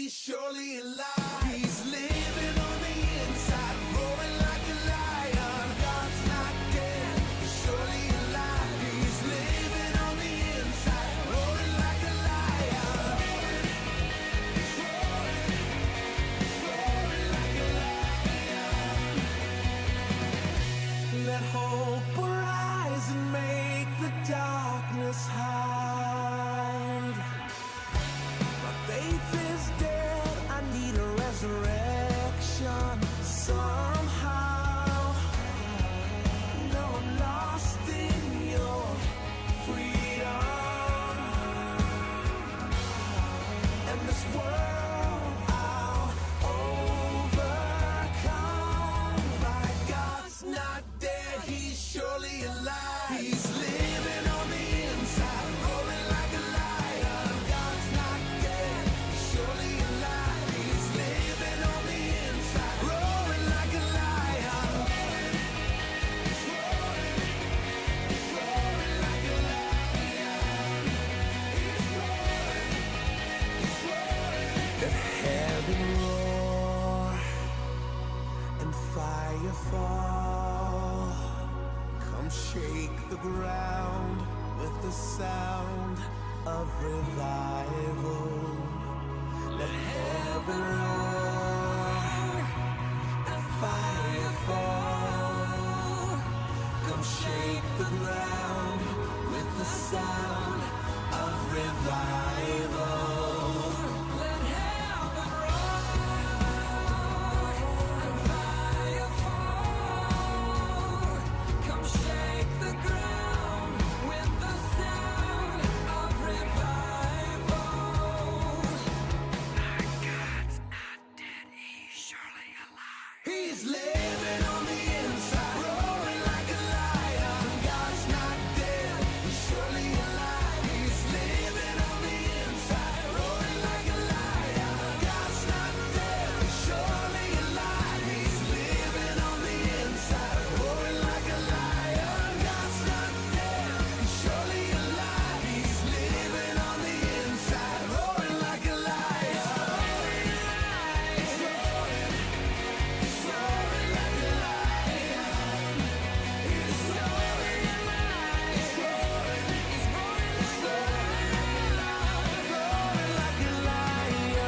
he's surely alive. He's living on the inside, roaring like a lion. God's not dead, he's surely alive. He's living on the inside, roaring like a lion. He's roaring like a lion. Let hope arise and make the darkness hide. My faith is dead, I need a resurrection somehow. No, I'm lost in your freedom. And this world I'll overcome. My God's not dead, he's surely alive. He's living on the inside, roaring like a lion. God's not dead, he's surely alive. He's living on the inside, roaring like a lion. He's roaring like a lion. He's roaring. Let heaven roar and fire fall. Come shake the ground with the sound of revival. Let heaven roar and fire fall. Come shake the ground with the sound of revival. Let heaven roar and fire fall. Come shake the ground with the sound of revival. My God's not dead, he's surely alive. He's living on the inside, roaring like a lion. God's not dead, he's surely alive. He's living on the inside, roaring like a lion. God's not dead, he's surely alive. He's living on the inside, roaring like a lion. God's not dead, he's surely alive. He's living on the inside, roaring like a lion. He's roaring like a lion. He's roaring, he's roaring, he's roaring like a lion.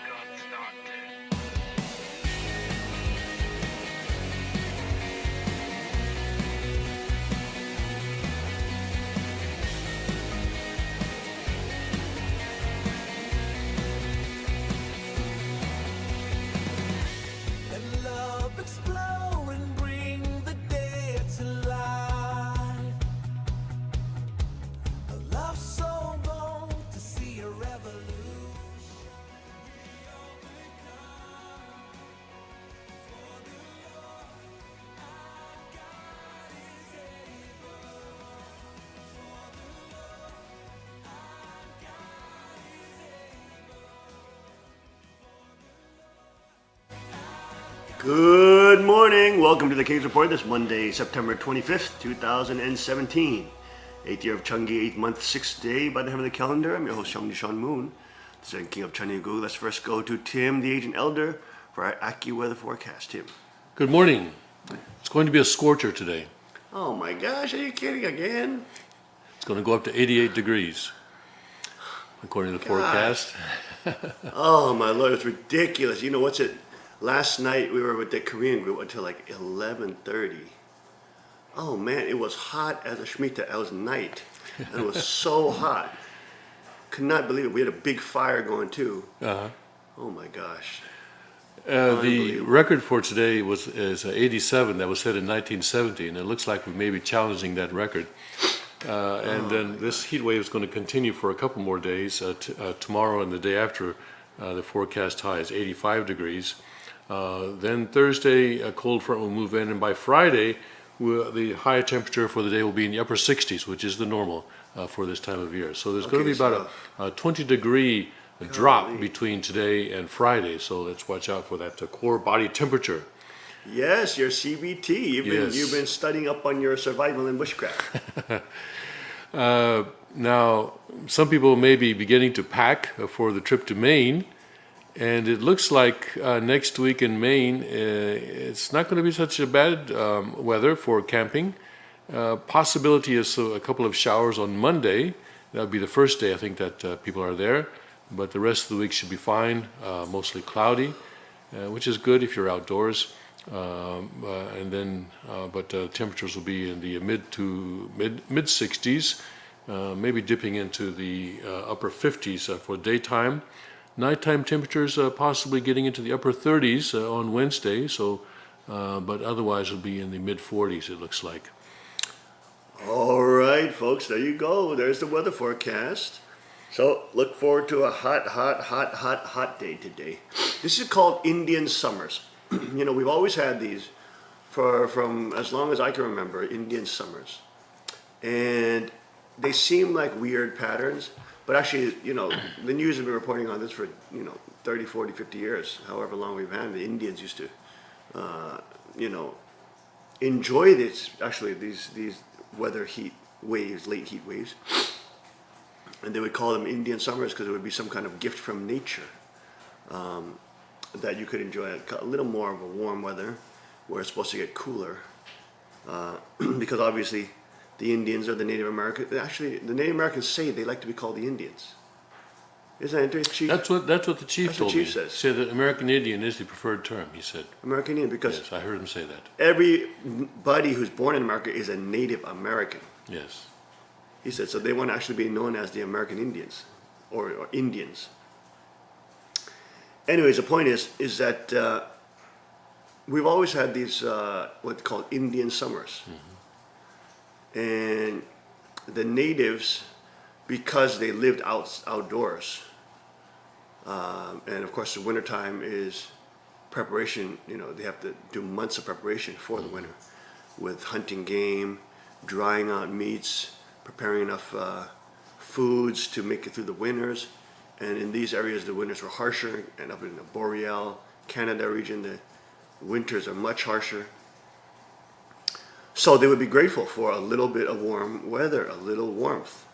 God's not dead. Let love explode and bring the dead to life. A love so bold to see a revolution. Good morning. Welcome to the King's Report this Monday, September 25th, 2017. 8th year of Chungi, 8th month, 6th day by the heavenly calendar. I'm your host, Sean Moon, the second king of Chunigu. Let's first go to Tim, the agent elder, for our AccuWeather forecast. Tim. Good morning. It's going to be a scorcher today. Oh my gosh, are you kidding again? It's going to go up to 88 degrees, according to the forecast. Oh my Lord, it's ridiculous. You know what's it? Last night we were with the Korean group until like 11:30. Oh man, it was hot as a Shemitah. It was night, and it was so hot. Could not believe it. We had a big fire going too. Uh-huh. Oh my gosh. The record for today is 87. That was set in 1970, and it looks like we may be challenging that record. And then this heat wave is going to continue for a couple more days. Tomorrow and the day after, the forecast high is 85 degrees. Then Thursday, a cold front will move in, and by Friday, the high temperature for the day will be in the upper 60s, which is the normal for this time of year. So there's going to be about a 20-degree drop between today and Friday. So let's watch out for that core body temperature. Yes, your CBT. Yes. You've been studying up on your survival in bushcraft. Now, some people may be beginning to pack for the trip to Maine, and it looks like next week in Maine, it's not going to be such a bad weather for camping. Possibility is a couple of showers on Monday. That'll be the first day I think that people are there, but the rest of the week should be fine, mostly cloudy, which is good if you're outdoors. But temperatures will be in the mid 60s, maybe dipping into the upper 50s for daytime. Nighttime temperatures possibly getting into the upper 30s on Wednesday. So, but otherwise it'll be in the mid 40s. It looks like. All right, folks, there you go. There's the weather forecast. So look forward to a hot day today. This is called Indian summers. You know, we've always had these from as long as I can remember, Indian summers. And they seem like weird patterns, but actually, you know, the news has been reporting on this for, 30, 40, 50 years, however long we've had. The Indians used to, enjoy this, actually, these weather heat waves, late heat waves. And they would call them Indian summers because it would be some kind of gift from nature. That you could enjoy a little more of a warm weather where it's supposed to get cooler. Because obviously the Indians are the Native Americans. Actually, the Native Americans say they like to be called the Indians. Isn't that interesting, Chief? That's what the chief That's told what Chief me. says. He said that American Indian is the preferred term, he said. American Indian, because Yes, I heard him say that. everybody who's born in America is a Native American. Yes. He said, so they want to actually be known as the American Indians or Indians. Anyways, the point is that we've always had these what's called Indian summers. And the natives, because they lived outdoors, and of course the wintertime is preparation, they have to do months of preparation for the winter with hunting game, drying out meats, preparing enough foods to make it through the winters. And in these areas, the winters were harsher, and up in the Boreal, Canada region, the winters are much harsher. So they would be grateful for a little bit of warm weather, a little warmth.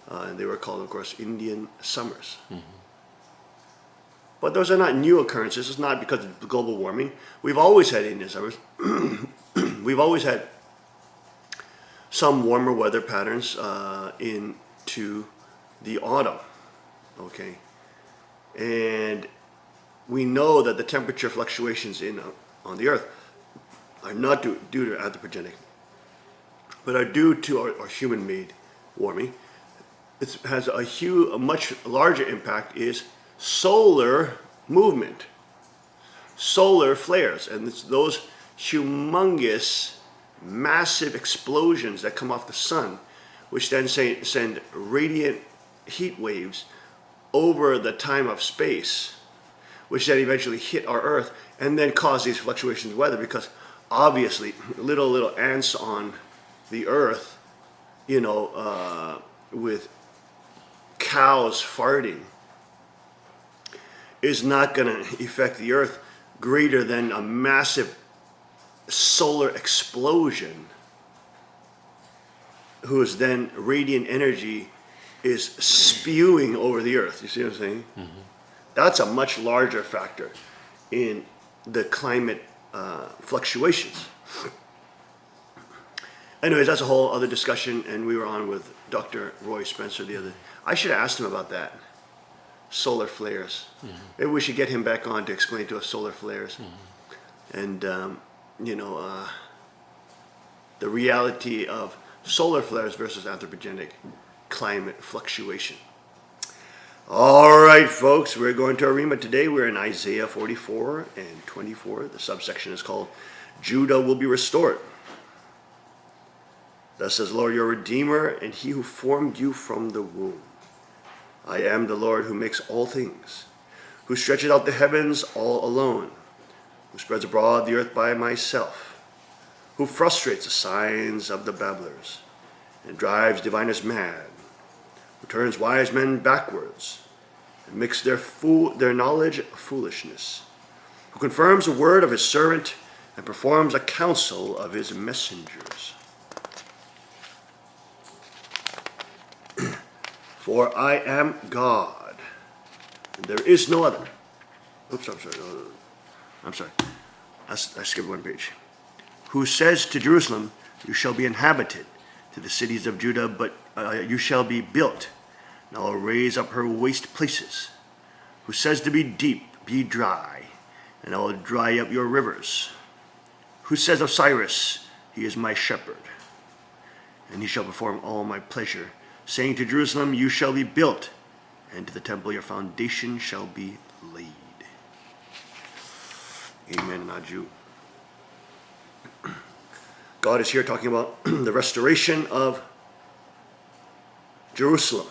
And they were called, of course, Indian summers. But those are not new occurrences. It's not because of global warming. We've always had Indian summers. We've always had some warmer weather patterns into the autumn. Okay, and we know that the temperature fluctuations on the Earth are not due to anthropogenic, but are due to our human-made warming. It has a much larger impact is solar movement, solar flares, and it's those humongous, massive explosions that come off the sun, which then send radiant heat waves over the time of space, which then eventually hit our Earth and then cause these fluctuations in weather, because obviously little ants on the Earth, with cows farting, is not going to affect the Earth greater than a massive solar explosion, whose then radiant energy is spewing over the Earth. You see what I'm saying? That's a much larger factor in the climate fluctuations. Anyways, that's a whole other discussion, and we were on with Dr. Roy Spencer the other. I should have asked him about that. Solar flares. Maybe we should get him back on to explain to us solar flares. And, the reality of solar flares versus anthropogenic climate fluctuation. All right, folks, we're going to Arima today. We're in Isaiah 44 and 24. The subsection is called Judah Will Be Restored. Thus says Lord, your Redeemer, and he who formed you from the womb. I am the Lord who makes all things, who stretches out the heavens all alone, who spreads abroad the earth by myself, who frustrates the signs of the babblers and drives diviners mad, who turns wise men backwards and makes their knowledge foolishness, who confirms the word of his servant and performs the counsel of his messengers. For I am God, and there is no other. Oops, I'm sorry. I'm sorry. I skipped one page. Who says to Jerusalem, you shall be inhabited, to the cities of Judah, but you shall be built, and I will raise up her waste places. Who says to be deep, be dry, and I will dry up your rivers. Who says of Cyrus, he is my shepherd, and he shall perform all my pleasure, saying to Jerusalem, you shall be built, and to the temple your foundation shall be laid. Amen, Naju. God is here talking about the restoration of Jerusalem.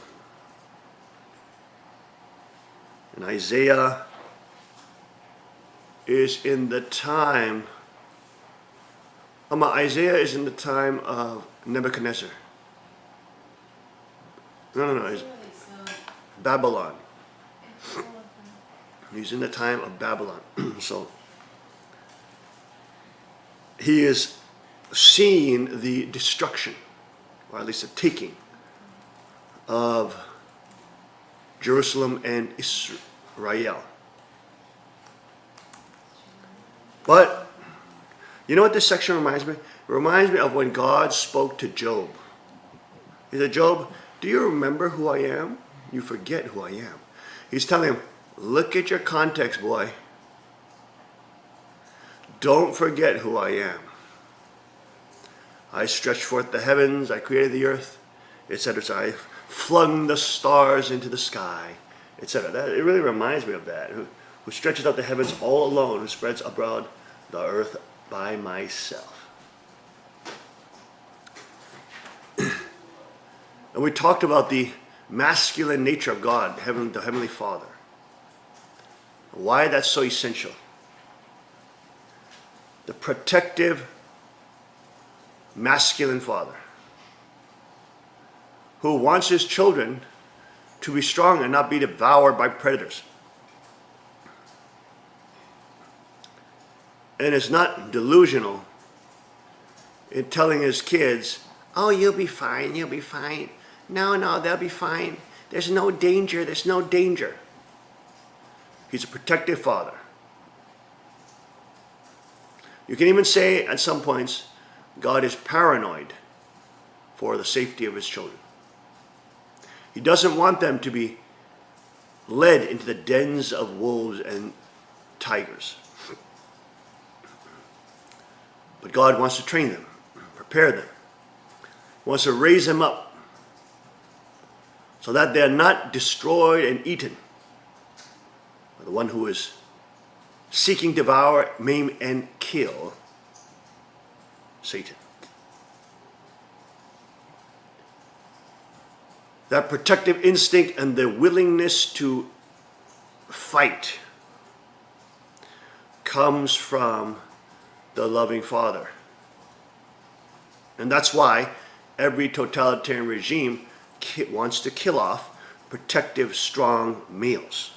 And Isaiah is in the time, Isaiah is in the time of Nebuchadnezzar. No, it's Babylon. He's in the time of Babylon. So he is seeing the destruction, or at least the taking, of Jerusalem and Israel. But you know what this section reminds me? It reminds me of when God spoke to Job. He said, Job, do you remember who I am? You forget who I am. He's telling him, look at your context, boy. Don't forget who I am. I stretched forth the heavens, I created the earth, etc. So I flung the stars into the sky, etc. It really reminds me of that. Who stretches out the heavens all alone, who spreads abroad the earth by myself. And we talked about the masculine nature of God, the Heavenly Father. Why that's so essential. The protective masculine father who wants his children to be strong and not be devoured by predators. And is not delusional in telling his kids, oh, you'll be fine, you'll be fine. No, they'll be fine. There's no danger, there's no danger. He's a protective father. You can even say at some points, God is paranoid for the safety of his children. He doesn't want them to be led into the dens of wolves and tigers. But God wants to train them, prepare them. He wants to raise them up so that they're not destroyed and eaten by the one who is seeking to devour, maim, and kill, Satan. That protective instinct and the willingness to fight comes from the loving Father. And that's why every totalitarian regime wants to kill off protective, strong males.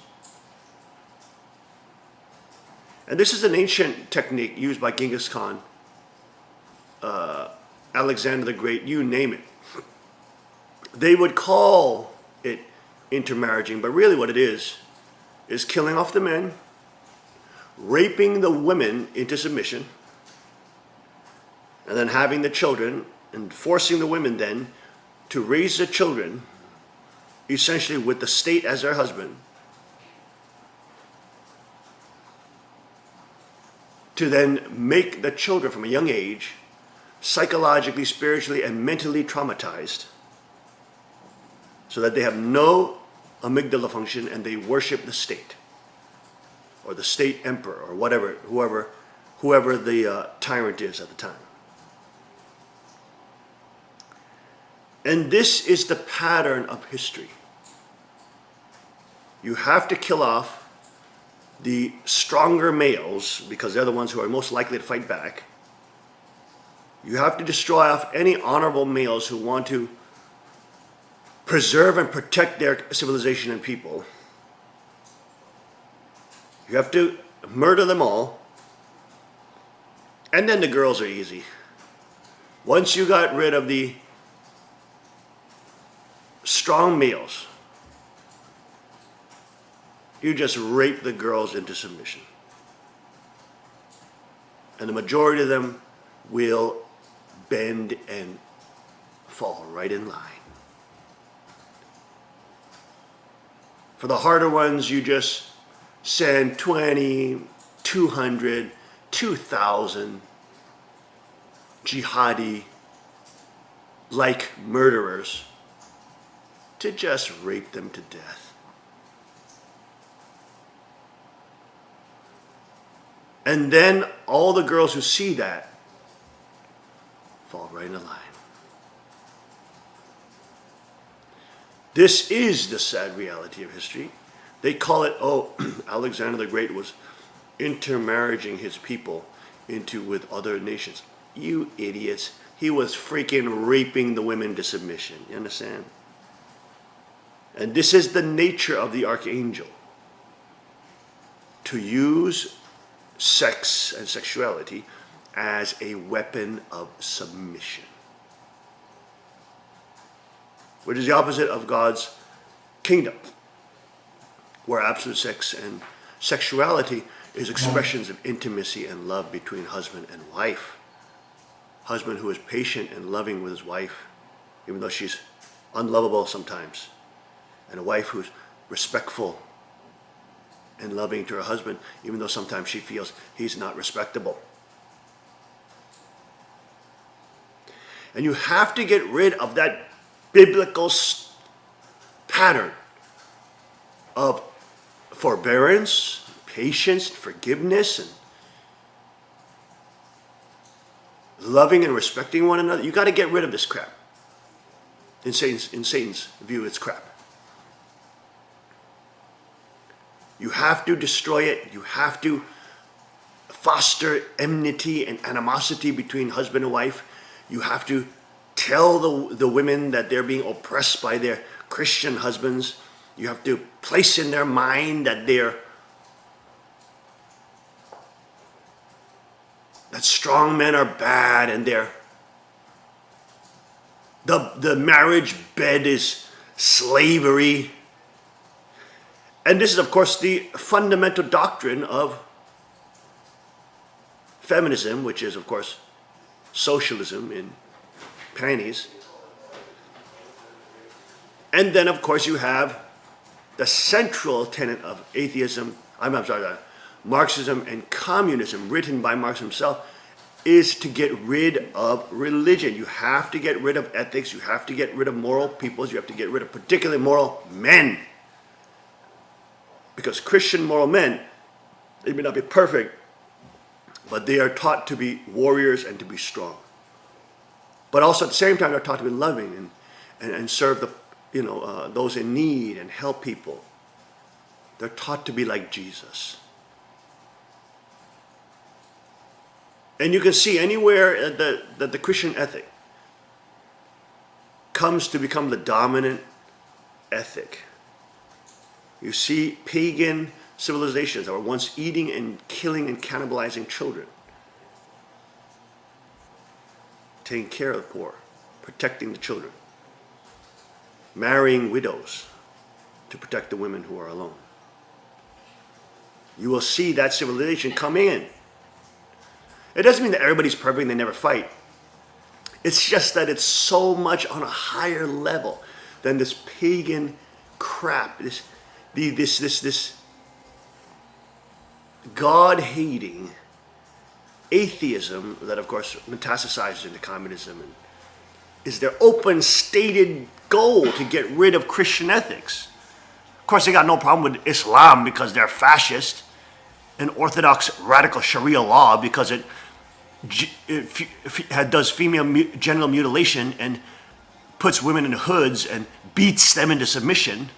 And this is an ancient technique used by Genghis Khan, Alexander the Great, you name it. They would call it intermarrying, but really what it is killing off the men, raping the women into submission, and then having the children and forcing the women then to raise the children essentially with the state as their husband, to then make the children from a young age psychologically, spiritually, and mentally traumatized so that they have no amygdala function and they worship the state or the state emperor or whatever, whoever the tyrant is at the time. And this is the pattern of history. You have to kill off the stronger males because they're the ones who are most likely to fight back. You have to destroy off any honorable males who want to preserve and protect their civilization and people. You have to murder them all. And then the girls are easy. Once you got rid of the strong males, you just rape the girls into submission. And the majority of them will bend and fall right in line. For the harder ones, you just send 20, 200, 2,000 jihadi-like murderers to just rape them to death. And then all the girls who see that fall right in the line. This is the sad reality of history. They call it, Alexander the Great was intermarrying his people with other nations. You idiots. He was freaking raping the women to submission. You understand? And this is the nature of the archangel. To use sex and sexuality as a weapon of submission. Which is the opposite of God's kingdom, where absolute sex and sexuality is expressions of intimacy and love between husband and wife. Husband who is patient and loving with his wife, even though she's unlovable sometimes. And a wife who's respectful and loving to her husband, even though sometimes she feels he's not respectable. And you have to get rid of that biblical pattern of forbearance, patience, forgiveness, and loving and respecting one another. You got to get rid of this crap. In Satan's view, it's crap. You have to destroy it. You have to foster enmity and animosity between husband and wife. You have to tell the women that they're being oppressed by their Christian husbands. You have to place in their mind that strong men are bad and the marriage bed is slavery. And this is, of course, the fundamental doctrine of feminism, which is, of course, socialism in panties. And then, of course, you have the central tenet of atheism, Marxism and communism, written by Marx himself, is to get rid of religion. You have to get rid of ethics. You have to get rid of moral peoples. You have to get rid of particularly moral men. Because Christian moral men, they may not be perfect, but they are taught to be warriors and to be strong. But also at the same time, they're taught to be loving and serve those in need and help people. They're taught to be like Jesus. And you can see anywhere that the Christian ethic comes to become the dominant ethic. You see pagan civilizations that were once eating and killing and cannibalizing children, taking care of the poor, protecting the children, marrying widows to protect the women who are alone. You will see that civilization come in. It doesn't mean that everybody's perfect and they never fight. It's just that it's so much on a higher level than this pagan crap, this God-hating atheism that, of course, metastasizes into communism and is their open stated goal to get rid of Christian ethics. Of course, they got no problem with Islam because they're fascist, and Orthodox radical Sharia law because it does female genital mutilation and puts women in hoods and beats them into submission,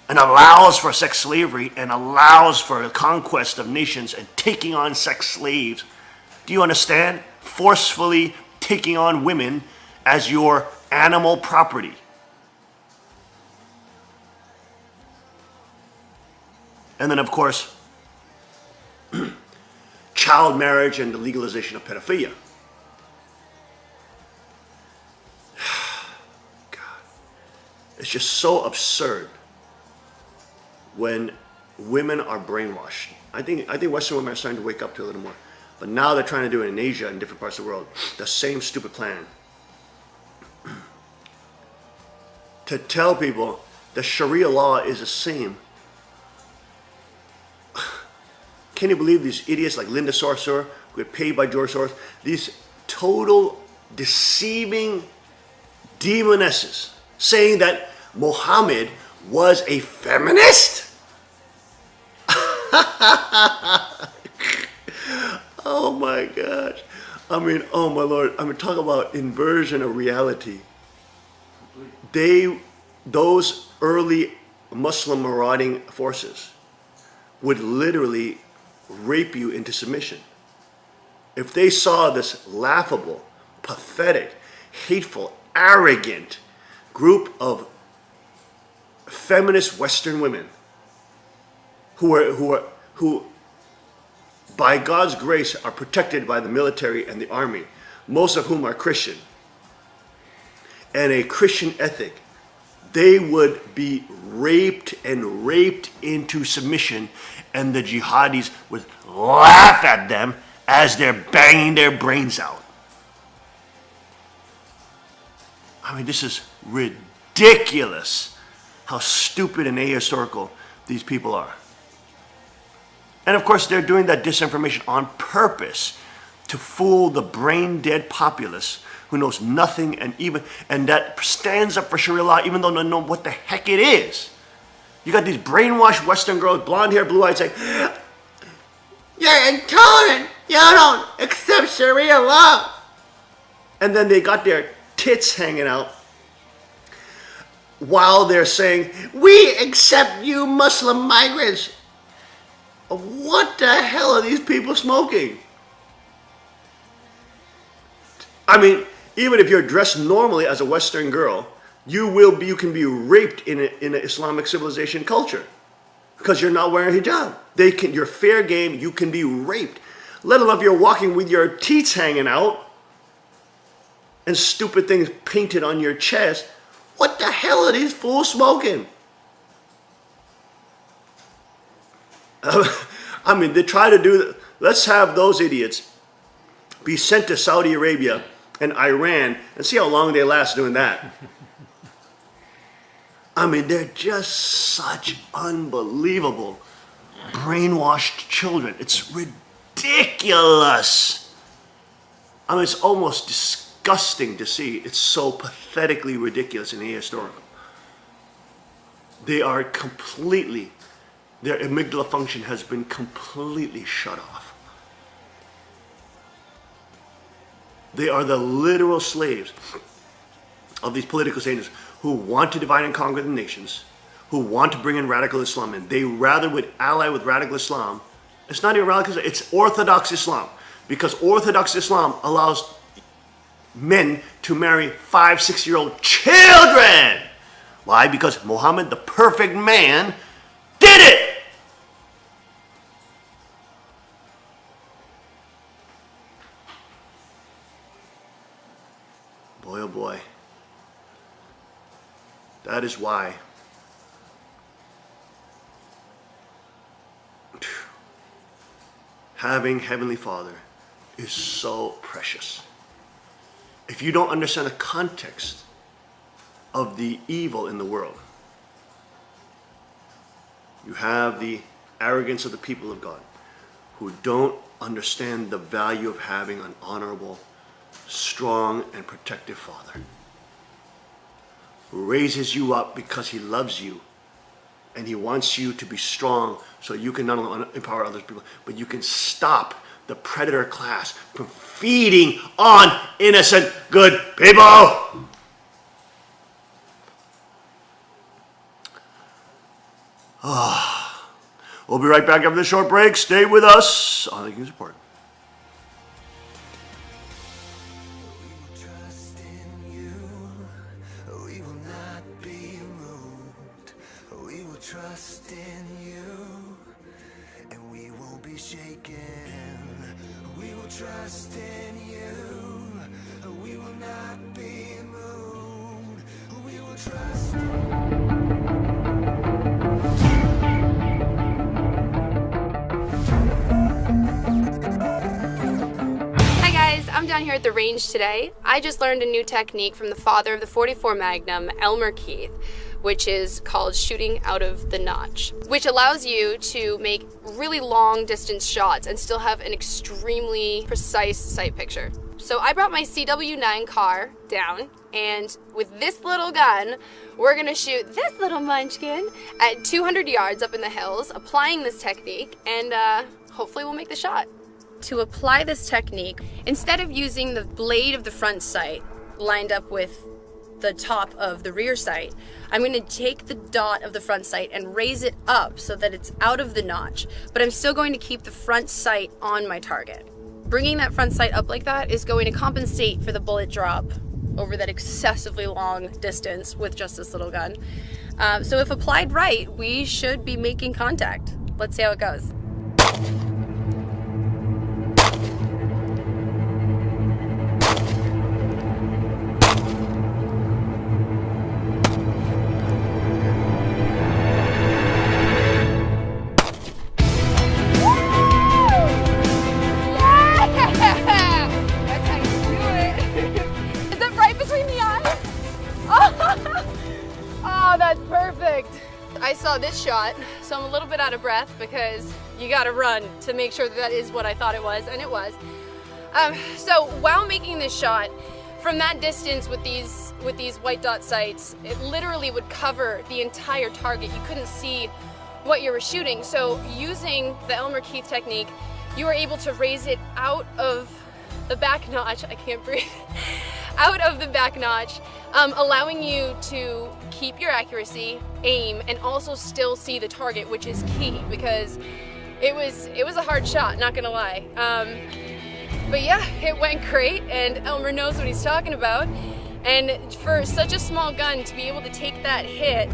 and allows for sex slavery and allows for the conquest of nations and taking on sex slaves. Do you understand? forcefully taking on women as your animal property. And then, of course, child marriage and the legalization of pedophilia. God. It's just so absurd when women are brainwashed. I think Western women are starting to wake up to a little more. But now they're trying to do it in Asia and different parts of the world. The same stupid plan. To tell people the Sharia law is the same. Can you believe these idiots like Linda Sarsour, who get paid by George Soros? These total deceiving demonesses saying that Muhammad was a feminist? Oh my gosh. I mean, oh my Lord. I mean, talk about inversion of reality. Those early Muslim marauding forces would literally rape you into submission. If they saw this laughable, pathetic, hateful, arrogant group of feminist Western women who by God's grace are protected by the military and the army, most of whom are Christian, and a Christian ethic, they would be raped and raped into submission, and the jihadis would laugh at them as they're banging their brains out. I mean, this is ridiculous how stupid and ahistorical these people are. And of course, they're doing that disinformation on purpose to fool the brain-dead populace who knows nothing and that stands up for Sharia law even though they don't know what the heck it is. You got these brainwashed Western girls, blonde hair, blue eyes, saying, "You're intolerant. You don't accept Sharia law." And then they got their tits hanging out while they're saying, "We accept you Muslim migrants." What the hell are these people smoking? I mean, even if you're dressed normally as a Western girl, you can be raped in an Islamic civilization culture because you're not wearing hijab. You're fair game, you can be raped. Let alone if you're walking with your teats hanging out and stupid things painted on your chest. What the hell are these fools smoking? I mean, they try to do, let's have those idiots be sent to Saudi Arabia and Iran and see how long they last doing that. I mean, they're just such unbelievable brainwashed children. It's ridiculous. I mean, it's almost disgusting to see. It's so pathetically ridiculous and ahistorical. They are completely, their amygdala function has been completely shut off. They are the literal slaves of these political Satanists who want to divide and conquer the nations, who want to bring in radical Islam in. They rather would ally with radical Islam. It's not even radical Islam, it's Orthodox Islam. Because Orthodox Islam allows men to marry 5, 6-year-old children. Why? Because Muhammad, the perfect man, did it. Boy, oh boy. That is why having Heavenly Father is so precious. If you don't understand the context of the evil in the world, you have the arrogance of the people of God who don't understand the value of having an honorable, strong, and protective Father who raises you up because he loves you and he wants you to be strong so you can not only empower other people, but you can stop the predator class from feeding on innocent, good people. We'll be right back after this short break. Stay with us on the King's Report. trust in you, and we won't be shaken. We will trust in you, we will not be moved. We will trust. Hi guys, I'm down here at the range today. I just learned a new technique from the father of the .44 Magnum, Elmer Keith, which is called shooting out of the notch, which allows you to make really long distance shots and still have an extremely precise sight picture. So I brought my CW9 car down, and with this little gun, we're gonna shoot this little munchkin at 200 yards up in the hills, applying this technique, and hopefully we'll make the shot. To apply this technique, instead of using the blade of the front sight lined up with the top of the rear sight, I'm going to take the dot of the front sight and raise it up so that it's out of the notch, but I'm still going to keep the front sight on my target. Bringing that front sight up like that is going to compensate for the bullet drop over that excessively long distance with just this little gun. So if applied right, we should be making contact. Let's see how it goes. Oh, that's perfect. I saw this shot, so I'm a little bit out of breath because you gotta run to make sure that is what I thought it was, and it was. So while making this shot, from that distance with these white dot sights, it literally would cover the entire target. You couldn't see what you were shooting. So using the Elmer Keith technique, you were able to raise it out of the back notch. I can't breathe. Out of the back notch, allowing you to keep your accuracy, aim, and also still see the target, which is key because it was a hard shot, not gonna lie. But yeah, it went great, and Elmer knows what he's talking about. And for such a small gun to be able to take that hit,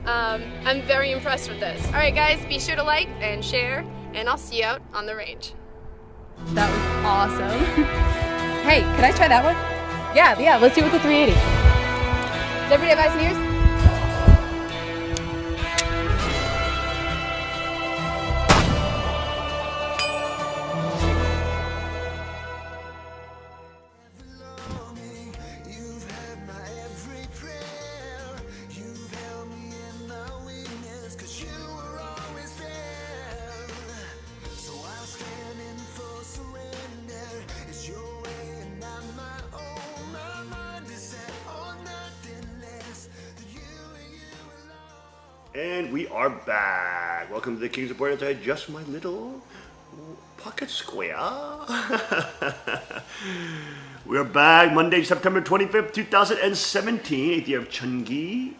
I'm very impressed with this. All right, guys, be sure to like and share, and I'll see you out on the range. That was awesome. Hey, can I try that one? Yeah, let's do it with the 380. Does everybody have eyes and ears? You've had my every prayer. You've held me in my weakness, 'cause you were always there. So I'll stand in full surrender. It's your way and not my own. My mind is set on nothing less than you and you alone. And we are back. Welcome to the King's Report. I just my little pocket square. We're back Monday, September 25th, 2017, 8th year of Chungi.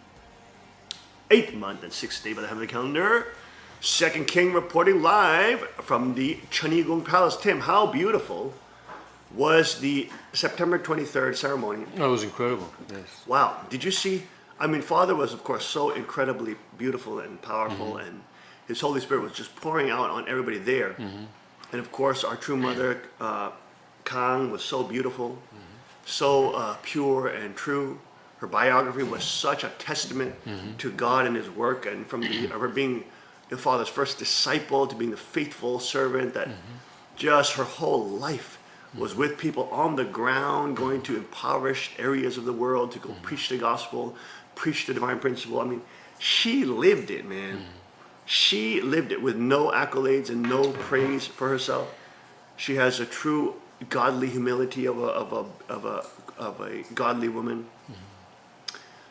8th month and 6th day by the heavenly calendar. Second King reporting live from the Chunigung Palace. Tim, how beautiful was the September 23rd ceremony? That was incredible, yes. Wow, did you see? I mean, Father was, of course, so incredibly beautiful and powerful, and His Holy Spirit was just pouring out on everybody there. And of course, our true mother, Kang, was so beautiful, so pure and true. Her biography was such a testament to God and His work, and from her being the Father's first disciple to being the faithful servant, that just her whole life was with people on the ground, going to impoverished areas of the world to go preach the gospel, preach the divine principle. I mean, she lived it, man. She lived it with no accolades and no praise for herself. She has a true godly humility of a godly woman.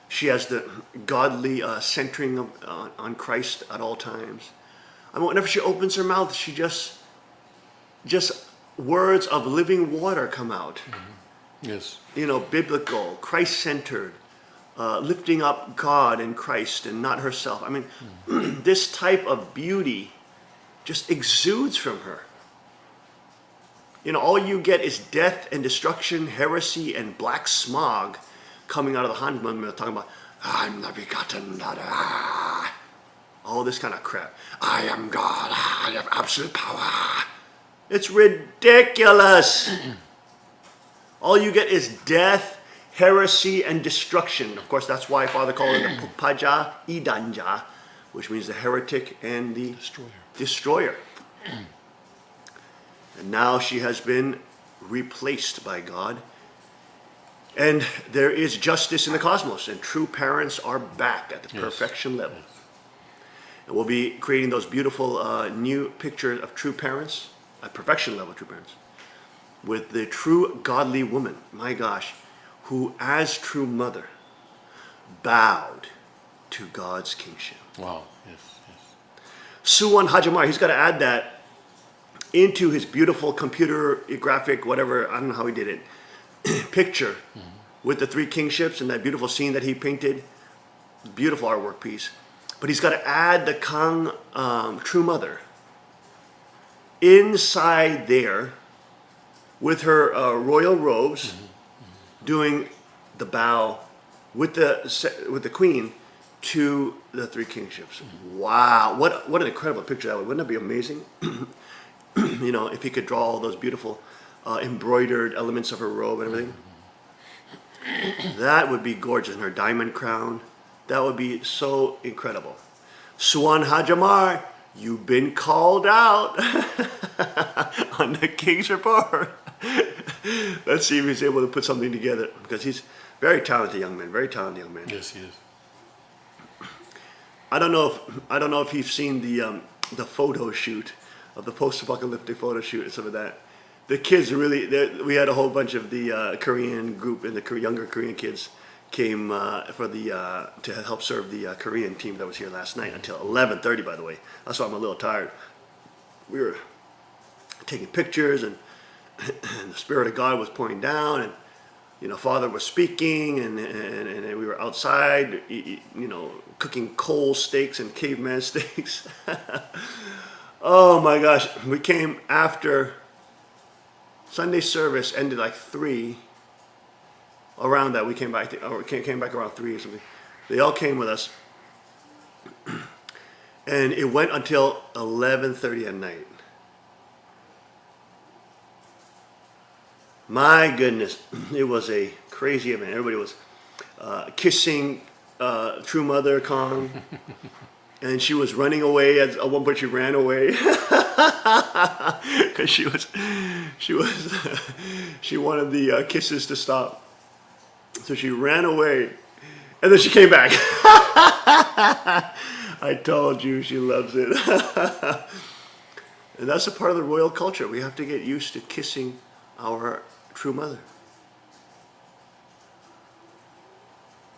She has the godly centering on Christ at all times. I mean, whenever she opens her mouth, she just words of living water come out. Yes. You know, biblical, Christ-centered, lifting up God and Christ and not herself. I mean, this type of beauty just exudes from her. You know, all you get is death and destruction, heresy, and black smog coming out of the Hanman, talking about, I'm the begotten daughter. all this kind of crap. I am God. I have absolute power. It's ridiculous. All you get is death, heresy, and destruction. Of course, that's why Father called it the Pupaja Idanja, which means the heretic and the destroyer. And now she has been replaced by God. And there is justice in the cosmos, and true parents are back at the perfection level. And we'll be creating those beautiful new pictures of true parents, at perfection level true parents, with the true godly woman, my gosh, who as true mother bowed to God's kingship. Wow. Yes. Suwan Hajimar, he's got to add that into his beautiful computer graphic, whatever, I don't know how he did it, picture with the three kingships and that beautiful scene that he painted. Beautiful artwork piece. But he's got to add the Kang true mother inside there with her royal robes, doing the bow with the queen to the three kingships. Wow, what an incredible picture that would. Wouldn't that be amazing? You know, if he could draw all those beautiful embroidered elements of her robe and everything. That would be gorgeous. And her diamond crown. That would be so incredible. Suwan Hajimar, you've been called out on the King's Report. Let's see if he's able to put something together, because he's very talented young man. Very talented young man. Yes, he is. I don't know if you've seen the photo shoot of the post-apocalyptic photo shoot and some of that. The kids really, we had a whole bunch of the Korean group and the younger Korean kids came to help serve the Korean team that was here last night until 11:30. By the way, that's why I'm a little tired. We were taking pictures, and the Spirit of God was pouring down, and you know, Father was speaking, and we were outside, you know, cooking coal steaks and caveman steaks. Oh my gosh, we came after Sunday service ended like 3. Around that, we came back around 3 or something. They all came with us, and it went until 11:30 at night. My goodness, it was a crazy event. Everybody was kissing True Mother Kong, and she was running away. At one point, she ran away because she wanted the kisses to stop. So she ran away, and then she came back. I told you, she loves it. And that's a part of the royal culture. We have to get used to kissing our true mother.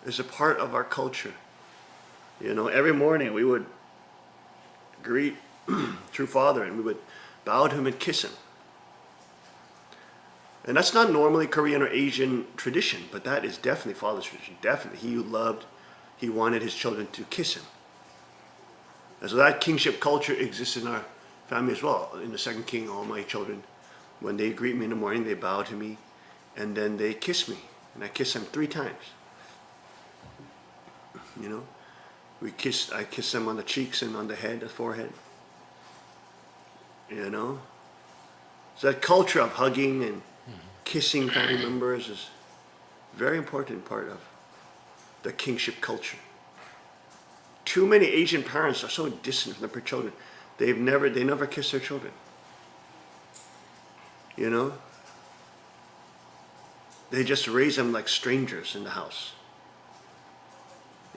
It's a part of our culture. You know, every morning we would greet True Father, and we would bow to him and kiss him. And that's not normally Korean or Asian tradition, but that is definitely Father's tradition. Definitely. He wanted his children to kiss him. And so that kingship culture exists in our family as well. In the second king, all my children, when they greet me in the morning, they bow to me, and then they kiss me. And I kiss them 3 times. You know? I kiss them on the cheeks and on the head, the forehead. You know? So that culture of hugging and kissing family members is a very important part of the kingship culture. Too many Asian parents are so distant from their children. They never kiss their children. You know? They just raise them like strangers in the house.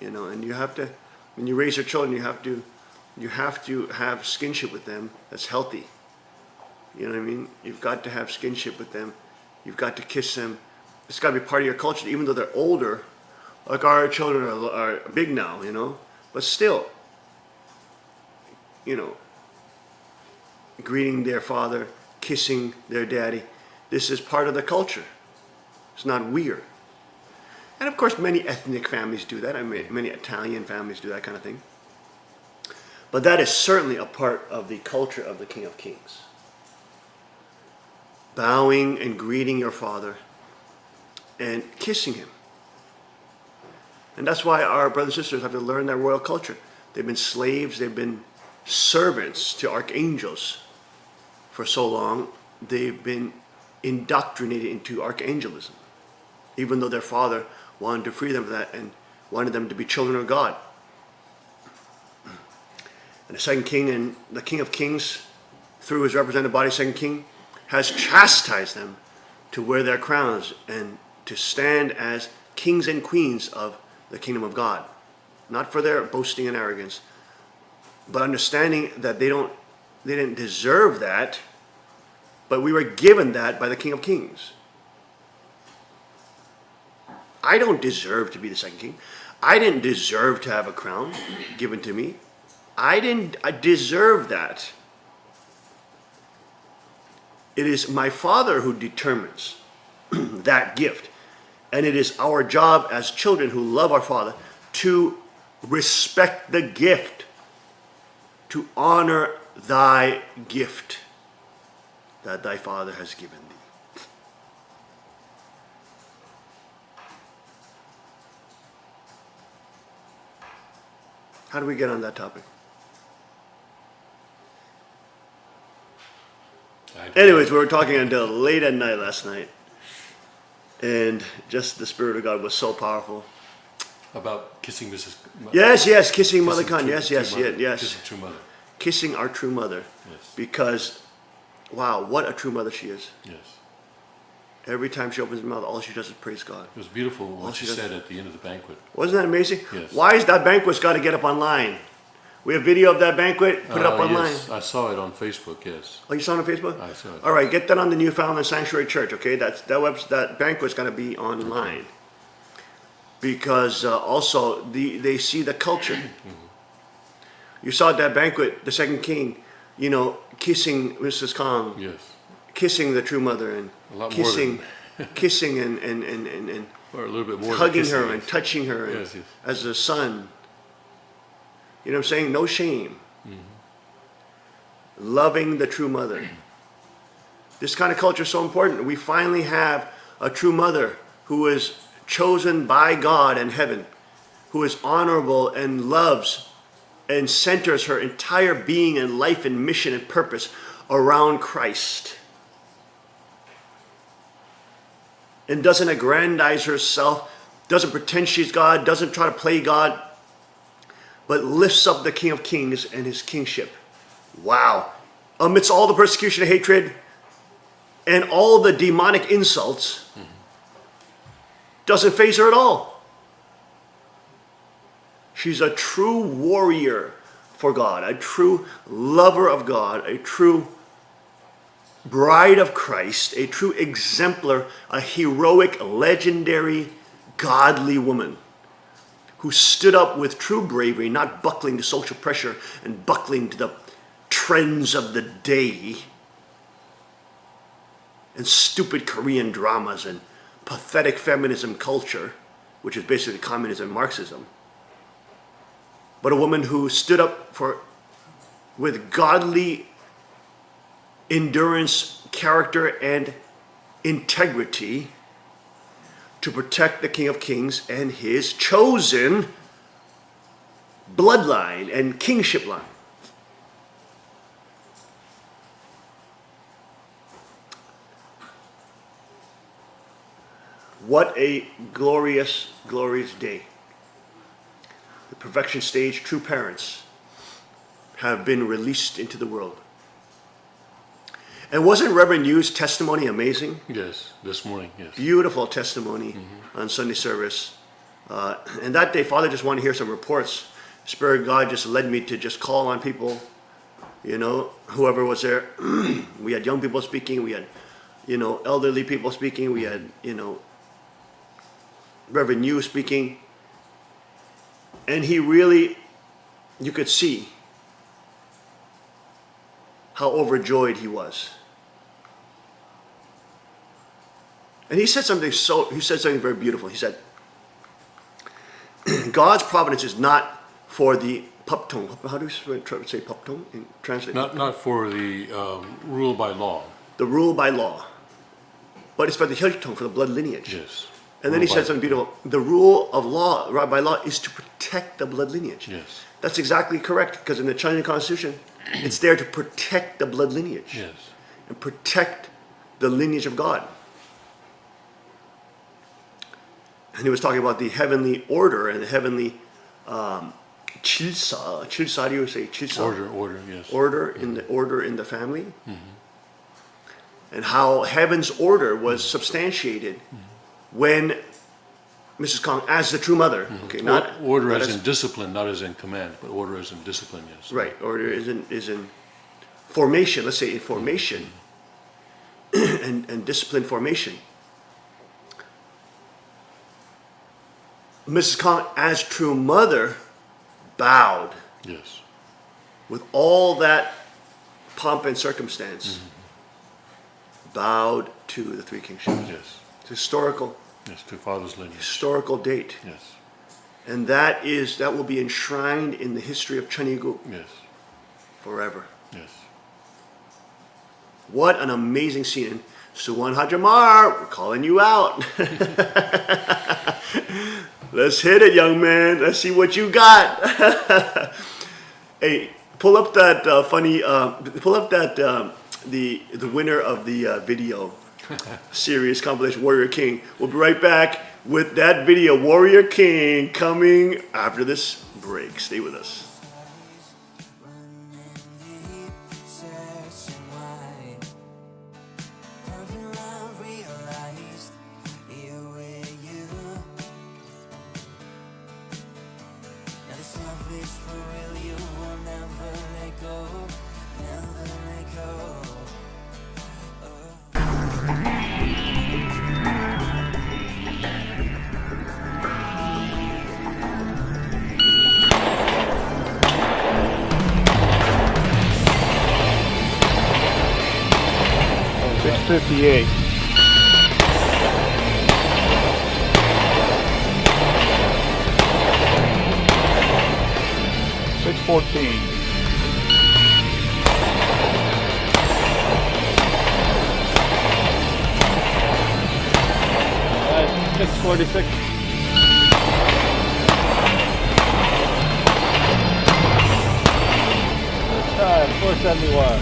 You know, and you have to, when you raise your children, you have to have skinship with them that's healthy. You know what I mean? You've got to have skinship with them. You've got to kiss them. It's got to be part of your culture, even though they're older. Like our children are big now, you know. But still, you know, greeting their father, kissing their daddy. This is part of the culture. It's not weird. And of course, many ethnic families do that. I mean, many Italian families do that kind of thing. But that is certainly a part of the culture of the King of Kings. Bowing and greeting your father and kissing him. And that's why our brothers and sisters have to learn that royal culture. They've been slaves. They've been servants to archangels for so long. They've been indoctrinated into archangelism, even though their father wanted to free them from that and wanted them to be children of God. And the second king and the King of Kings, through his representative body, second king, has chastised them to wear their crowns and to stand as kings and queens of the kingdom of God. Not for their boasting and arrogance, but understanding that they didn't deserve that, but we were given that by the King of Kings. I don't deserve to be the second king. I didn't deserve to have a crown given to me. I deserve that. It is my Father who determines that gift. And it is our job as children who love our Father to respect the gift, to honor thy gift that thy Father has given thee. How do we get on that topic? Anyways, we were talking until late at night last night. And just the Spirit of God was so powerful. About kissing Mrs. Yes, kissing Mother Khan. True- Yes. Kissing true mother. Kissing our true mother. Yes. Because, wow, what a true mother she is. Yes. Every time she opens her mouth, all she does is praise God. It was beautiful what she she does- said at the end of the banquet. Wasn't that amazing? Yes. Why is that banquet's got to get up online? We have video of that banquet, put it up online. Yes, I saw it on Facebook, yes. Oh, you saw it on Facebook? I saw it. All right, get that on the Newfoundland Sanctuary Church, okay? That banquet's going to be online. Because also, they see the culture. You saw at that banquet, the second king, kissing Mrs. Kong, Yes. kissing the true mother, and A lot more kissing, than- kissing and Or a little bit more than hugging kissing, her yes. and touching her and- Yes, yes. as a son. You know what I'm saying? No shame. Loving the true mother. This kind of culture is so important. We finally have a true mother who is chosen by God and heaven, who is honorable and loves and centers her entire being and life and mission and purpose around Christ. And doesn't aggrandize herself, doesn't pretend she's God, doesn't try to play God, but lifts up the King of Kings and his kingship. Wow. Amidst all the persecution and hatred and all the demonic insults, doesn't faze her at all. She's a true warrior for God, a true lover of God, a true bride of Christ, a true exemplar, a heroic, legendary, godly woman who stood up with true bravery, not buckling to social pressure and buckling to the trends of the day and stupid Korean dramas and pathetic feminism culture, which is basically communism and Marxism. But a woman who stood up with godly endurance, character, and integrity to protect the King of Kings and his chosen bloodline and kingship line. What a glorious, glorious day. The perfection stage true parents have been released into the world. And wasn't Reverend Yu's testimony amazing? Yes, this morning, yes. Beautiful testimony on Sunday service. And that day, Father just wanted to hear some reports. Spirit of God just led me to just call on people, whoever was there. We had young people speaking. We had, elderly people speaking. We had, Reverend Yu speaking. And he really, you could see how overjoyed he was. And he said something very beautiful. He said, God's providence is not for the puptong. How do you say puptong in translate? Not for the rule by law. The rule by law. But it's for the hyiltong, for the blood lineage. Yes. And then he Rule said by- something beautiful. The rule of law, right, by law, is to protect the blood lineage. Yes. That's exactly correct, because in the Chinese Constitution, it's there to protect the blood lineage Yes. and protect the lineage of God. And he was talking about the heavenly order and the heavenly chilsa. Chilsa, do you say chilsa? Order, yes. Order in the family. And how heaven's order was substantiated when Mrs. Kong, as the true mother, okay, not Order not as in discipline, not as in command, but order as in discipline, yes. right. Order is in formation. Let's say in formation and discipline formation. Mrs. Kong, as true mother, bowed Yes. with all that pomp and circumstance. Bowed to the three kingships. Yes. It's historical Yes, to father's lineage. historical date. Yes. And that will be enshrined in the history of Chanigu Yes. forever. Yes. What an amazing scene. And Suwan Hajamar, we're calling you out. Let's hit it, young man. Let's see what you got. Hey, pull up that the winner of the video series compilation, Warrior King. We'll be right back with that video, Warrior King, coming after this break. Stay with us. .58. .614. .646. Time 471.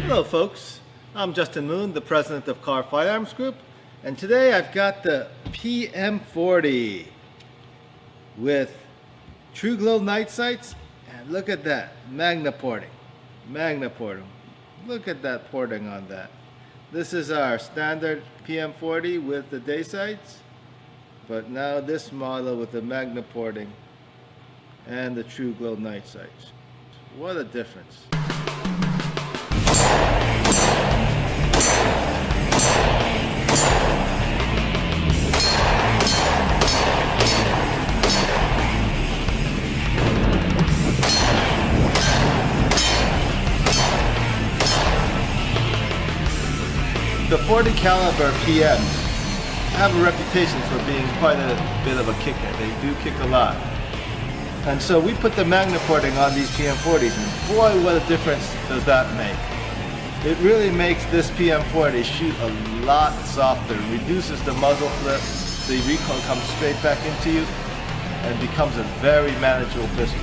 Hello folks, I'm Justin Moon, the president of Carr Firearms Group, and today I've got the PM40 with True Glow night sights, and look at that, Magna porting. Look at that porting on that. This is our standard PM40 with the day sights, but now this model with the Magna porting and the True Glow night sights. What a difference. The 40 caliber PMs have a reputation for being quite a bit of a kicker. They do kick a lot. And so we put the Magna porting on these PM40s, and boy, what a difference does that make. It really makes this PM40 shoot a lot softer, reduces the muzzle flip, the recoil comes straight back into you, and becomes a very manageable pistol.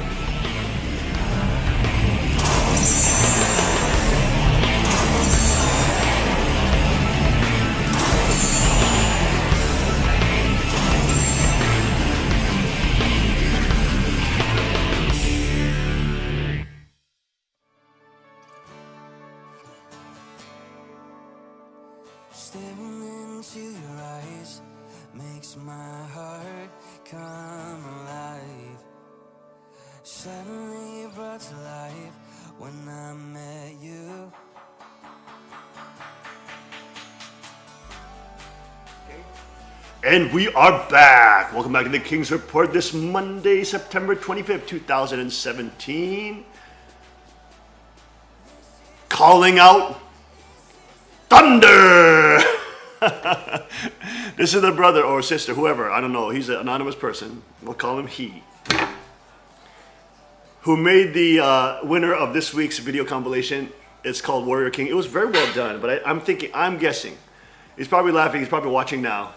Staring into your eyes makes my heart come alive. Suddenly brought to life when I met you. And we are back. Welcome back to the King's Report this Monday, September 25th, 2017. Calling out thunder. This is the brother or sister, whoever, I don't know, he's an anonymous person, we'll call him he, who made the winner of this week's video compilation. It's called Warrior King. It was very well done, but I'm guessing He's probably laughing. He's probably watching now.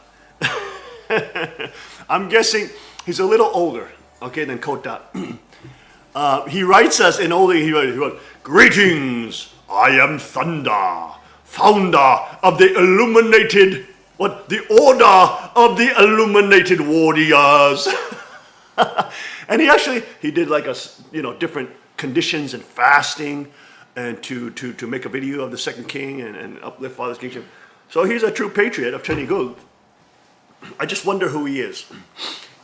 I'm guessing he's a little older, okay, than Kota. He writes us in older. He wrote, "Greetings. I am Thunder, founder of the Illuminated. The Order of the Illuminated Warriors." And he did like different conditions and fasting, and to make a video of the second king and uplift Father's kingship. So he's a true patriot of Chenigul. I just wonder who he is.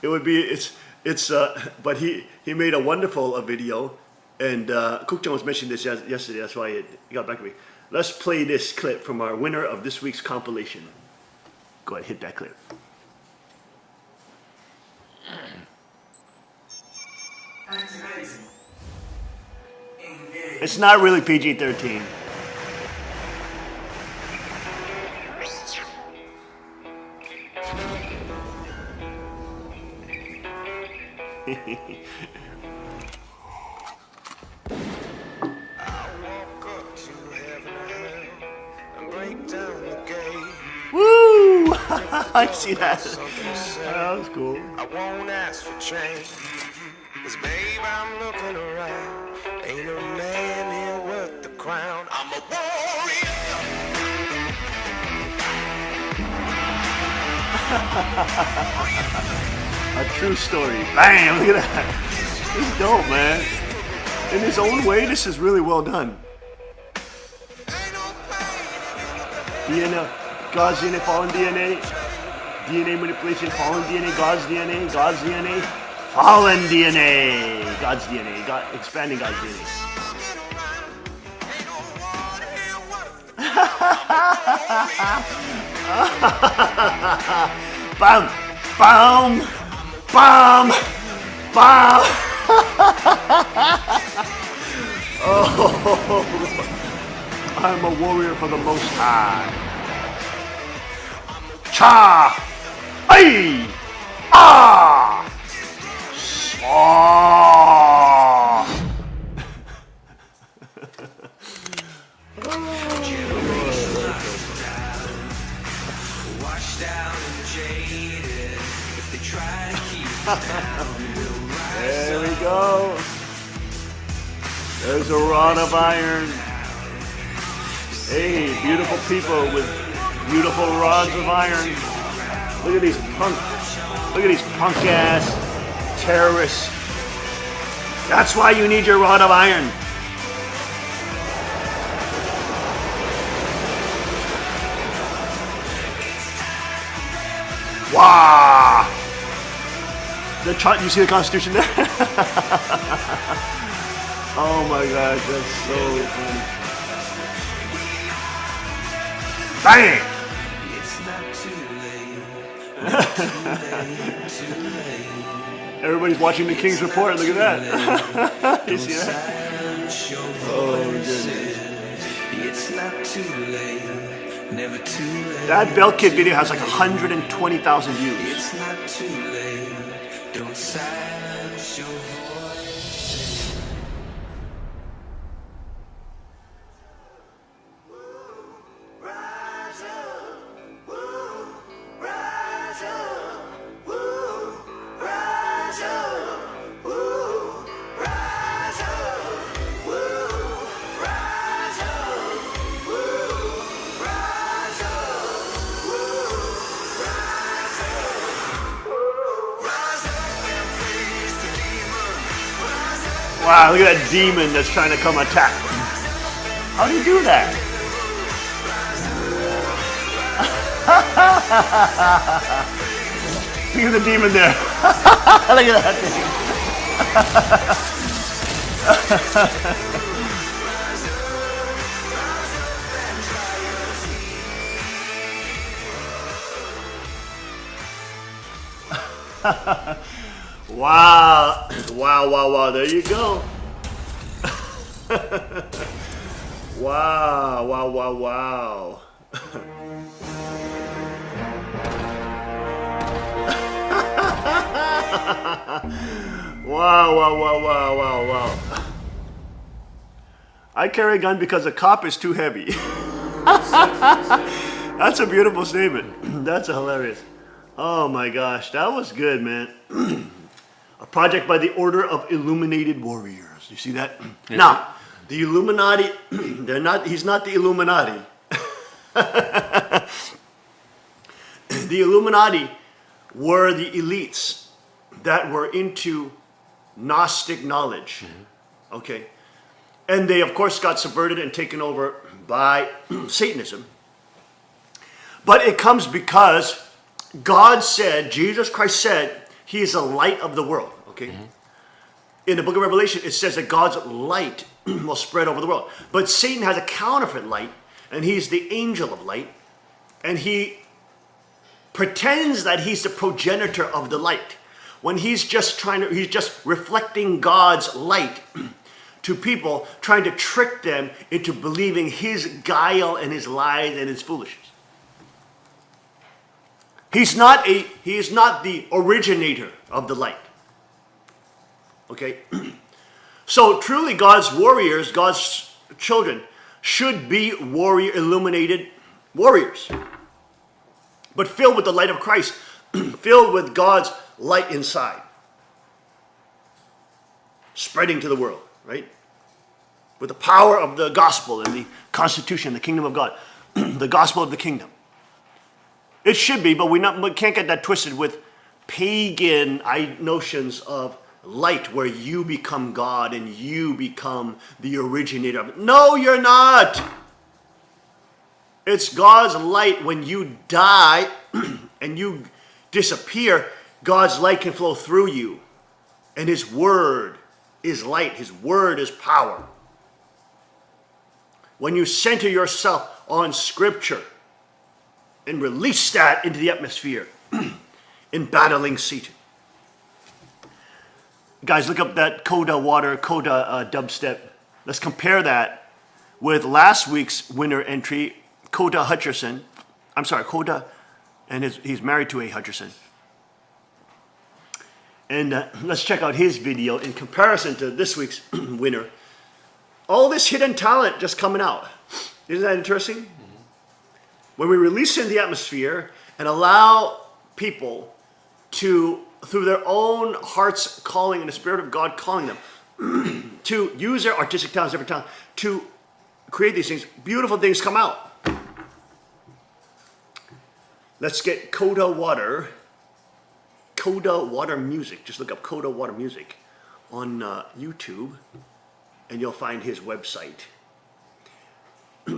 But he made a wonderful video, and Kukchan was mentioning this yesterday. That's why he got back to me. Let's play this clip from our winner of this week's compilation. Go ahead, hit that clip. Activating. Engage. It's not really PG-13. Woo! I see that. That was cool. I won't ask for change. 'Cause babe, I'm looking around. Ain't a man here worth the crown. I'm a warrior. A true story. Bam! Look at that. This is dope, man. In his own way, this is really well done. DNA, God's DNA, fallen DNA. DNA manipulation, fallen DNA, God's DNA, God's DNA, fallen DNA, God's DNA, God, expanding God's DNA. Bam! Bam! Bam! Bam! Oh, I'm a warrior for the Most High. Cha! Ay! Ah! Saw! Washed out and jaded. If they try to keep There we go. There's a rod of iron. Hey, beautiful people with beautiful rods of iron. Look at these punk ass terrorists. That's why you need your rod of iron. Wow! You see the Constitution there? Oh my gosh, that's so funny. Bang! It's not too late. Everybody's watching the King's Report. Look at that. You see that? Oh, goodness. It's not too late. Never too late. That Belkid video has like 120,000 views. It's not too late. Don't silence your voice. Rise up, woo, rise up, woo, rise up, woo, rise up, woo, rise up, woo, rise up, woo, rise up. Wow, look at that demon that's trying to come attack. How do you do that? Look at the demon there. Look at that thing. Wow. Wow. There you go. Wow. Wow. I carry a gun because a cop is too heavy. That's a beautiful statement. That's hilarious. Oh my gosh, that was good, man. A project by the Order of Illuminated Warriors. You see that? Now, the Illuminati, he's not the Illuminati. The Illuminati were the elites that were into Gnostic knowledge. Okay? And they, of course, got subverted and taken over by Satanism. But it comes because God said, Jesus Christ said, he is the light of the world. Okay? In the book of Revelation, it says that God's light will spread over the world. But Satan has a counterfeit light, and he's the angel of light. And he pretends that he's the progenitor of the light, when he's just reflecting God's light to people, trying to trick them into believing his guile and his lies and his foolishness. He is not the originator of the light. Okay? So truly God's warriors, God's children, should be illuminated warriors. But filled with the light of Christ, filled with God's light inside, spreading to the world, right? With the power of the gospel and the constitution, the kingdom of God, the gospel of the kingdom. It should be, but we can't get that twisted with pagan notions of light, where you become God and you become the originator of it. No, you're not. It's God's light. When you die and you disappear, God's light can flow through you. And his word is light. His word is power. When you center yourself on Scripture and release that into the atmosphere in battling Satan. Guys, look up that Coda dubstep. Let's compare that with last week's winner entry, Coda Hutcherson. I'm sorry, Coda, and he's married to a Hutcherson. And let's check out his video in comparison to this week's winner. All this hidden talent just coming out. Isn't that interesting? Mm-hmm. When we release it in the atmosphere and allow people to, through their own heart's calling and the Spirit of God calling them, to use their artistic talents every time to create these things, beautiful things come out. Let's get Coda Water Music. Just look up Coda Water Music on YouTube, and you'll find his website.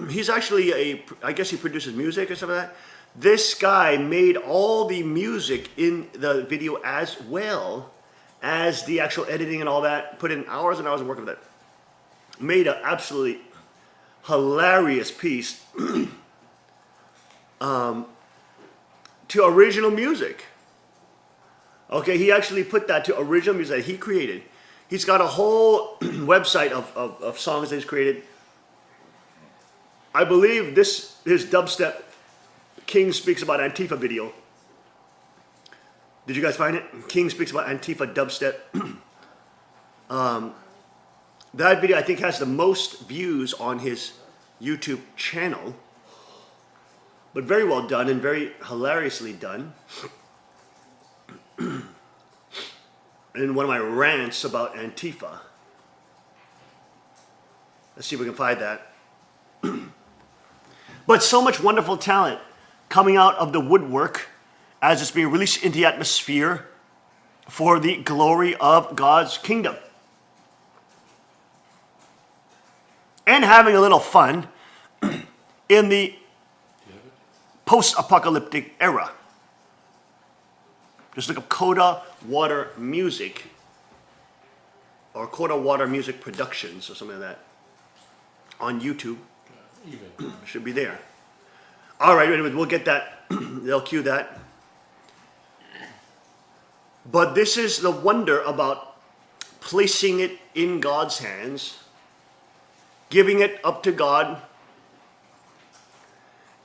He's actually I guess he produces music or something like that. This guy made all the music in the video as well as the actual editing and all that. Put in hours and hours of work of that. Made an absolutely hilarious piece to original music. Okay, he actually put that to original music that he created. He's got a whole website of songs that he's created. I believe his dubstep King Speaks About Antifa video. Did you guys find it? King Speaks About Antifa dubstep. That video I think has the most views on his YouTube channel. But very well done and very hilariously done. And one of my rants about Antifa. Let's see if we can find that. But so much wonderful talent coming out of the woodwork as it's being released into the atmosphere for the glory of God's kingdom. And having a little fun in the post-apocalyptic era. Just look up Coda Water Music or Coda Water Music Productions or something like that on YouTube. Should be there. All right, anyway, we'll get that. They'll cue that. But this is the wonder about placing it in God's hands, giving it up to God,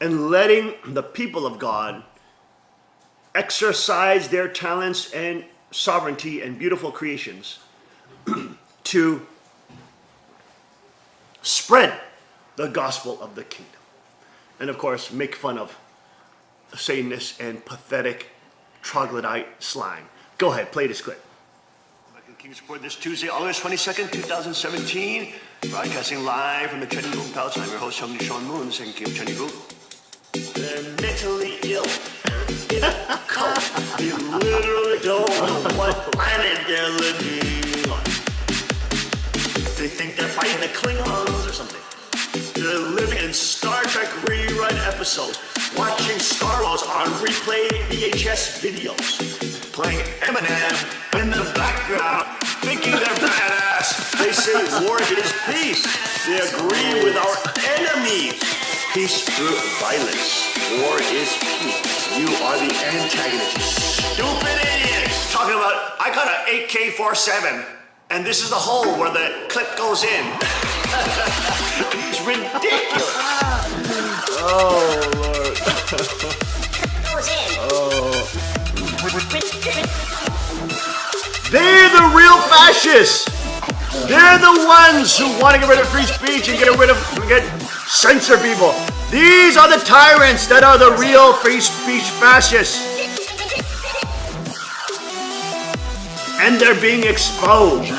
and letting the people of God exercise their talents and sovereignty and beautiful creations to spread the gospel of the kingdom. And of course, make fun of Satanist and pathetic troglodyte slime. Go ahead, play this clip. King's Report this Tuesday, August 22nd, 2017. Broadcasting live from the Cheney Boom Palace. I'm your host, Sean Moon, saying Kim Cheney Boom. They're mentally ill. In a cult. They literally don't know what planet they're living on. They think they're fighting the Klingons or something. They're living in Star Trek rerun episodes, watching Star Wars on replay VHS videos, playing Eminem in the background, thinking they're badass. They say war is peace. They agree with our enemies. Peace through violence. War is peace. You are the antagonist, you stupid idiots. Talking about, I got an AK-47, and this is the hole where the clip goes in. It's ridiculous. Oh, Lord. They're the real fascists. They're the ones who want to get rid of free speech and censor people. These are the tyrants that are the real free speech fascists. And they're being exposed.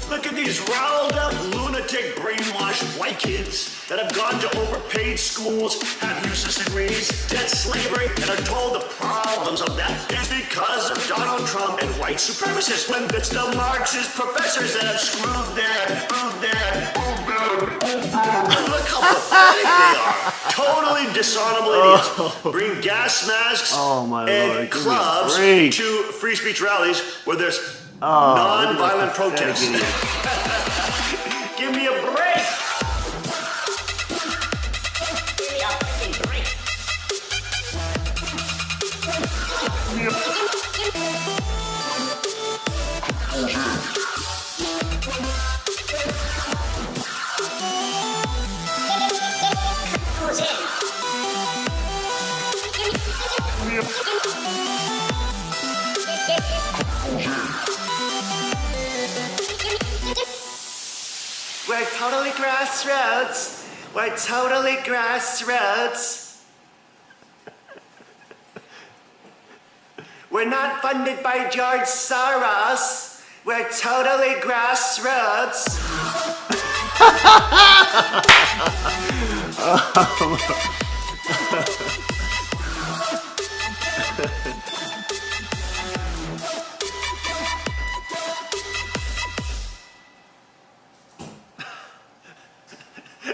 Look at these riled up, lunatic, brainwashed white kids that have gone to overpaid schools, have useless degrees, debt slavery, and are told the problems of that is because of Donald Trump and white supremacists, when it's the Marxist professors that have screwed their. Look how pathetic they are. Totally dishonorable idiots. Bring gas masks and clubs to free speech rallies where there's non-violent protests. Give me a break. We're totally grassroots. We're totally grassroots. We're not funded by George Soros. We're totally grassroots.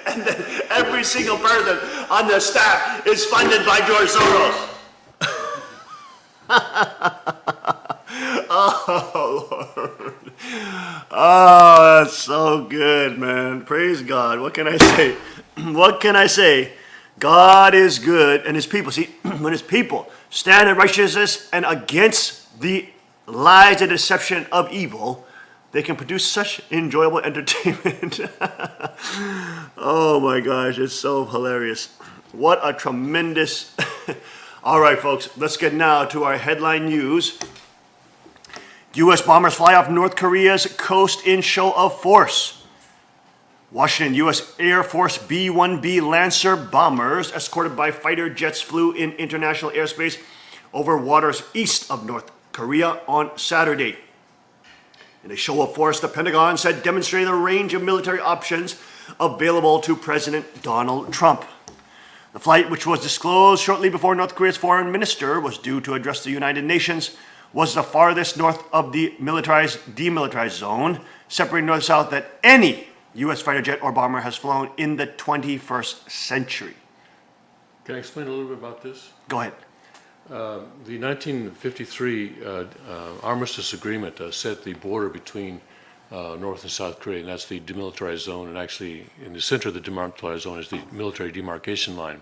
And then every single person on the staff is funded by George Soros. Oh, Lord. Oh, that's so good, man. Praise God. What can I say? What can I say? God is good, and his people, see, when his people stand in righteousness and against the lies and deception of evil, they can produce such enjoyable entertainment. Oh my gosh, it's so hilarious. What a tremendous... All right, folks, let's get now to our headline news. U.S. bombers fly off North Korea's coast in show of force. Washington, U.S. Air Force B-1B Lancer bombers, escorted by fighter jets, flew in international airspace over waters east of North Korea on Saturday. In a show of force, the Pentagon said demonstrated a range of military options available to President Donald Trump. The flight, which was disclosed shortly before North Korea's foreign minister was due to address the United Nations, was the farthest north of the demilitarized zone, separating north and south that any U.S. fighter jet or bomber has flown in the 21st century. Can I explain a little bit about this? Go ahead. The 1953 Armistice Agreement set the border between North and South Korea, and that's the demilitarized zone, and actually in the center of the demilitarized zone is the military demarcation line.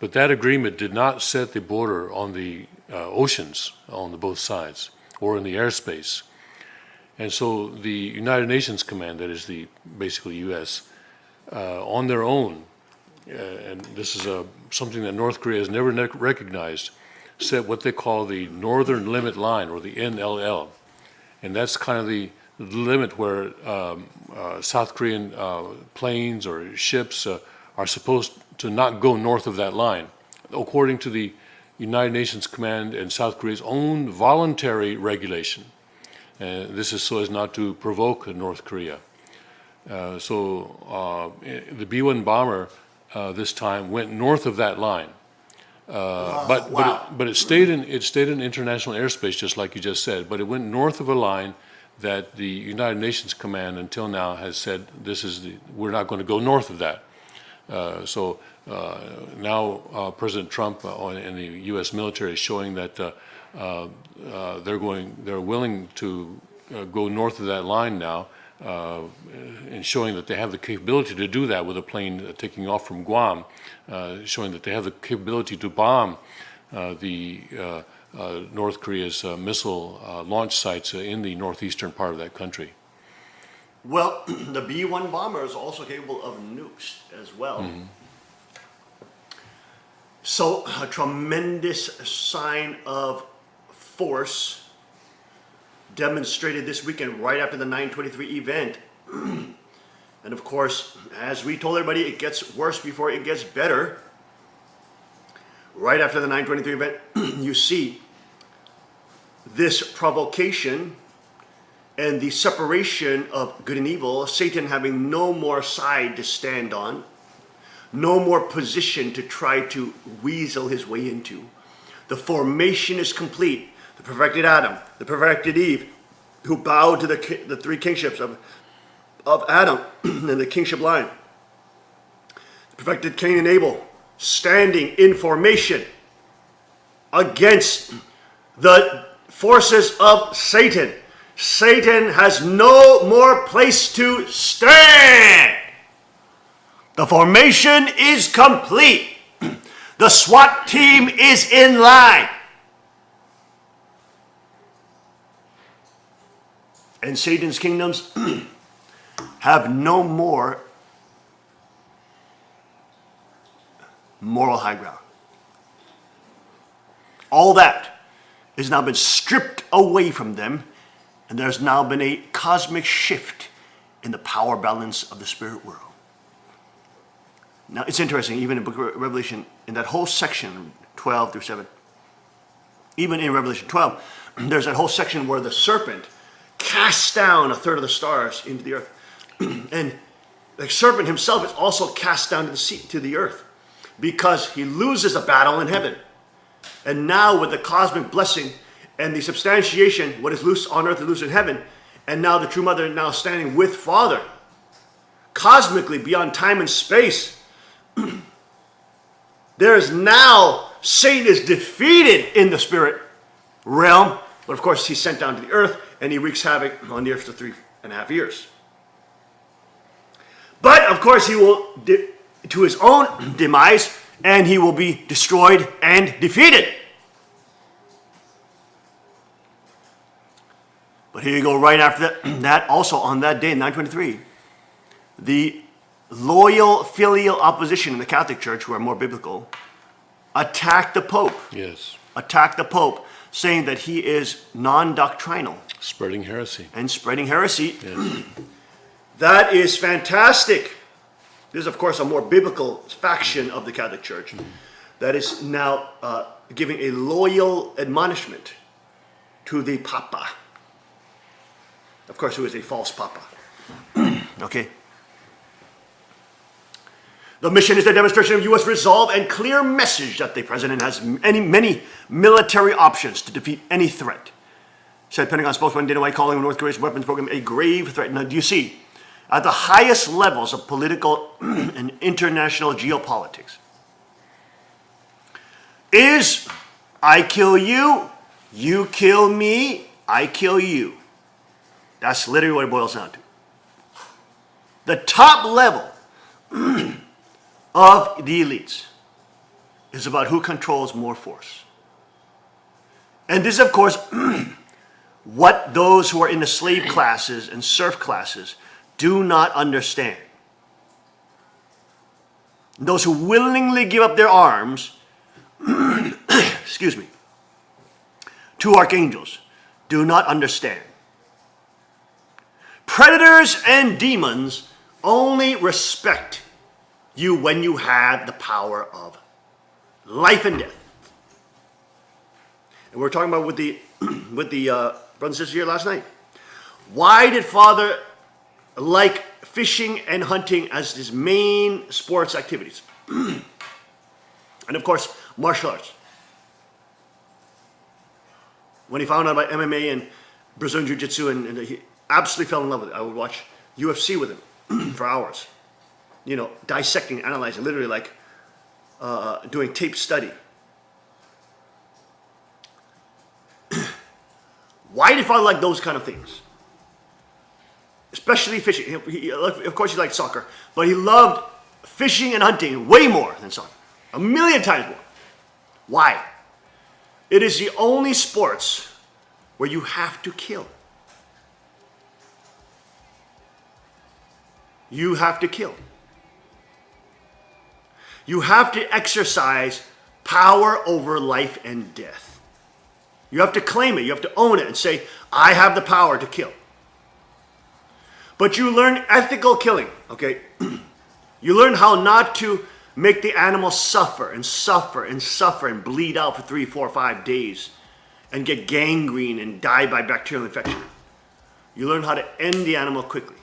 But that agreement did not set the border on the oceans on the both sides or in the airspace. And so the United Nations Command, that is the basically U.S., on their own, and this is something that North Korea has never recognized, set what they call the Northern Limit Line, or the NLL. And that's kind of the limit where South Korean planes or ships are supposed not go north of that line, according to the United Nations Command and South Korea's own voluntary regulation. This is so as not to provoke North Korea. The B-1 bomber this time went north of that line. But it stayed in international airspace, just like you just said. But it went north of a line that the United Nations Command until now has said we're not going to go north of that. Now President Trump and the U.S. military is showing that they're willing to go north of that line now, and showing that they have the capability to do that with a plane taking off from Guam, showing that they have the capability to bomb North Korea's missile launch sites in the northeastern part of that country. Well, the B-1 bomber is also capable of nukes as well. Mm-hmm. So a tremendous sign of force demonstrated this weekend right after the 9/23 event. And of course, as we told everybody, it gets worse before it gets better. Right after the 9/23 event, you see this provocation and the separation of good and evil, Satan having no more side to stand on, no more position to try to weasel his way into. The formation is complete. The perfected Adam, the perfected Eve, who bowed to the three kingships of Adam and the kingship line. The perfected Cain and Abel, standing in formation against the forces of Satan. Satan has no more place to stand. The formation is complete. The SWAT team is in line. And Satan's kingdoms have no more moral high ground. All that has now been stripped away from them, and there's now been a cosmic shift in the power balance of the spirit world. Now, it's interesting, even in the book of Revelation, in that whole section, 12 through 7, even in Revelation 12, there's that whole section where the serpent casts down a third of the stars into the earth. And the serpent himself is also cast down to the earth because he loses a battle in heaven. And now with the cosmic blessing and the substantiation, what is loose on earth is loose in heaven, and now the true mother now standing with Father, cosmically beyond time and space, there is now, Satan is defeated in the spirit realm, but of course he's sent down to the earth and he wreaks havoc on the earth for 3.5 years. But of course he will, to his own demise, and he will be destroyed and defeated. But here you go, right after that also on that day, 9/23, the loyal filial opposition in the Catholic Church, who are more biblical, attacked the Pope. Yes. Attacked the Pope, saying that he is non-doctrinal. Spreading heresy. And spreading heresy. Yes. That is fantastic. This is, of course, a more biblical faction of the Catholic Church that is now giving a loyal admonishment to the Papa. Of course, who is a false Papa. Okay? The mission is a demonstration of U.S. resolve and clear message that the president has many military options to defeat any threat. Said Pentagon spokesman Dana White, calling North Korea's weapons program a grave threat. Now, do you see? At the highest levels of political and international geopolitics is I kill you, you kill me, I kill you. That's literally what it boils down to. The top level of the elites is about who controls more force. And this, of course, what those who are in the slave classes and serf classes do not understand. Those who willingly give up their arms, excuse me, to archangels do not understand. Predators and demons only respect you when you have the power of life and death. And we're talking about with the brothers and sisters here last night. Why did Father like fishing and hunting as his main sports activities? And of course, martial arts. When he found out about MMA and Brazilian Jiu-Jitsu, and he absolutely fell in love with it. I would watch UFC with him for hours. You know, dissecting, analyzing, literally like doing tape study. Why did Father like those kind of things? Especially fishing. Of course, he liked soccer, but he loved fishing and hunting way more than soccer. 1,000,000 times more. Why? It is the only sports where you have to kill. You have to kill. You have to exercise power over life and death. You have to claim it. You have to own it and say, I have the power to kill. But you learn ethical killing, okay? You learn how not to make the animal suffer and suffer and suffer and bleed out for 3, 4, 5 days and get gangrene and die by bacterial infection. You learn how to end the animal quickly.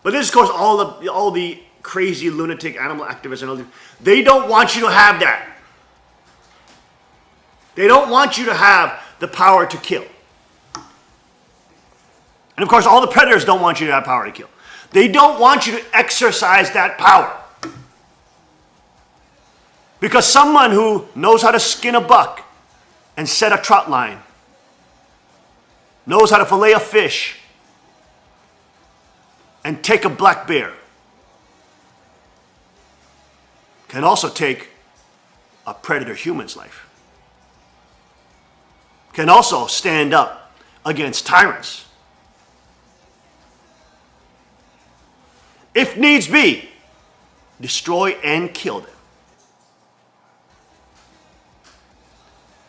But this, of course, all the crazy lunatic animal activists and all these, they don't want you to have that. They don't want you to have the power to kill. And of course, all the predators don't want you to have power to kill. They don't want you to exercise that power. Because someone who knows how to skin a buck and set a trot line, knows how to fillet a fish and take a black bear, can also take a predator human's life. Can also stand up against tyrants. If needs be, destroy and kill them.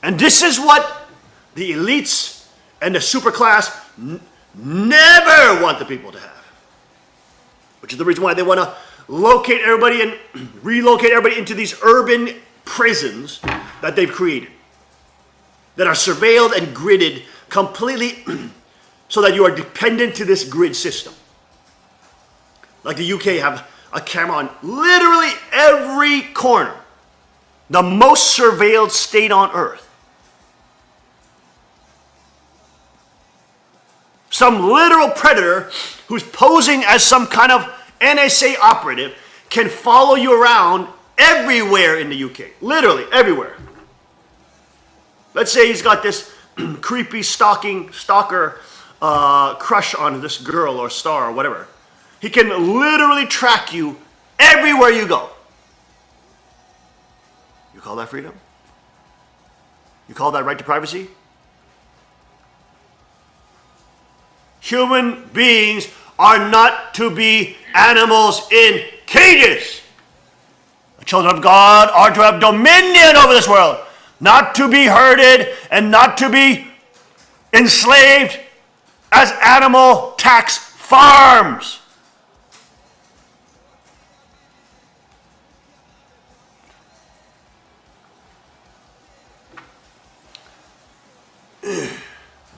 And this is what the elites and the superclass never want the people to have. Which is the reason why they want to locate everybody and relocate everybody into these urban prisons that they've created. That are surveilled and gridded completely so that you are dependent to this grid system. Like the UK have a camera on literally every corner. The most surveilled state on earth. Some literal predator who's posing as some kind of NSA operative can follow you around everywhere in the UK. Literally everywhere. Let's say he's got this creepy stalker crush on this girl or star or whatever. He can literally track you everywhere you go. You call that freedom? You call that right to privacy? Human beings are not to be animals in cages. The children of God are to have dominion over this world, not to be herded and not to be enslaved as animal tax farms.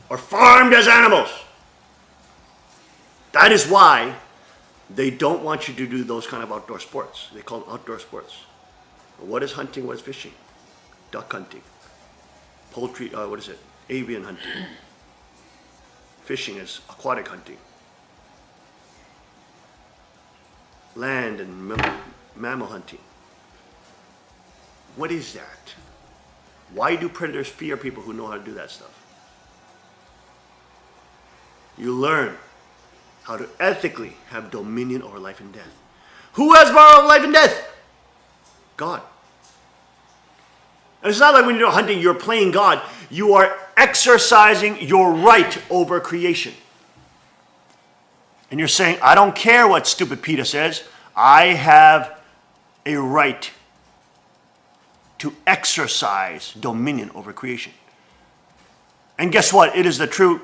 Or farmed as animals. That is why they don't want you to do those kind of outdoor sports. They call them outdoor sports. What is hunting? What is fishing? Duck hunting. Poultry, avian hunting. Fishing is aquatic hunting. Land and mammal hunting. What is that? Why do predators fear people who know how to do that stuff? You learn how to ethically have dominion over life and death. Who has power over life and death? God. And it's not like when you're hunting, you're playing God. You are exercising your right over creation. And you're saying, I don't care what stupid PETA says. I have a right to exercise dominion over creation. And guess what? It is the true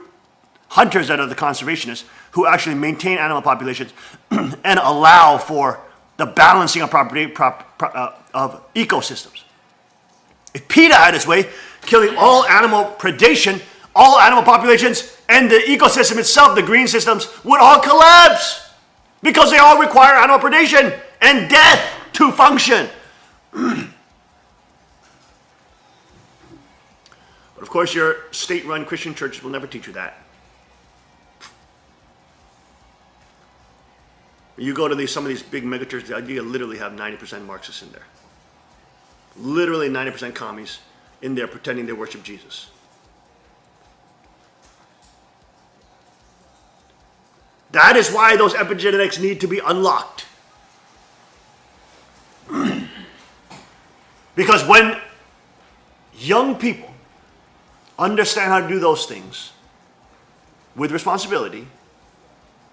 hunters that are the conservationists who actually maintain animal populations and allow for the balancing of of ecosystems. If PETA had its way, killing all animal predation, all animal populations, and the ecosystem itself, the green systems, would all collapse because they all require animal predation and death to function. But of course, your state-run Christian churches will never teach you that. You go to some of these big megachurches, you literally have 90% Marxists in there. Literally 90% commies in there pretending they worship Jesus. That is why those epigenetics need to be unlocked. Because when young people understand how to do those things with responsibility,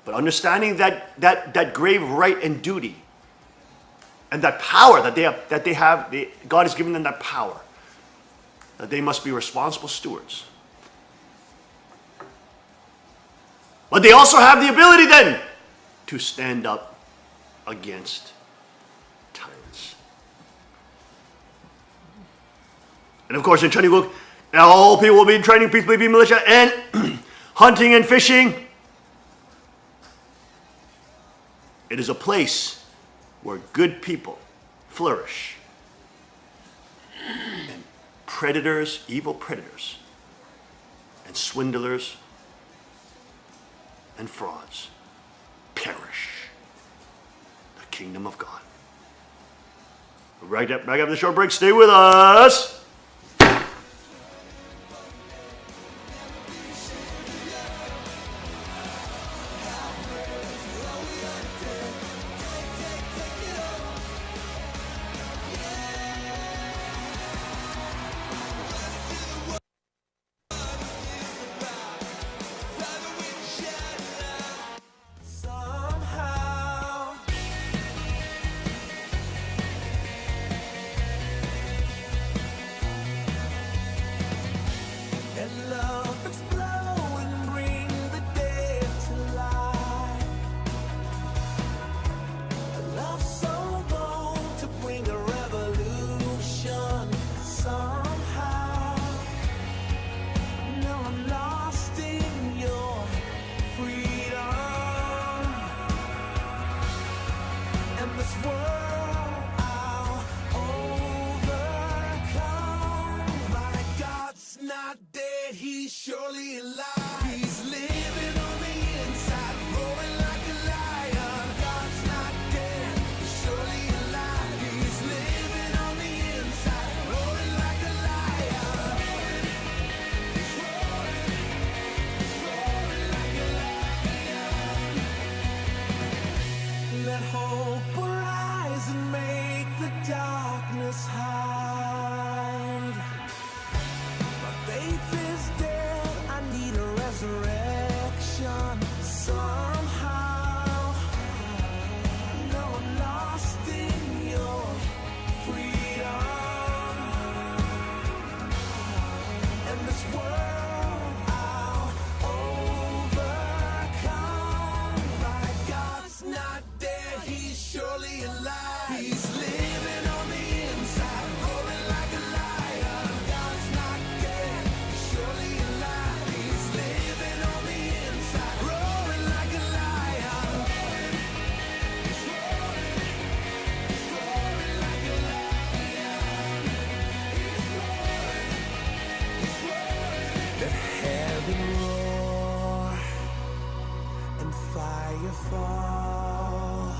but understanding that grave right and duty and that power that they have, God has given them that power, that they must be responsible stewards. But they also have the ability then to stand up against tyrants. And of course, in Chaniguk, all people will be training peaceably be militia and hunting and fishing. It is a place where good people flourish. And predators, evil predators, and swindlers, and frauds perish. The kingdom of God. Right up, back after the short break. Stay with us. Somehow, and love explode and bring the dead to life. A love so bold to bring a revolution. Somehow, now I'm lost in your freedom. And this world I'll overcome. My God's not dead, he's surely alive. He's living on the inside, roaring like a lion. God's not dead, he's surely alive. He's living on the inside, roaring like a lion. He's roaring like a lion. Let hope arise and make the darkness hide. My faith is dead, I need a resurrection somehow. Now I'm lost in your freedom. And this world I'll overcome. My God's not dead, he's surely alive. He's living on the inside, roaring like a lion. God's not dead, he's surely alive. He's living on the inside, roaring like a lion. He's roaring like a lion. He's roaring. Let heaven roar and fire fall.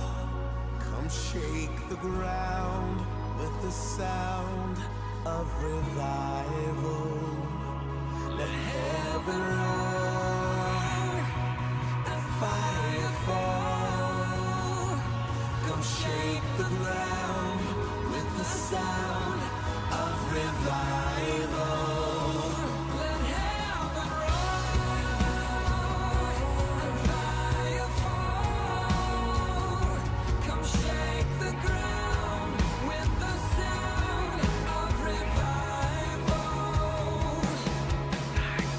Come shake the ground with the sound of revival. Let heaven roar and fire fall. Come shake the ground with the sound of revival. Let heaven roar and fire fall. Come shake the ground with the sound of revival.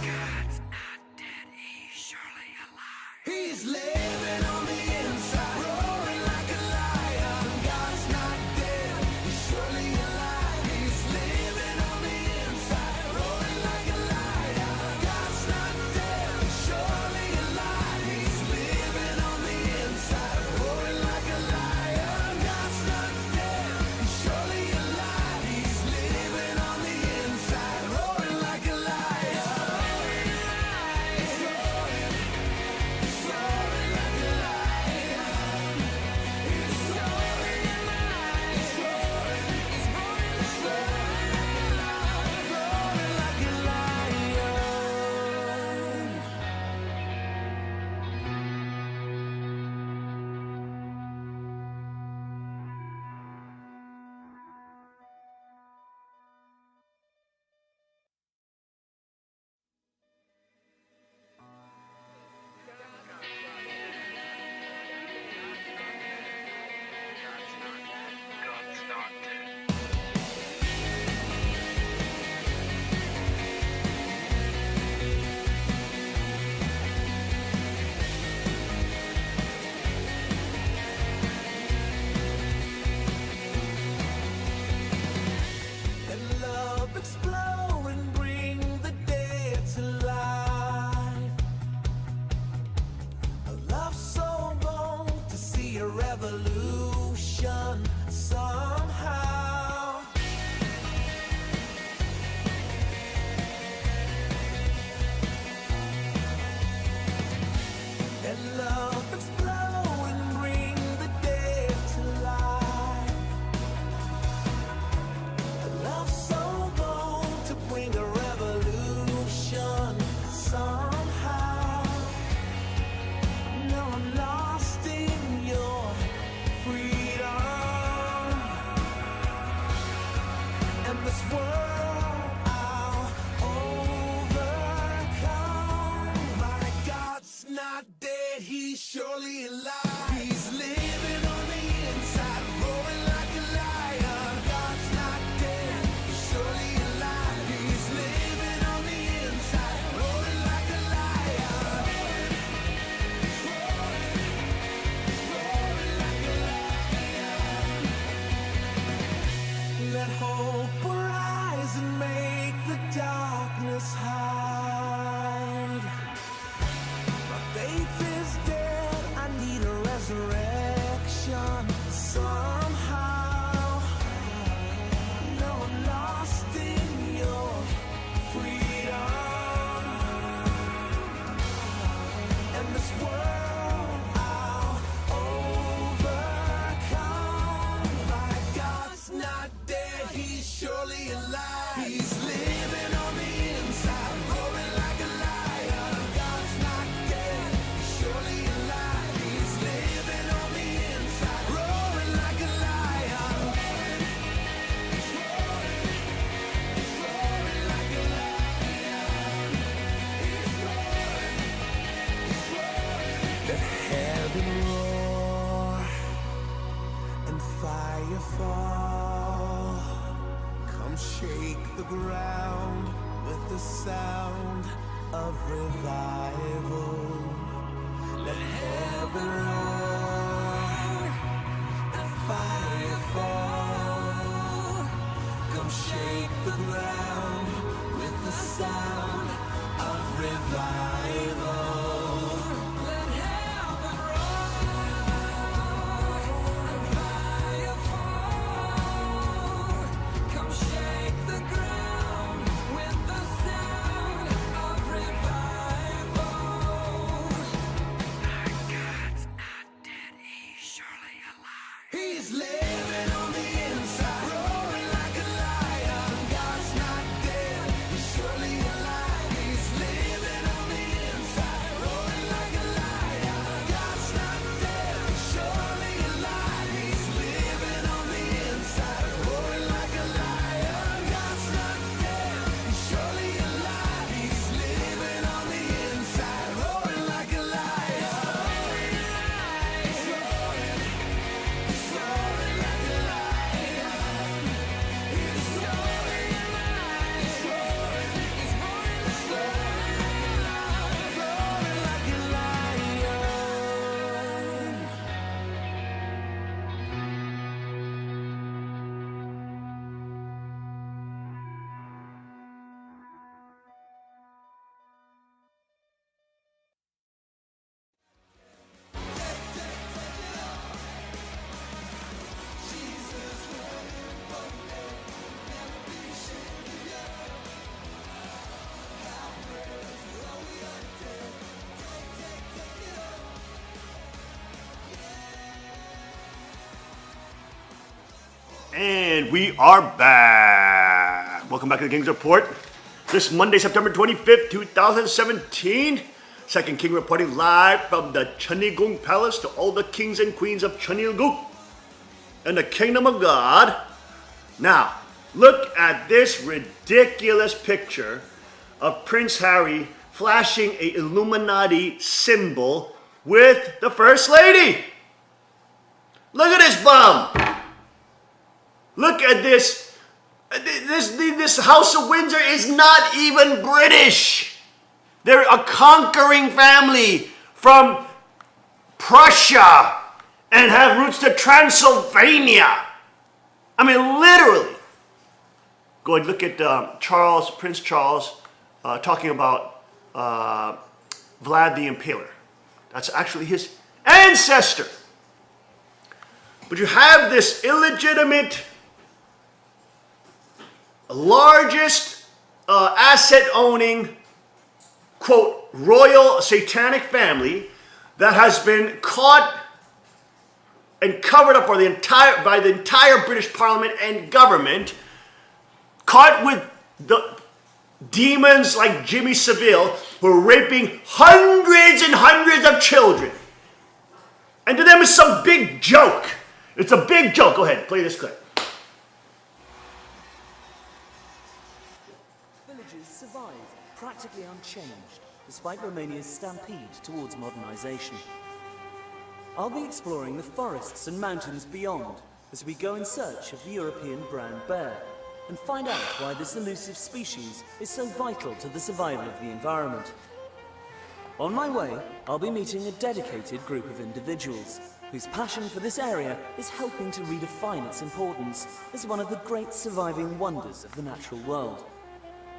God's not dead, he's this world I'll overcome. My God's not dead, he's surely alive. He's living on the inside, roaring like a lion. God's not dead, he's surely alive. He's living on the inside, roaring like a lion. Let hope arise and make the darkness hide. My faith is dead, I need a resurrection somehow. No, I'm lost in your freedom. And this world I'll overcome. My God's not dead, he's surely alive. He's living on the inside, roaring like a lion. God's not dead, he's surely alive. He's living on the inside, roaring like a lion. He's roaring like a lion. He's roaring. Let heaven roar and fire fall. Come shake the ground with the sound of revival. Let heaven roar and fire fall. Come shake the ground with the sound of revival. Let heaven roar and fire fall. Come shake the ground with the sound of revival. God's not dead, he's surely alive. He's living on the inside, roaring like a lion. God's not dead, he's surely alive. He's living on the inside, roaring like a lion. God's not dead, he's surely alive. He's living on the inside, roaring like a lion. God's not dead, he's surely alive. He's living on the inside, roaring like a lion. He's roaring like a lion. He's roaring, he's roaring, he's roaring like a lion. And we are back. Welcome back to the King's Report. This Monday, September 25th, 2017. Second King reporting live from the Cheonilgung Palace to all the kings and queens of Cheonilgung and the Kingdom of God. Now, look at this ridiculous picture of Prince Harry flashing a Illuminati symbol with the First Lady. Look at this bum. Look at this. This House of Windsor is not even British. They're a conquering family from Prussia and have roots to Transylvania. I mean, literally. Go and look at Prince Charles, talking about Vlad the Impaler. That's actually his ancestor. But you have this illegitimate, largest asset-owning, quote, royal satanic family that has been caught and covered up by the entire British Parliament and government, caught with the demons like Jimmy Savile, who are raping hundreds and hundreds of children. And to them it's some big joke. It's a big joke. Go ahead, play this clip. practically unchanged, despite Romania's stampede towards modernization. I'll be exploring the forests and mountains beyond as we go in search of the European brown bear and find out why this elusive species is so vital to the survival of the environment. On my way, I'll be meeting a dedicated group of individuals whose passion for this area is helping to redefine its importance as one of the great surviving wonders of the natural world.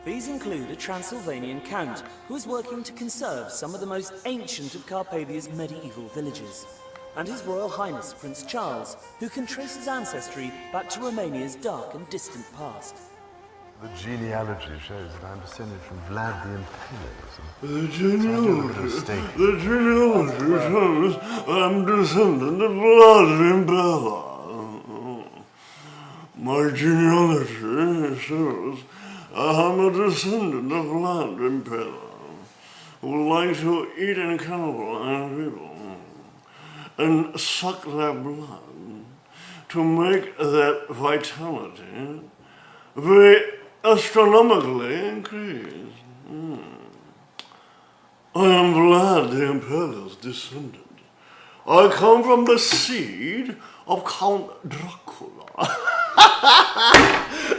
These include a Transylvanian count who is working to conserve some of the most ancient of Carpathia's medieval villages, and His Royal Highness Prince Charles, who can trace his ancestry back to Romania's dark and distant past. The genealogy shows that I'm descended from Vlad the Impaler. The genealogy shows I'm descendant of Vlad the Impaler. My genealogy shows I'm a descendant of Vlad the Impaler, who likes to eat and cannibalize people and suck their blood to make that vitality very astronomically increased. I am Vlad the Impaler's descendant. I come from the seed of Count Dracula.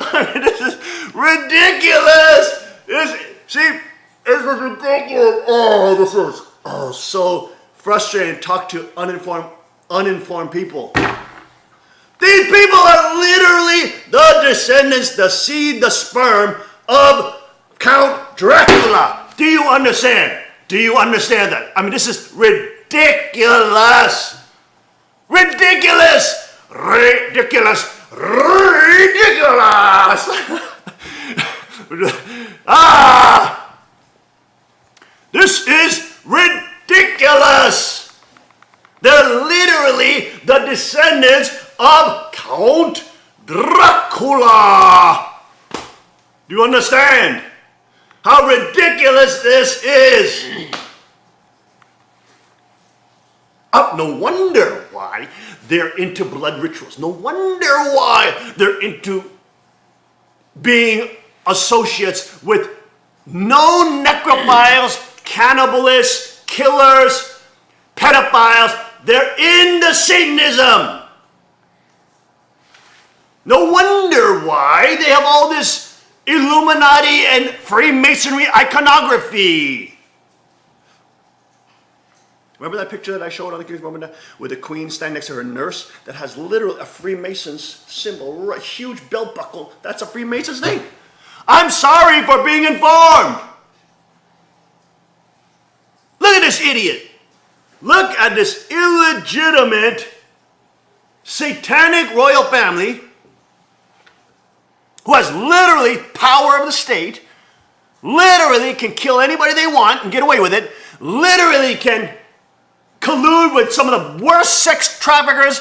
I mean, this is ridiculous! This is ridiculous. Oh, this is so frustrating to talk to uninformed people. These people are literally the descendants, the seed, the sperm of Count Dracula. Do you understand? Do you understand that? I mean, this is ridiculous. Ridiculous. Ridiculous. Ridiculous. This is ridiculous. They're literally the descendants of Count Dracula. Do you understand how ridiculous this is? No wonder why they're into blood rituals. No wonder why they're into being associates with known necrophiles, cannibalists, killers, pedophiles. They're into Satanism. No wonder why they have all this Illuminati and Freemasonry iconography. Remember that picture that I showed on the King's Moment with the Queen standing next to her nurse that has literally a Freemason's symbol, a huge belt buckle? That's a Freemason's thing. I'm sorry for being informed. Look at this idiot. Look at this illegitimate satanic royal family who has literally power of the state, literally can kill anybody they want and get away with it, literally can collude with some of the worst sex traffickers,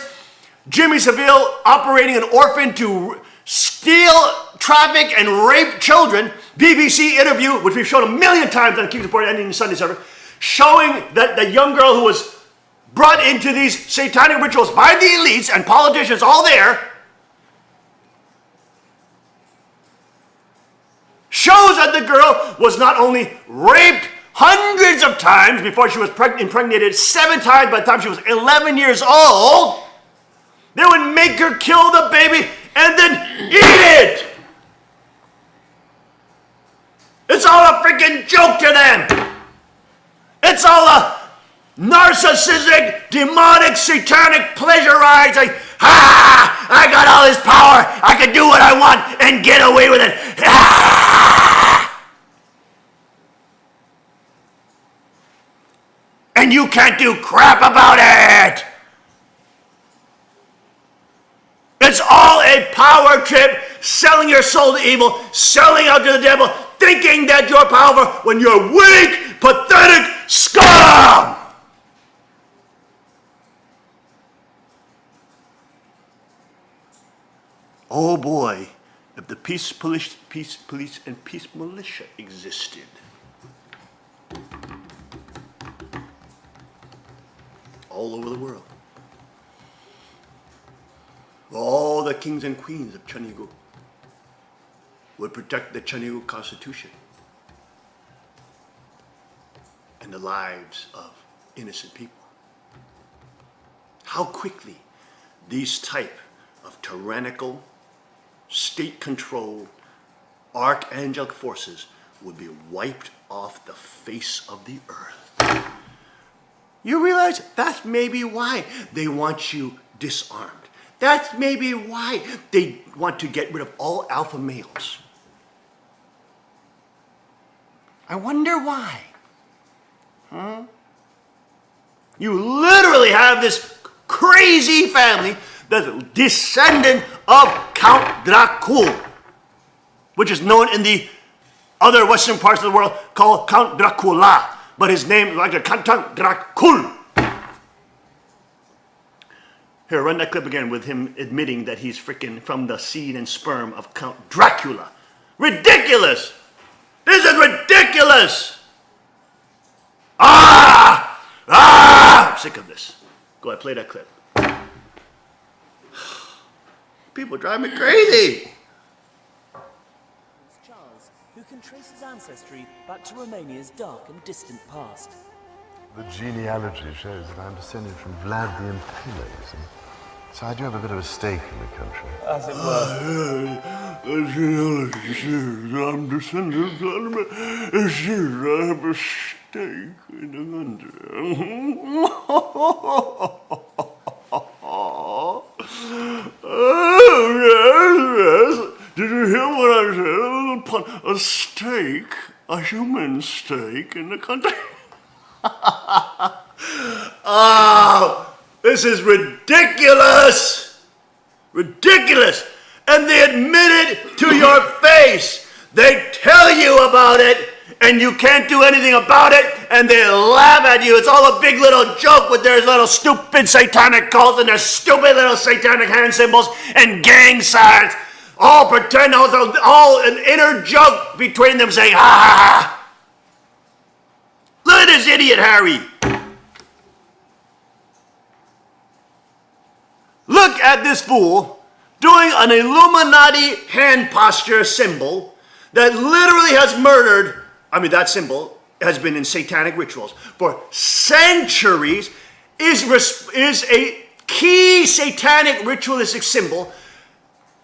Jimmy Savile operating an orphan to steal, traffic, and rape children. BBC interview, which we've shown a million times on King's Report ending Sunday service, showing that the young girl who was brought into these satanic rituals by the elites and politicians all there, shows that the girl was not only raped hundreds of times before she was impregnated 7 times by the time she was 11 years old. They would make her kill the baby and then eat it. It's all a freaking joke to them. It's all a narcissistic, demonic, satanic pleasure ride. Like, I got all this power. I can do what I want and get away with it. And you can't do crap about it. It's all a power trip, selling your soul to evil, selling out to the devil, thinking that you're powerful when you're weak, pathetic scum. Oh boy, if the peace police and peace militia existed. All over the world. All the kings and queens of Chenegu would protect the Chenegu Constitution. and the lives of innocent people. How quickly these type of tyrannical, state-controlled, archangelic forces would be wiped off the face of the earth. You realize that's maybe why they want you disarmed. That's maybe why they want to get rid of all alpha males. I wonder why. You literally have this crazy family that's a descendant of Count Dracula, which is known in the other Western parts of the world called Count Dracula, but his name is like Count Dracula. Here, run that clip again with him admitting that he's freaking from the seed and sperm of Count Dracula. Ridiculous! This is ridiculous! I'm sick of this. Go ahead, play that clip. People drive me crazy. Charles, who can trace his ancestry back to Romania's dark and distant past. The genealogy shows that I'm descended from Vlad the Impaler, you see. So I do have a bit of a stake in the country. As it were. I'm descendant of Vladimir. I have a stake in the country. Oh, yes. Did you hear what I said? A stake, a human stake in the country. Oh, this is ridiculous! Ridiculous! And they admit it to your face. They tell you about it, and you can't do anything about it, and they laugh at you. It's all a big little joke with their little stupid satanic cults and their stupid little satanic hand symbols and gang signs. All pretend, all an inner joke between them saying, ha ha ha. Look at this idiot, Harry. Look at this fool doing an Illuminati hand posture symbol that literally has murdered, that symbol has been in satanic rituals for centuries, is a key satanic ritualistic symbol,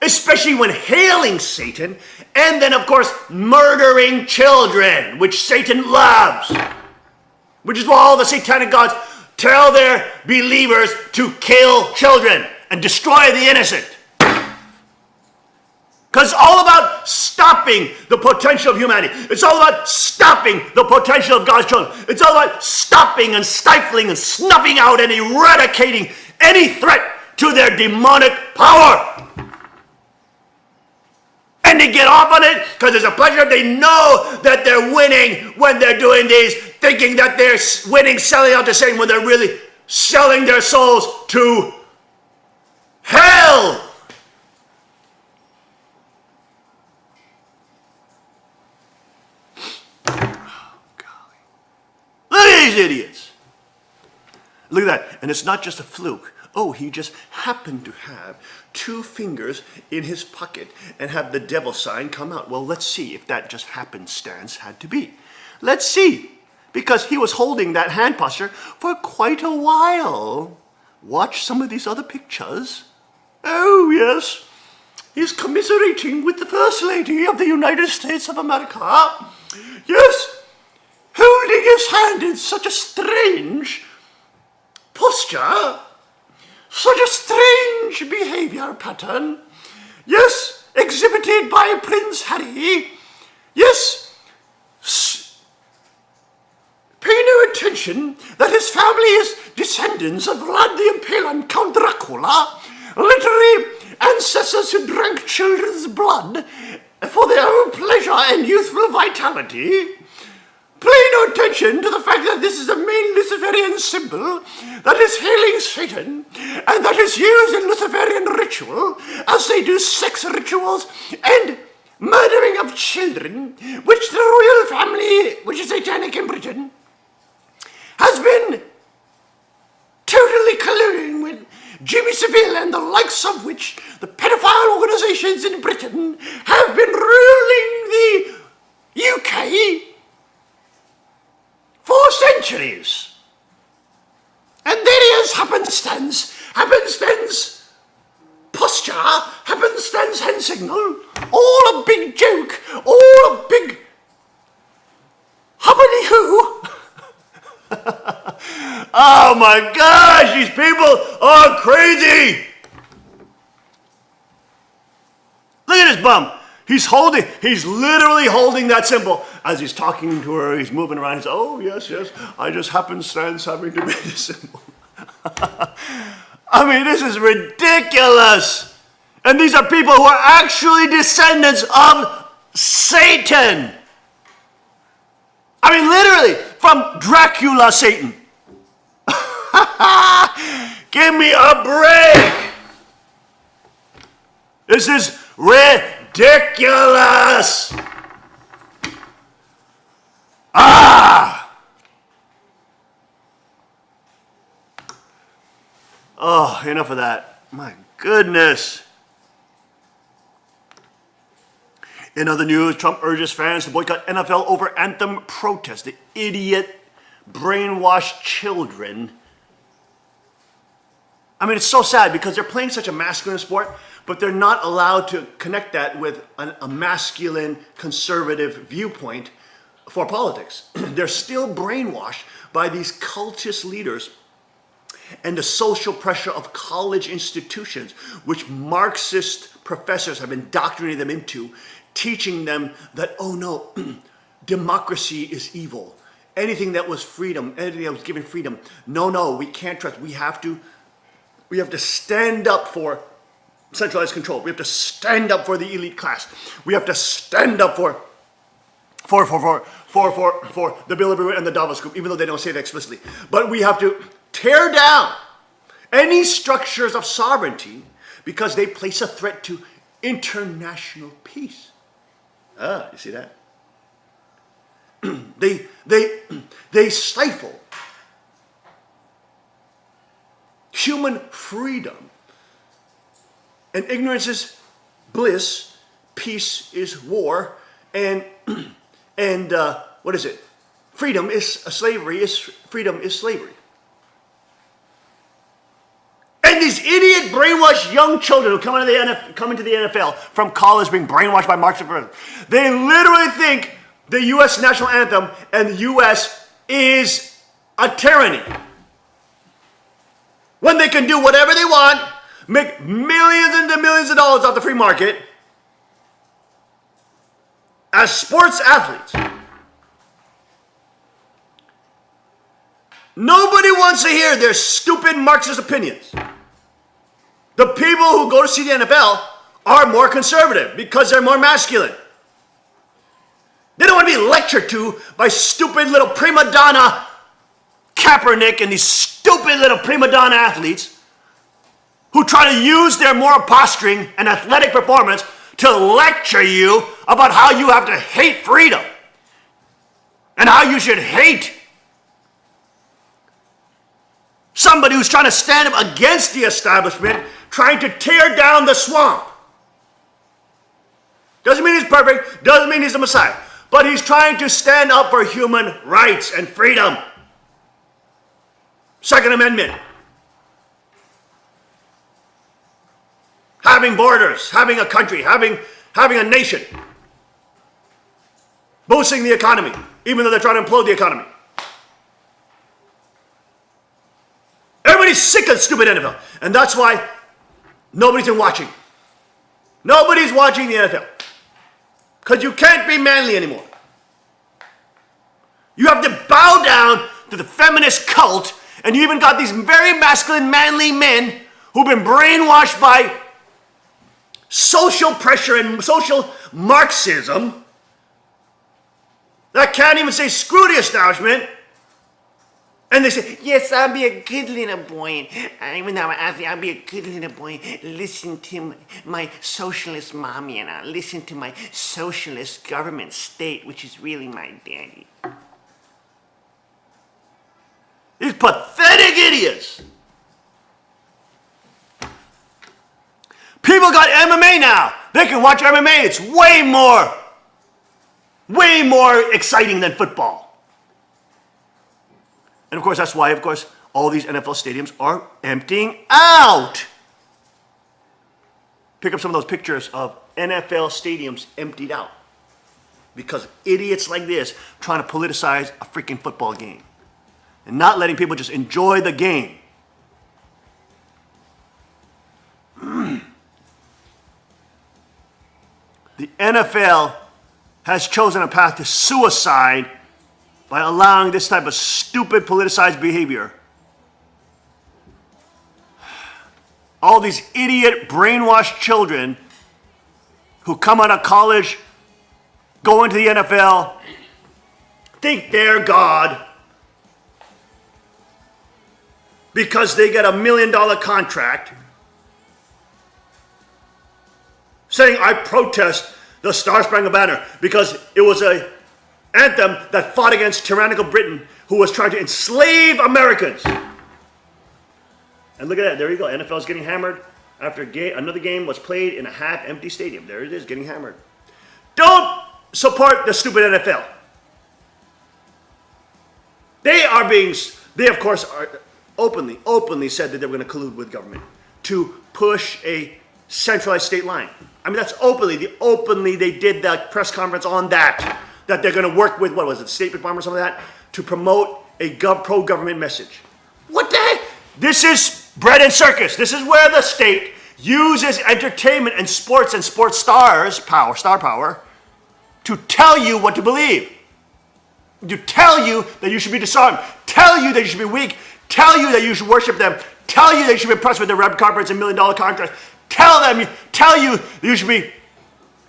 especially when hailing Satan, and then of course murdering children, which Satan loves. Which is why all the satanic gods tell their believers to kill children and destroy the innocent. Because it's all about stopping the potential of humanity. It's all about stopping the potential of God's children. It's all about stopping and stifling and snuffing out and eradicating any threat to their demonic power. And they get off on it because it's a pleasure. They know that they're winning when they're doing these, thinking that they're winning, selling out to Satan, when they're really selling their souls to hell. Oh, golly. Look at these idiots. Look at that. And it's not just a fluke. Oh, he just happened to have 2 fingers in his pocket and have the devil sign come out. Well, let's see if that just happenstance had to be. Let's see. Because he was holding that hand posture for quite a while. Watch some of these other pictures. Oh, yes. He's commiserating with the First Lady of the United States of America. Yes. Holding his hand in such a strange posture. Such a strange behavior pattern. Yes, exhibited by Prince Harry. Yes, pay no attention that his family is descendants of Vlad the Impaler and Count Dracula, literary ancestors who drank children's blood for their own pleasure and youthful vitality. Pay no attention to the fact that this is a main Luciferian symbol that is hailing Satan and that is used in Luciferian ritual as they do sex rituals and murdering of children, which the royal family, which is satanic in Britain, has been totally colluding with Jimmy Savile and the likes of which the pedophile organizations in Britain have been ruling the UK for centuries. signal. All a big joke. All a big hubbity-hoo. Oh my gosh, these people are crazy. Look at this bum. He's literally holding that symbol as he's talking to her. He's moving around. He's, oh, yes, yes. I just happenstance having to make this symbol. I mean, this is ridiculous. And these are people who are actually descendants of Satan. I mean, literally, from Dracula Satan. Give me a break. This is ridiculous. Oh, enough of that. My goodness. In other news, Trump urges fans to boycott NFL over anthem protest. The idiot, brainwashed children. I mean, it's so sad because they're playing such a masculine sport, but they're not allowed to connect that with a masculine, conservative viewpoint for politics. They're still brainwashed by these cultist leaders and the social pressure of college institutions, which Marxist professors have indoctrinated them into, teaching them that, oh no, democracy is evil. Anything that was freedom, anything that was given freedom, no, we can't trust. We have to stand up for centralized control. We have to stand up for the elite class. We have to stand up for the Bilderberg and the Davos Group, even though they don't say that explicitly. But we have to tear down any structures of sovereignty because they place a threat to international peace. You see that? They stifle human freedom. And ignorance is bliss, peace is war, and what is it? Freedom is slavery. Freedom is slavery. And these idiot, brainwashed young children who come into the NFL from college being brainwashed by Marxism, they literally think the U.S. national anthem and the U.S. is a tyranny. When they can do whatever they want, make millions and millions of dollars off the free market as sports athletes. Nobody wants to hear their stupid Marxist opinions. The people who go to see the NFL are more conservative because they're more masculine. They don't want to be lectured to by stupid little prima donna Kaepernick and these stupid little prima donna athletes who try to use their moral posturing and athletic performance to lecture you about how you have to hate freedom and how you should hate somebody who's trying to stand up against the establishment, trying to tear down the swamp. Doesn't mean he's perfect, doesn't mean he's the Messiah, but he's trying to stand up for human rights and freedom. Second Amendment. Having borders, having a country, having a nation. Boosting the economy, even though they're trying to implode the economy. Everybody's sick of stupid NFL. And that's why nobody's been watching. Nobody's watching the NFL. Because you can't be manly anymore. You have to bow down to the feminist cult, and you even got these very masculine, manly men who've been brainwashed by social pressure and social Marxism that can't even say screw the establishment. And they say, yes, I'll be a good little boy. Even though I'm an athlete, I'll be a good little boy. Listen to my socialist mommy and I'll listen to my socialist government state, which is really my daddy. These pathetic idiots. People got MMA now. They can watch MMA. It's way more exciting than football. And of course, that's why, all these NFL stadiums are emptying out. Pick up some of those pictures of NFL stadiums emptied out because of idiots like this trying to politicize a freaking football game and not letting people just enjoy the game. The NFL has chosen a path to suicide by allowing this type of stupid politicized behavior. All these idiot, brainwashed children who come out of college, go into the NFL, think they're God because they get $1 million contract, saying, I protest the Star Spangled Banner because it was an anthem that fought against tyrannical Britain who was trying to enslave Americans. And look at that, there you go, NFL's getting hammered after another game was played in a half-empty stadium. There it is, getting hammered. Don't support the stupid NFL. They of course, are openly said that they were going to collude with government to push a centralized state line. I mean, that's openly they did that press conference on that they're going to work with, what was it, the State Department or something like that, to promote a pro-government message. What the heck? This is bread and circus. This is where the state uses entertainment and sports star power, to tell you what to believe. To tell you that you should be disarmed. Tell you that you should be weak. Tell you that you should worship them. Tell you that you should be impressed with their red carpets and $1 million contracts. Tell you that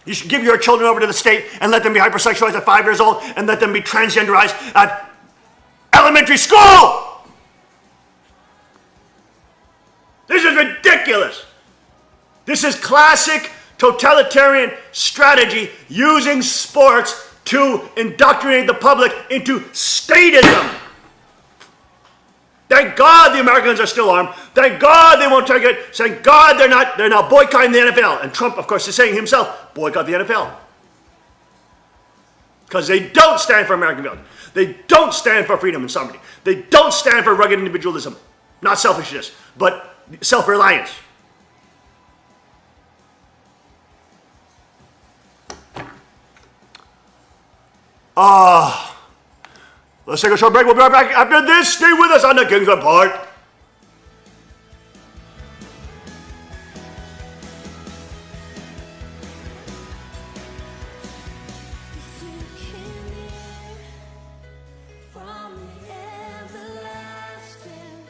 you should give your children over to the state and let them be hypersexualized at 5 years old and let them be transgenderized at elementary school. This is ridiculous. This is classic totalitarian strategy using sports to indoctrinate the public into statism. Thank God the Americans are still armed. Thank God they won't take it. Thank God they're not boycotting the NFL. And Trump, of course, is saying himself, boycott the NFL. Because they don't stand for American values. They don't stand for freedom and sovereignty. They don't stand for rugged individualism. Not selfishness, but self-reliance. Let's take a short break. We'll be right back after this. Stay with us on the Kings Report. From the everlasting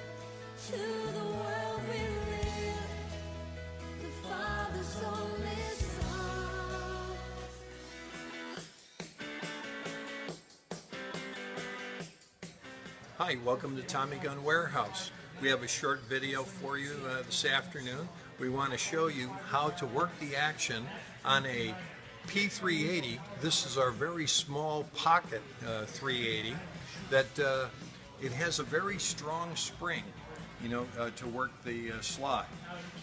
to the world we live, the Father's only Son. Hi, welcome to Tommy Gun Warehouse. We have a short video for you this afternoon. We want to show you how to work the action on a P380. This is our very small pocket 380 that it has a very strong spring, to work the slide.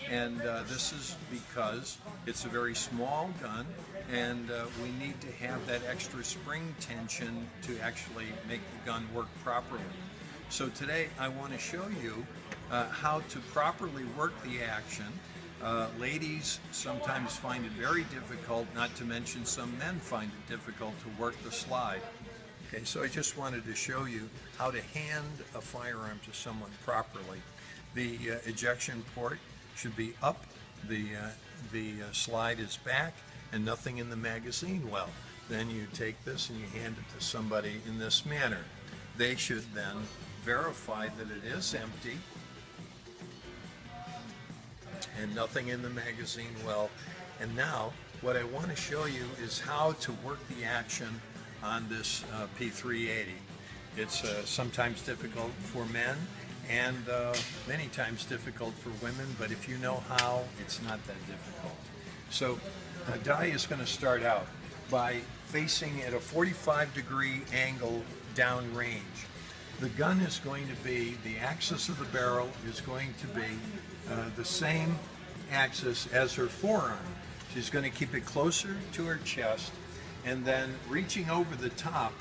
And this is because it's a very small gun and we need to have that extra spring tension to actually make the gun work properly. So today I want to show you how to properly work the action. Ladies sometimes find it very difficult, not to mention some men find it difficult to work the slide. Okay, so I just wanted to show you how to hand a firearm to someone properly. The ejection port should be up, the slide is back, and nothing in the magazine well. Then you take this and you hand it to somebody in this manner. They should then verify that it is empty and nothing in the magazine well. And now what I want to show you is how to work the action on this P380. It's sometimes difficult for men and many times difficult for women, but if you know how, it's not that difficult. So a die is going to start out by facing at a 45-degree angle downrange. The gun is going to be, the axis of the barrel is going to be the same axis as her forearm. She's going to keep it closer to her chest, and then reaching over the top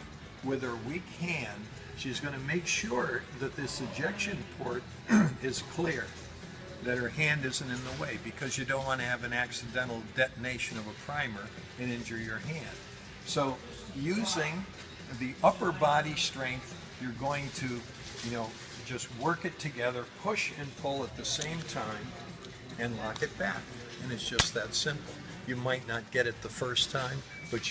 with her weak hand, she's going to make sure that this ejection port is clear. that her hand isn't in the way, because you don't want to have an accidental detonation of a primer and injure your hand. So using the upper body strength, you're going to, just work it together, push and pull at the same time, and lock it back. And it's just that simple. You might not get it the first time, but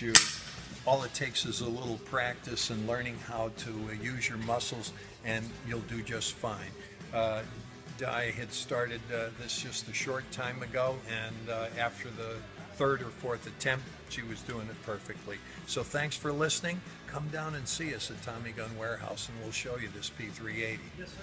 all it takes is a little practice and learning how to use your muscles, and you'll do just fine. I had started this just a short time ago, and after the third or fourth attempt, she was doing it perfectly. So thanks for listening. Come down and see us at Tommy Gun Warehouse, and we'll show you this P380. Yes, sir.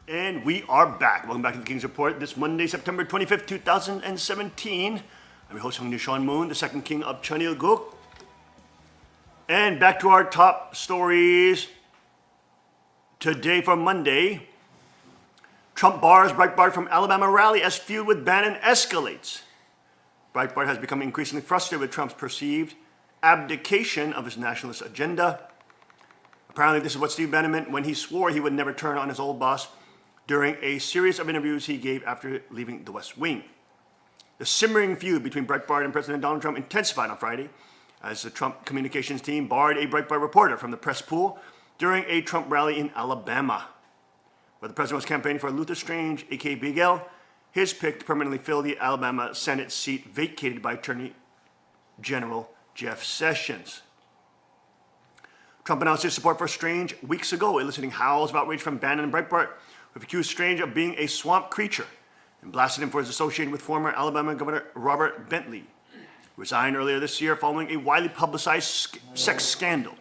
And we are back. Welcome back to the King's Report this Monday, September 25th, 2017. I'm your host, Hung Nishan Moon, the second king of Chanilguk. And back to our top stories today for Monday. Trump bars Breitbart from Alabama rally as feud with Bannon escalates. Breitbart has become increasingly frustrated with Trump's perceived abdication of his nationalist agenda. Apparently, this is what Steve Bannon meant when he swore he would never turn on his old boss during a series of interviews he gave after leaving the West Wing. The simmering feud between Breitbart and President Donald Trump intensified on Friday as the Trump communications team barred a Breitbart reporter from the press pool during a Trump rally in Alabama, where the president was campaigning for Luther Strange, a.k.a. Big L, his pick to permanently fill the Alabama Senate seat vacated by Attorney General Jeff Sessions. Trump announced his support for Strange weeks ago, eliciting howls of outrage from Bannon and Breitbart, who have accused Strange of being a swamp creature and blasted him for his association with former Alabama Governor Robert Bentley, who resigned earlier this year following a widely publicized sex scandal.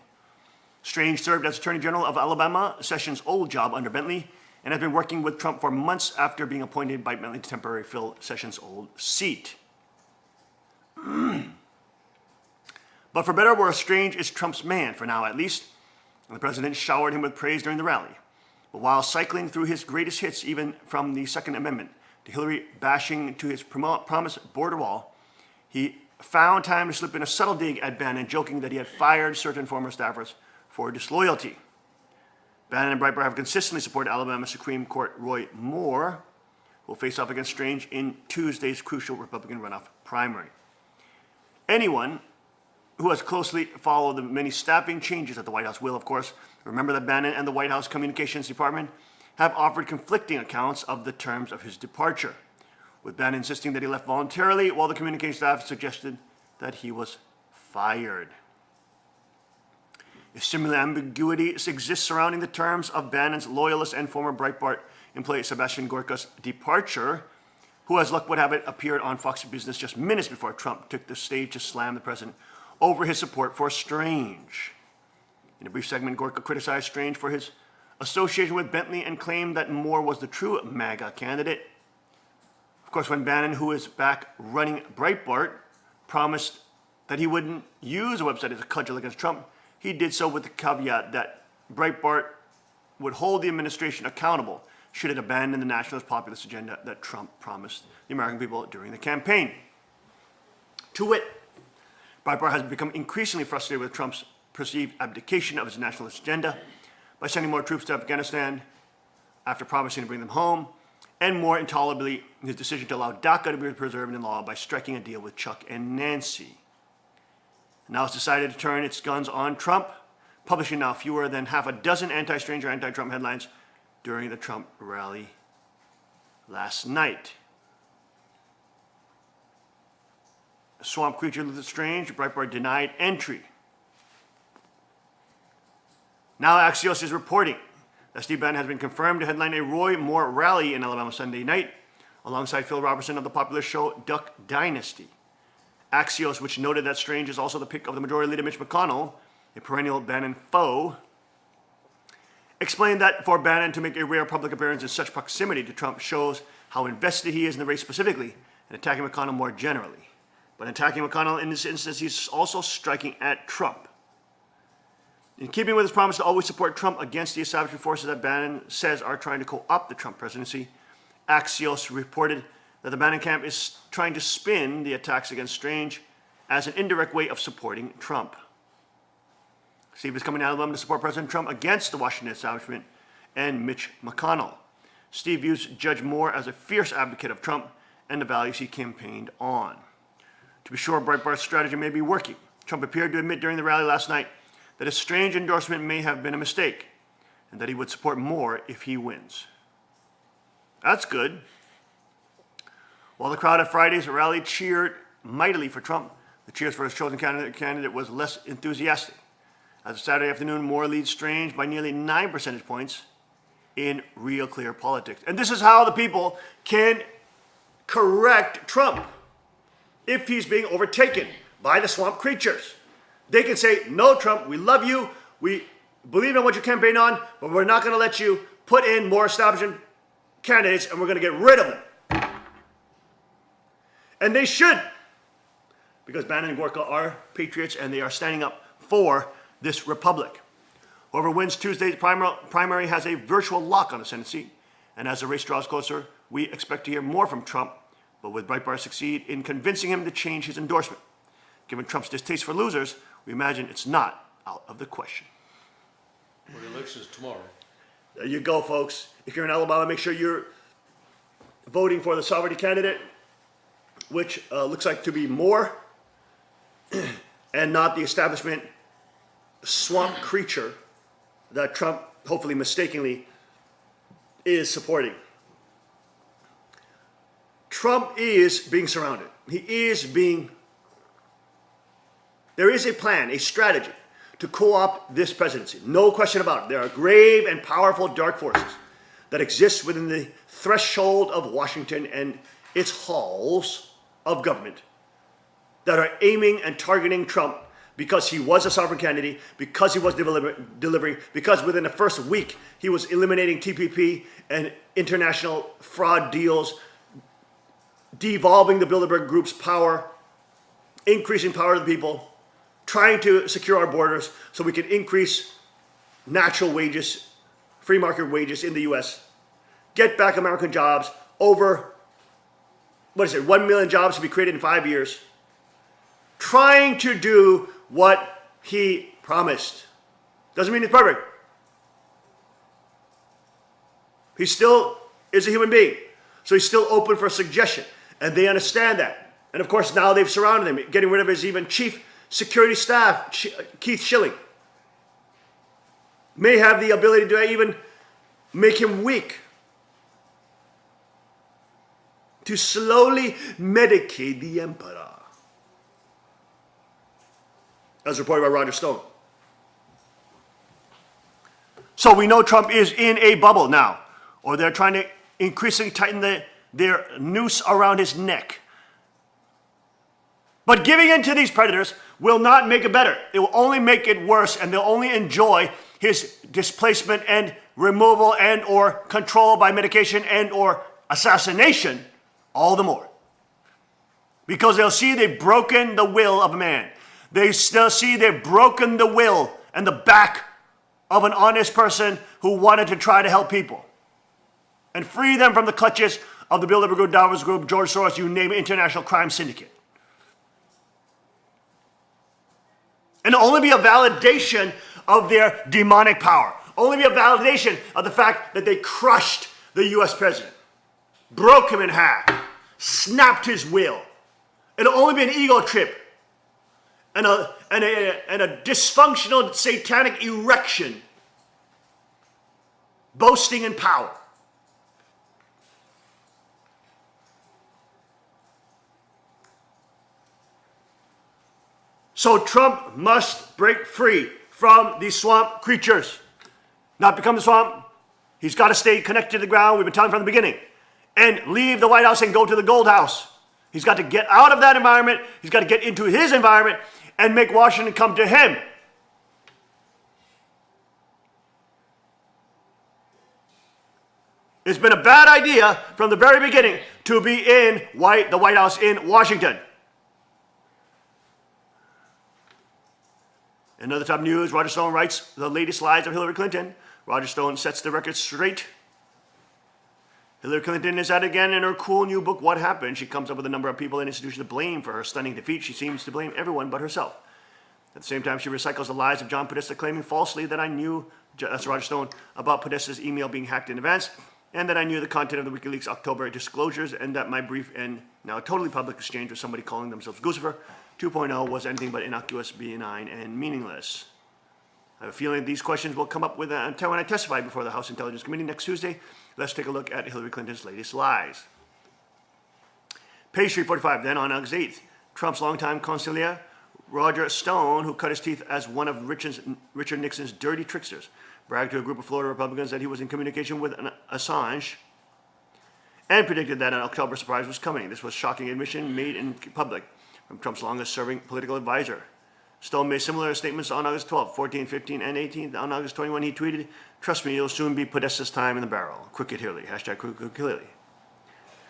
Strange served as Attorney General of Alabama, Sessions' old job under Bentley, and has been working with Trump for months after being appointed by Bentley to temporarily fill Sessions' old seat. But for better or worse, Strange is Trump's man, for now at least, and the president showered him with praise during the rally. But while cycling through his greatest hits, even from the Second Amendment to Hillary bashing to his promised border wall, he found time to slip in a subtle dig at Bannon, joking that he had fired certain former staffers for disloyalty. Bannon and Breitbart have consistently supported Alabama Supreme Court Roy Moore, who will face off against Strange in Tuesday's crucial Republican runoff primary. Anyone who has closely followed the many staffing changes at the White House will, of course, remember that Bannon and the White House Communications Department have offered conflicting accounts of the terms of his departure, with Bannon insisting that he left voluntarily, while the communications staff suggested that he was fired. A similar ambiguity exists surrounding the terms of Bannon's loyalist and former Breitbart employee Sebastian Gorka's departure, who, as luck would have it, appeared on Fox Business just minutes before Trump took the stage to slam the president over his support for Strange. In a brief segment, Gorka criticized Strange for his association with Bentley and claimed that Moore was the true MAGA candidate. Of course, when Bannon, who is back running Breitbart, promised that he wouldn't use a website as a cudgel against Trump, he did so with the caveat that Breitbart would hold the administration accountable should it abandon the nationalist populist agenda that Trump promised the American people during the campaign. To wit, Breitbart has become increasingly frustrated with Trump's perceived abdication of his nationalist agenda by sending more troops to Afghanistan after promising to bring them home, and more intolerably, his decision to allow DACA to be preserved in law by striking a deal with Chuck and Nancy. Now it's decided to turn its guns on Trump, publishing now fewer than half a dozen anti-Strange or anti-Trump headlines during the Trump rally last night. Swamp creature Luther Strange, Breitbart denied entry. Now Axios is reporting that Steve Bannon has been confirmed to headline a Roy Moore rally in Alabama Sunday night, alongside Phil Robertson of the popular show Duck Dynasty. Axios, which noted that Strange is also the pick of the Majority Leader Mitch McConnell, a perennial Bannon foe, explained that for Bannon to make a rare public appearance in such proximity to Trump shows how invested he is in the race specifically and attacking McConnell more generally. But attacking McConnell in this instance, he's also striking at Trump. In keeping with his promise to always support Trump against the establishment forces that Bannon says are trying to co-opt the Trump presidency, Axios reported that the Bannon camp is trying to spin the attacks against Strange as an indirect way of supporting Trump. Steve is coming to Alabama to support President Trump against the Washington establishment and Mitch McConnell. Steve views Judge Moore as a fierce advocate of Trump and the values he campaigned on. To be sure, Breitbart's strategy may be working. Trump appeared to admit during the rally last night that his Strange endorsement may have been a mistake and that he would support Moore if he wins. That's good. While the crowd at Friday's rally cheered mightily for Trump, the cheers for his chosen candidate was less enthusiastic. As of Saturday afternoon, Moore leads Strange by nearly 9 percentage points in Real Clear Politics. And this is how the people can correct Trump if he's being overtaken by the swamp creatures. They can say, no, Trump, we love you, we believe in what you campaign on, but we're not going to let you put in more establishment candidates and we're going to get rid of them. And they should, because Bannon and Gorka are patriots and they are standing up for this republic. Whoever wins Tuesday's primary has a virtual lock on the Senate seat. And as the race draws closer, we expect to hear more from Trump, but will Breitbart succeed in convincing him to change his endorsement? Given Trump's distaste for losers, we imagine it's not out of the question. Well, the election is tomorrow. There you go, folks. If you're in Alabama, make sure you're voting for the sovereignty candidate, which looks like to be Moore, and not the establishment swamp creature that Trump, hopefully mistakenly, is supporting. Trump is being surrounded. There is a plan, a strategy to co-opt this presidency. No question about it. There are grave and powerful dark forces that exist within the threshold of Washington and its halls of government that are aiming and targeting Trump because he was a sovereign candidate, because he was delivering, because within the first week he was eliminating TPP and international fraud deals, devolving the Bilderberg Group's power, increasing power to the people, trying to secure our borders so we can increase natural wages, free market wages in the U.S., get back American jobs, over, 1 million jobs to be created in 5 years, trying to do what he promised. Doesn't mean he's perfect. He still is a human being. So he's still open for suggestion. And they understand that. And of course, now they've surrounded him, getting rid of his even chief security staff, Keith Schilling. May have the ability to even make him weak. To slowly medicate the emperor. As reported by Roger Stone. So we know Trump is in a bubble now, or they're trying to increasingly tighten their noose around his neck. But giving in to these predators will not make it better. It will only make it worse, and they'll only enjoy his displacement and removal and or control by medication and or assassination all the more. Because they'll see they've broken the will of a man. They still see they've broken the will and the back of an honest person who wanted to try to help people and free them from the clutches of the Bilderberg Group, Davos Group, George Soros, you name it, international crime syndicate. And it'll only be a validation of their demonic power. Only be a validation of the fact that they crushed the US president, broke him in half, snapped his will. It'll only be an ego trip and a dysfunctional satanic erection boasting in power. So Trump must break free from these swamp creatures. Not become the swamp. He's got to stay connected to the ground. We've been telling from the beginning. And leave the White House and go to the Gold House. He's got to get out of that environment. He's got to get into his environment and make Washington come to him. It's been a bad idea from the very beginning to be in the White House in Washington. In other top news, Roger Stone writes the latest lies of Hillary Clinton. Roger Stone sets the record straight. Hillary Clinton is at it again in her cool new book, What Happened? She comes up with a number of people and institutions to blame for her stunning defeat. She seems to blame everyone but herself. At the same time, she recycles the lies of John Podesta, claiming falsely that I knew, that's Roger Stone, about Podesta's email being hacked in advance, and that I knew the content of the WikiLeaks October disclosures, and that my brief and now totally public exchange with somebody calling themselves Guccifer 2.0 was anything but innocuous, benign, and meaningless. I have a feeling these questions will come up with when I testify before the House Intelligence Committee next Tuesday. Let's take a look at Hillary Clinton's latest lies. Page 345, then on August 8th, Trump's longtime consigliere, Roger Stone, who cut his teeth as one of Richard Nixon's dirty tricksters, bragged to a group of Florida Republicans that he was in communication with Assange and predicted that an October surprise was coming. This was a shocking admission made in public from Trump's longest-serving political advisor. Stone made similar statements on August 12th, 14th, 15th, and 18th. On August 21, he tweeted, "Trust me, it'll soon be Podesta's time in the barrel. Crooked Hillary. Hashtag Crooked Hillary."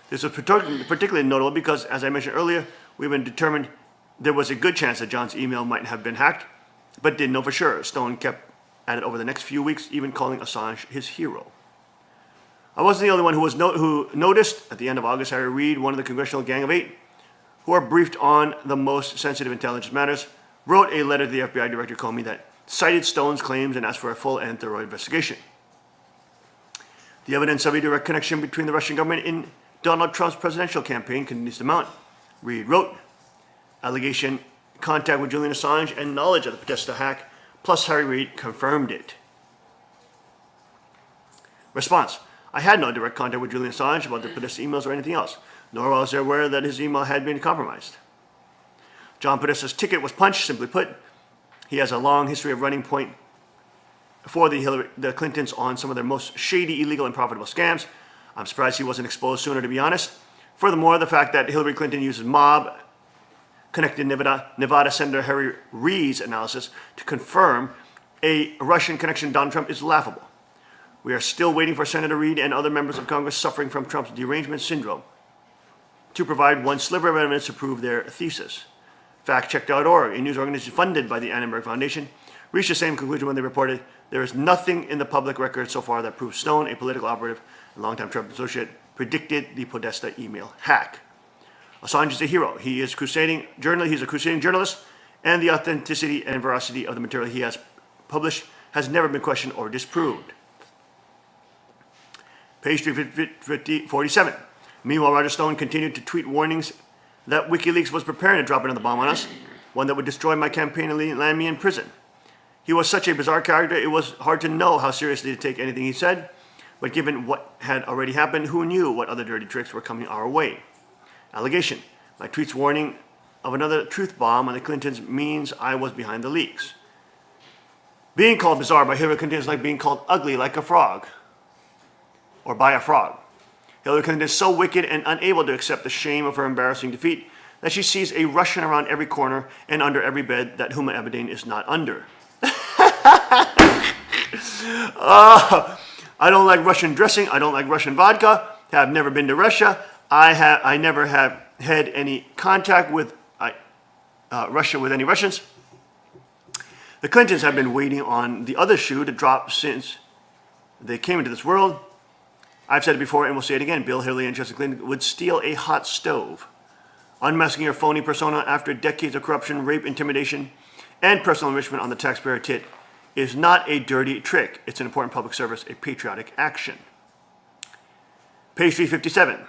This was particularly notable because, as I mentioned earlier, we've been determined there was a good chance that John's email might have been hacked, but didn't know for sure. Stone kept at it over the next few weeks, even calling Assange his hero. I wasn't the only one who noticed. At the end of August, Harry Reid, one of the Congressional Gang of Eight, who are briefed on the most sensitive intelligence matters, wrote a letter to the FBI Director Comey that cited Stone's claims and asked for a full and thorough investigation. The evidence of a direct connection between the Russian government and Donald Trump's presidential campaign continues to mount. Reid wrote, allegation, contact with Julian Assange, and knowledge of the Podesta hack, plus Harry Reid confirmed it. Response, I had no direct contact with Julian Assange about the Podesta emails or anything else, nor was I aware that his email had been compromised. John Podesta's ticket was punched, simply put. He has a long history of running point for the Clintons on some of their most shady, illegal, and profitable scams. I'm surprised he wasn't exposed sooner, to be honest. Furthermore, the fact that Hillary Clinton uses mob-connected Nevada Senator Harry Reid's analysis to confirm a Russian connection to Donald Trump is laughable. We are still waiting for Senator Reid and other members of Congress suffering from Trump's derangement syndrome to provide one sliver of evidence to prove their thesis. FactCheck.org, a news organization funded by the Annenberg Foundation, reached the same conclusion when they reported there is nothing in the public record so far that proves Stone, a political operative and longtime Trump associate, predicted the Podesta email hack. Assange is a hero. He's a crusading journalist, and the authenticity and veracity of the material he has published has never been questioned or disproved. Page 347. Meanwhile, Roger Stone continued to tweet warnings that WikiLeaks was preparing to drop another bomb on us, one that would destroy my campaign and land me in prison. He was such a bizarre character, it was hard to know how seriously to take anything he said, but given what had already happened, who knew what other dirty tricks were coming our way? Allegation. My tweet's warning of another truth bomb on the Clintons means I was behind the leaks. Being called bizarre by Hillary Clinton is like being called ugly like a frog, or by a frog. Hillary Clinton is so wicked and unable to accept the shame of her embarrassing defeat that she sees a Russian around every corner and under every bed that Huma Abedin is not under. I don't like Russian dressing. I don't like Russian vodka. Have never been to Russia. I never have had any contact with Russia with any Russians. The Clintons have been waiting on the other shoe to drop since they came into this world. I've said it before and will say it again. Bill, Hillary, and Jessica Clinton would steal a hot stove. Unmasking your phony persona after decades of corruption, rape, intimidation, and personal enrichment on the taxpayer tit is not a dirty trick. It's an important public service, a patriotic action. Page 357.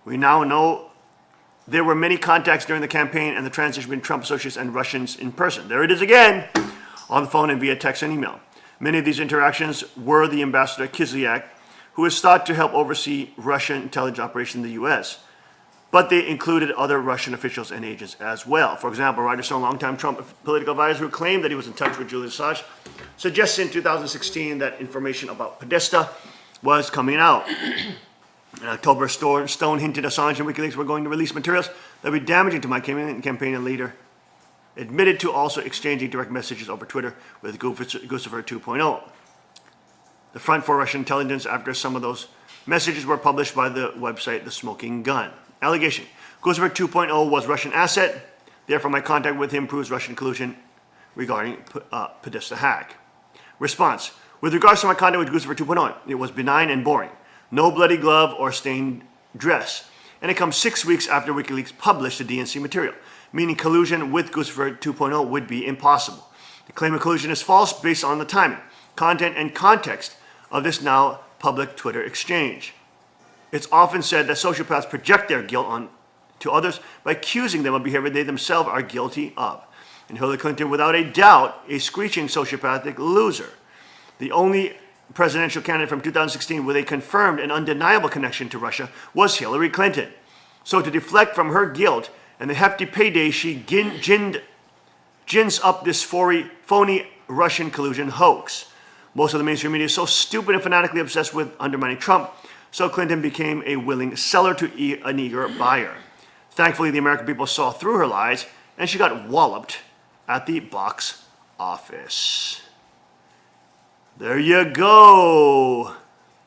We now know there were many contacts during the campaign and the transition between Trump associates and Russians in person. There it is again, on the phone and via text and email. Many of these interactions were the ambassador Kislyak, who is thought to help oversee Russian intelligence operations in the U.S., but they included other Russian officials and agents as well. For example, Roger Stone, longtime Trump political advisor who claimed that he was in touch with Julian Assange, suggested in 2016 that information about Podesta was coming out. In October, Stone hinted Assange and WikiLeaks were going to release materials that would be damaging to my campaign, and later admitted to also exchanging direct messages over Twitter with Guccifer 2.0. The front for Russian intelligence after some of those messages were published by the website The Smoking Gun. Allegation: Guccifer 2.0 was Russian asset, therefore my contact with him proves Russian collusion regarding Podesta hack. Response: with regards to my contact with Guccifer 2.0, it was benign and boring. No bloody glove or stained dress. And it comes 6 weeks after WikiLeaks published the DNC material, meaning collusion with Guccifer 2.0 would be impossible. The claim of collusion is false based on the timing, content, and context of this now public Twitter exchange. It's often said that sociopaths project their guilt onto others by accusing them of behavior they themselves are guilty of. And Hillary Clinton, without a doubt, a screeching sociopathic loser. The only presidential candidate from 2016 with a confirmed and undeniable connection to Russia was Hillary Clinton. So to deflect from her guilt and the hefty payday, she gins up this phony Russian collusion hoax. Most of the mainstream media is so stupid and fanatically obsessed with undermining Trump, so Clinton became a willing seller to an eager buyer. Thankfully, the American people saw through her lies, and she got walloped at the box office. There you go.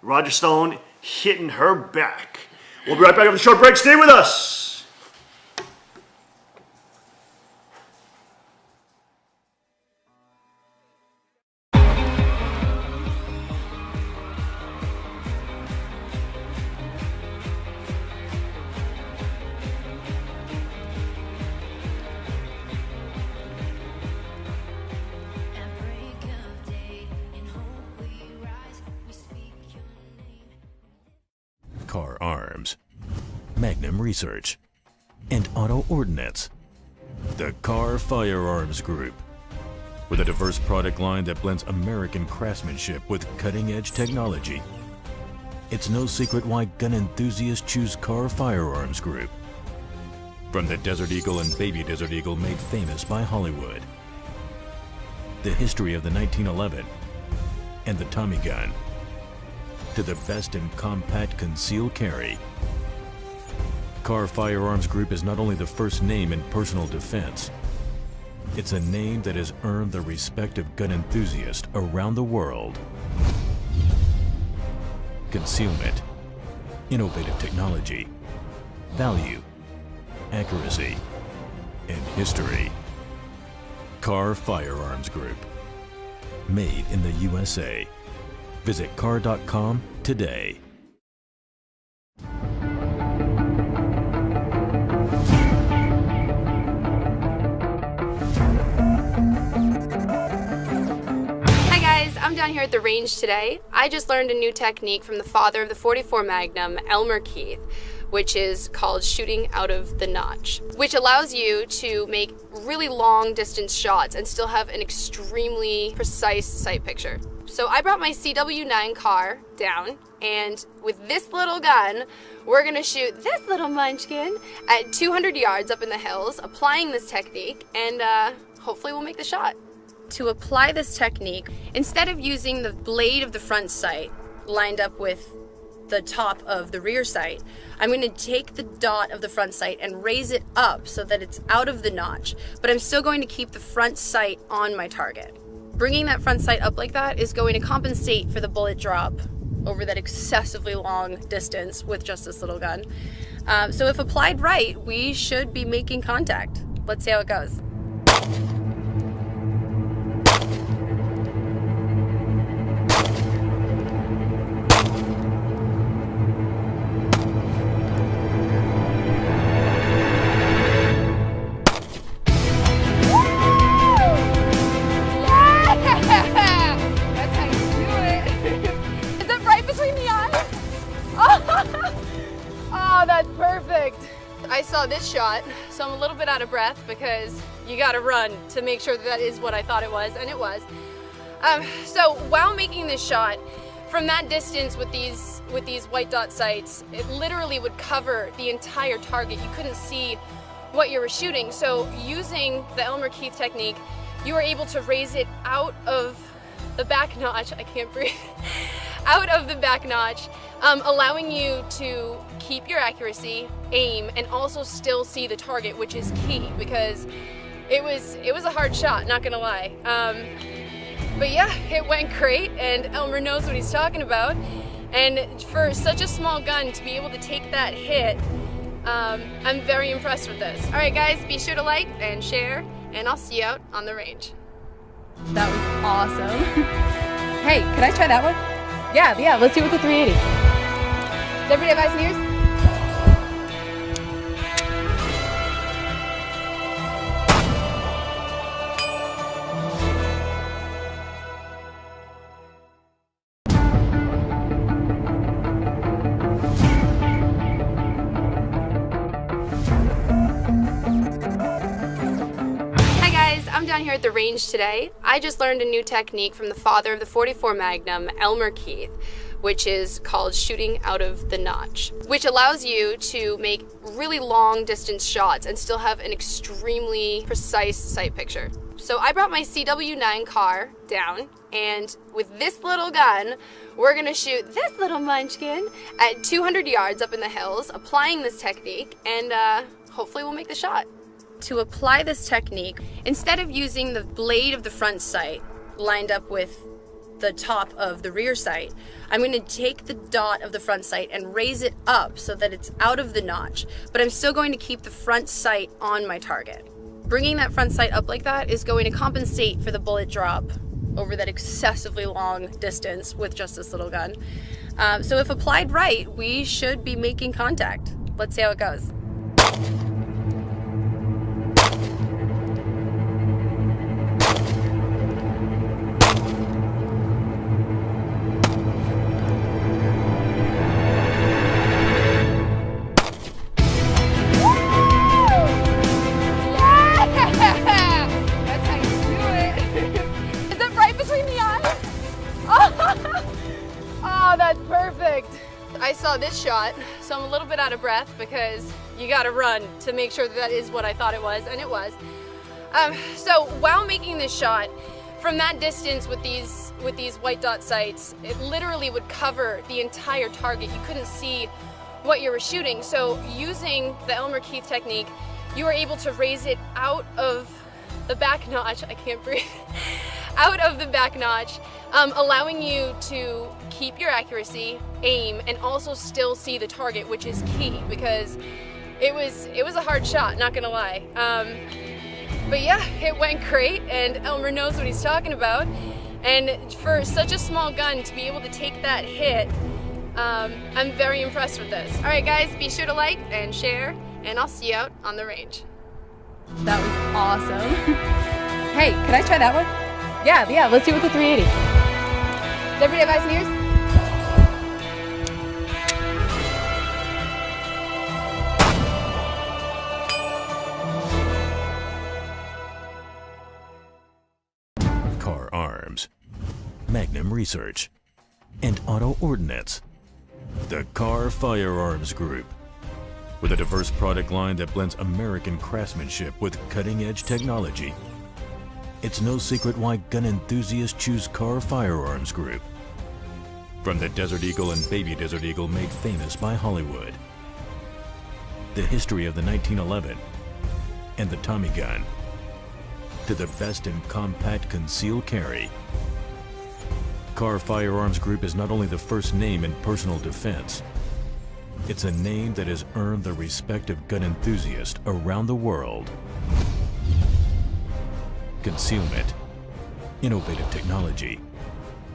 Roger Stone hitting her back. We'll be right back after the short break. Stay with us. Car Arms, Magnum Research, and Auto Ordnance. The Car Firearms Group. With a diverse product line that blends American craftsmanship with cutting-edge technology. It's no secret why gun enthusiasts choose Car Firearms Group. From the Desert Eagle and Baby Desert Eagle made famous by Hollywood. The history of the 1911 and the Tommy gun. To the best in compact concealed carry. Car Firearms Group is not only the first name in personal defense, it's a name that has earned the respect of gun enthusiasts around the world. Concealment, innovative technology, value, accuracy, and history. Car Firearms Group. Made in the USA. Visit car.com today. Hi guys, I'm down here at the range today. I just learned a new technique from the father of the .44 Magnum, Elmer Keith, which is called shooting out of the notch, which allows you to make really long distance shots and still have an extremely precise sight picture. So I brought my CW9 car down, and with this little gun, we're gonna shoot this little munchkin at 200 yards up in the hills, applying this technique, and hopefully we'll make the shot. To apply this technique, instead of using the blade of the front sight lined up with the top of the rear sight, I'm going to take the dot of the front sight and raise it up so that it's out of the notch, but I'm still going to keep the front sight on my target. Bringing that front sight up like that is going to compensate for the bullet drop over that excessively long distance with just this little gun. So if applied right, we should be making contact. Let's see how it goes. Oh, that's perfect. I saw this shot, so I'm a little bit out of breath because you gotta run to make sure that is what I thought it was, and it was. So while making this shot, from that distance with these white dot sights, it literally would cover the entire target. You couldn't see what you were shooting. So using the Elmer Keith technique, you were able to raise it out of the back notch. I can't breathe. Out of the back notch, allowing you to keep your accuracy, aim, and also still see the target, which is key because it was a hard shot, not gonna lie. But yeah, it went great, and Elmer knows what he's talking about. And for such a small gun to be able to take that hit, I'm very impressed with this. All right, guys, be sure to like and share, and I'll see you out on the range. That was awesome. Hey, can I try that one? Yeah, let's see with the 380. Does everybody have eyes and ears? I'm down here at the range today. I just learned a new technique from the father of the .44 Magnum, Elmer Keith, which is called shooting out of the notch, which allows you to make really long distance shots and still have an extremely precise sight picture. So I brought my CW9 car down, and with this little gun, we're gonna shoot this little munchkin at 200 yards up in the hills, applying this technique, and hopefully we'll make the shot. To apply this technique, instead of using the blade of the front sight lined up with the top of the rear sight, I'm going to take the dot of the front sight and raise it up so that it's out of the notch, but I'm still going to keep the front sight on my target. Bringing that front sight up like that is going to compensate for the bullet drop over that excessively long distance with just this little gun. So if applied right, we should be making contact. Let's see how it goes. Oh, that's perfect. I saw this shot, so I'm a little bit out of breath because you gotta run to make sure that is what I thought it was, and it was. So while making this shot, from that distance with these white dot sights, it literally would cover the entire target. You couldn't see what you were shooting. So using the Elmer Keith technique, you were able to raise it out of the back notch. I can't breathe. Out of the back notch, allowing you to keep your accuracy, aim, and also still see the target, which is key because it was a hard shot, not gonna lie. But yeah, it went great, and Elmer knows what he's talking about. And for such a small gun to be able to take that hit, I'm very impressed with this. All right, guys, be sure to like and share, and I'll see you out on the range. That was awesome. Hey, can I try that one? Yeah, let's see with the 380. Does everybody have eyes and ears? Car Arms, Magnum Research, and Auto Ordnance. The Car Firearms Group. With a diverse product line that blends American craftsmanship with cutting-edge technology, it's no secret why gun enthusiasts choose Car Firearms Group. From the Desert Eagle and Baby Desert Eagle made famous by Hollywood, the history of the 1911 and the Tommy gun, to the best in compact concealed carry. Carr Firearms Group is not only the first name in personal defense, it's a name that has earned the respect of gun enthusiasts around the world. Concealment, innovative technology,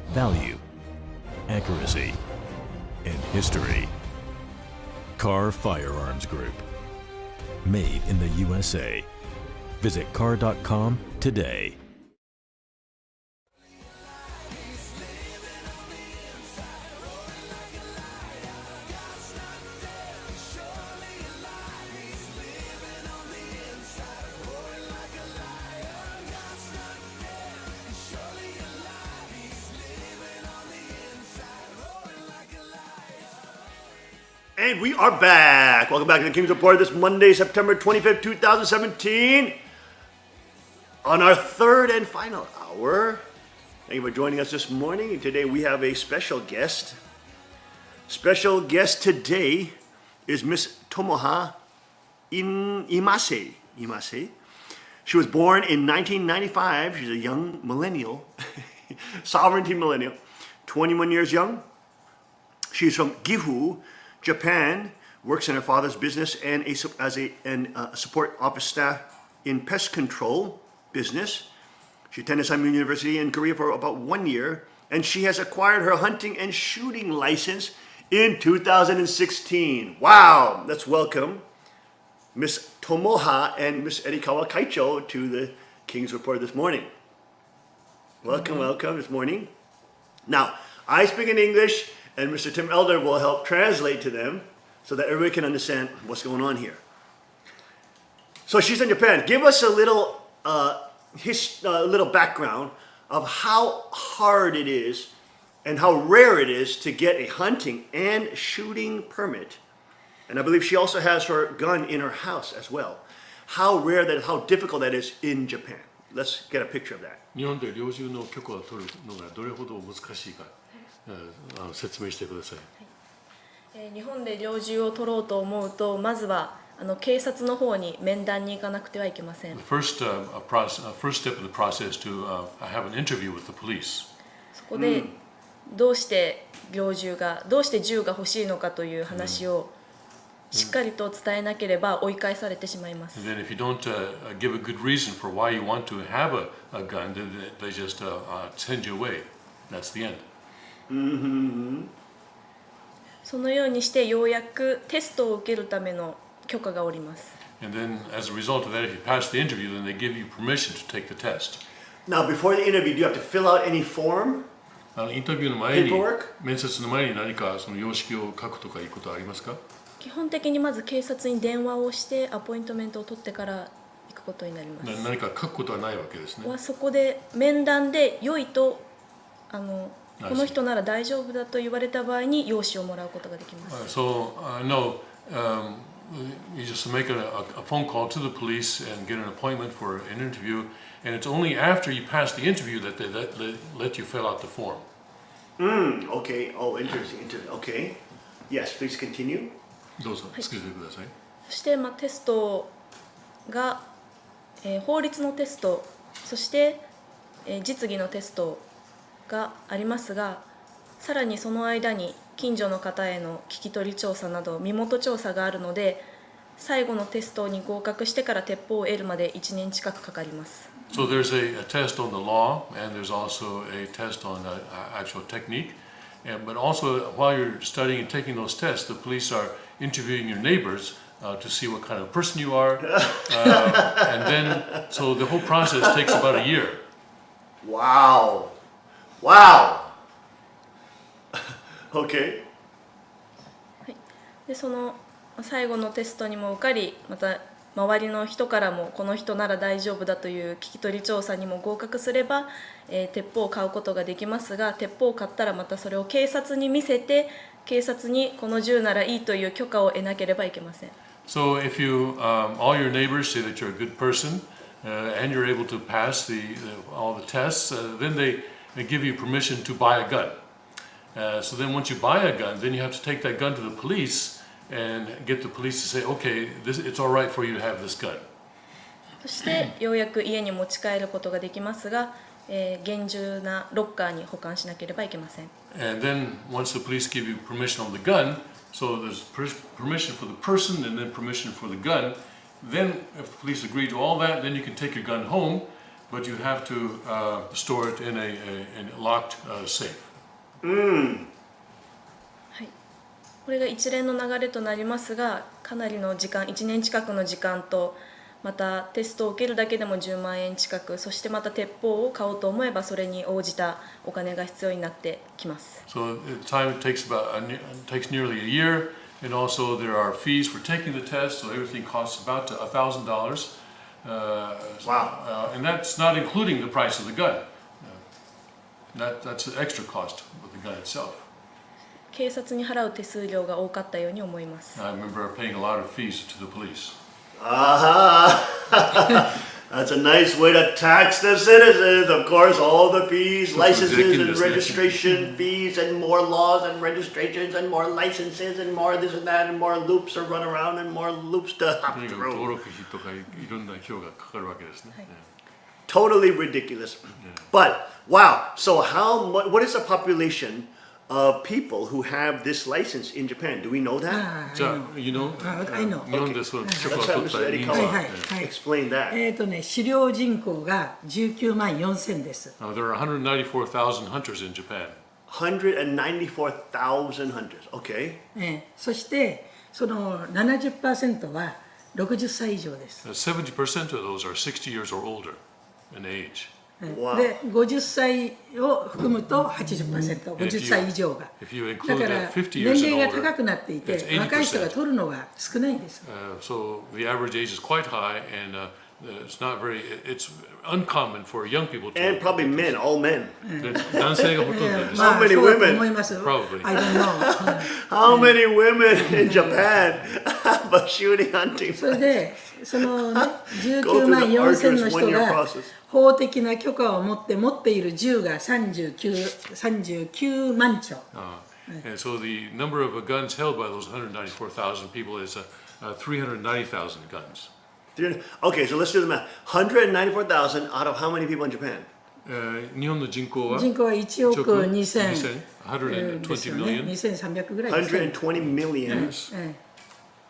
value, accuracy, and history. Carr Firearms Group. Made in the USA. Visit carr.com today. And we are back. Welcome back to the King's Report this Monday, September 25th, 2017. On our third and final hour. Thank you for joining us this morning. And today we have a special guest. Special guest today is Miss Tomoha Imase. She was born in 1995. She's a young millennial, sovereignty millennial, 21 years young. She's from Gifu, Japan, works in her father's business and as a support office staff in pest control business. She attended Samyun University in Korea for about 1 year, and she has acquired her hunting and shooting license in 2016. Wow! Let's welcome Miss Tomoha and Miss Erikawa Kaicho to the King's Report this morning. Welcome, welcome this morning. Now, I speak in English, and Mr. Tim Elder will help translate to them so that everybody can understand what's going on here. So she's in Japan. Give us a little background of how hard it is and how rare it is to get a hunting and shooting permit. And I believe she also has her gun in her house as well. How difficult that is in Japan. Let's get a picture of that. 日本で猟銃の許可を取るのがどれほど難しいか、説明してください。日本で猟銃を取ろうと思うと、まずは警察の方に面談に行かなくてはいけません。First step of the process to have an interview with the police. そこでどうして銃が欲しいのかという話をしっかりと伝えなければ追い返されてしまいます。And then if you don't give a good reason for why you want to have a gun, then they just send you away. That's the end. そのようにしてようやくテストを受けるための許可が下ります。And then as a result of that, if you pass the interview, then they give you permission to take the test. Now, before the interview, do you have to fill out any form? インタビューの前に Paperwork? 面接の前に何かその様式を書くとかいうことはありますか？基本的にまず警察に電話をしてアポイントメントを取ってから行くことになります。何か書くことはないわけですね。はそこで面談で良いとこの人なら大丈夫だと言われた場合に用紙をもらうことができます。So no, you just make a phone call to the police and get an appointment for an interview, and it's only after you pass the interview that they let you fill out the form. Okay. Oh, interesting. Okay. Yes, please continue. どうぞ続けてください。そしてテストが、法律のテスト、そして、実技のテストがありますが、さらにその間に近所の方への聞き取り調査など身元調査があるので、最後のテストに合格してから鉄砲を得るまで1年近くかかります。So there's a test on the law, and there's also a test on actual technique. But also, while you're studying and taking those tests, the police are interviewing your neighbors to see what kind of person you are. And then, so the whole process takes about a year. Wow. Okay. でその最後のテストにも受かり、また周りの人からもこの人なら大丈夫だという聞き取り調査にも合格すれば、鉄砲を買うことができますが、鉄砲を買ったらまたそれを警察に見せて、警察にこの銃ならいいという許可を得なければいけません。So if you, all your neighbors say that you're a good person and you're able to pass all the tests, then they give you permission to buy a gun. So then once you buy a gun, then you have to take that gun to the police and get the police to say, okay, it's all right for you to have this gun. そしてようやく家に持ち帰ることができますが、厳重なロッカーに保管しなければいけません。 And then once the police give you permission on the gun, so there's permission for the person and then permission for the gun. Then if the police agree to all that, then you can take your gun home, but you have to store it in a locked safe. これが一連の流れとなりますが、かなりの時間、1年近くの時間と、またテストを受けるだけでも10万円近く、そしてまた鉄砲を買おうと思えばそれに応じたお金が必要になってきます。 So time it takes takes nearly a year, and also there are fees for taking the test, so everything costs about $1,000. Wow. And that's not including the price of the gun. That's an extra cost with the gun itself. 警察に払う手数料が多かったように思います。 I remember paying a lot of fees to the police. That's a nice way to tax the citizens. Of course, all the fees, licenses and registration fees, and more laws and registrations, and more licenses, and more this and that, and more loops to run around, and more loops to hop とにかく through. 登録費とかいろんな費用がかかるわけですね。 Totally ridiculous. But wow, so how much? What is the population of people who have this license in Japan? Do we know that? じゃあ、you know, I know. 日本でその許可を Let's 取 have った Mr. Eddie 人数は、はいはいはい Explain that. 狩猟人口が19万4000です。There are 194,000 hunters in Japan. 194,000 hunters. Okay. そしてその 70% は60歳以上です。 70% of those are 60 years or older in age. Wow. で50歳を含むと 80%、50歳以上が。 If you だ include から 50 years 年 and 齢が older, 高くなっていて that's 80%. 若い人が取るのが少ないんです。 So the average age is quite high, and it's not very. It's uncommon for young people to. And probably men, all men. で男性がほとんどです。まあ many そうだと women? 思います。 Probably. I don't know. How many women in Japan have a shooting hunting それでそのね Go 19 through 万 the 4000 arduous の人 one-year が process. 法的な許可を持っている銃が39万丁。 And so the number of guns held by those 194,000 people is 390,000 guns. Okay, so let's do the math. 194,000 out of how many people in Japan? 日本の人口は人口は1億2000 120ですよね。 million. 2300ぐらいですね。 120 million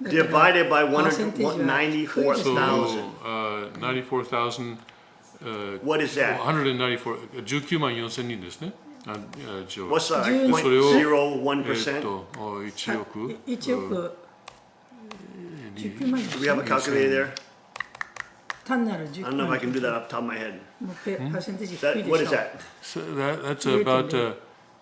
だから divided by パーセンテージは低いですね。 194,000. 94,000. What is that? 194 19万4千人ですね。一応 What's that? それを 0.01%? 1億1億19万 Do we have a calculator there? 単なる I 19 don't know if 万 I can do that off the top of my head. もうパーセンテージ低い That, でしょ what is that? So that's about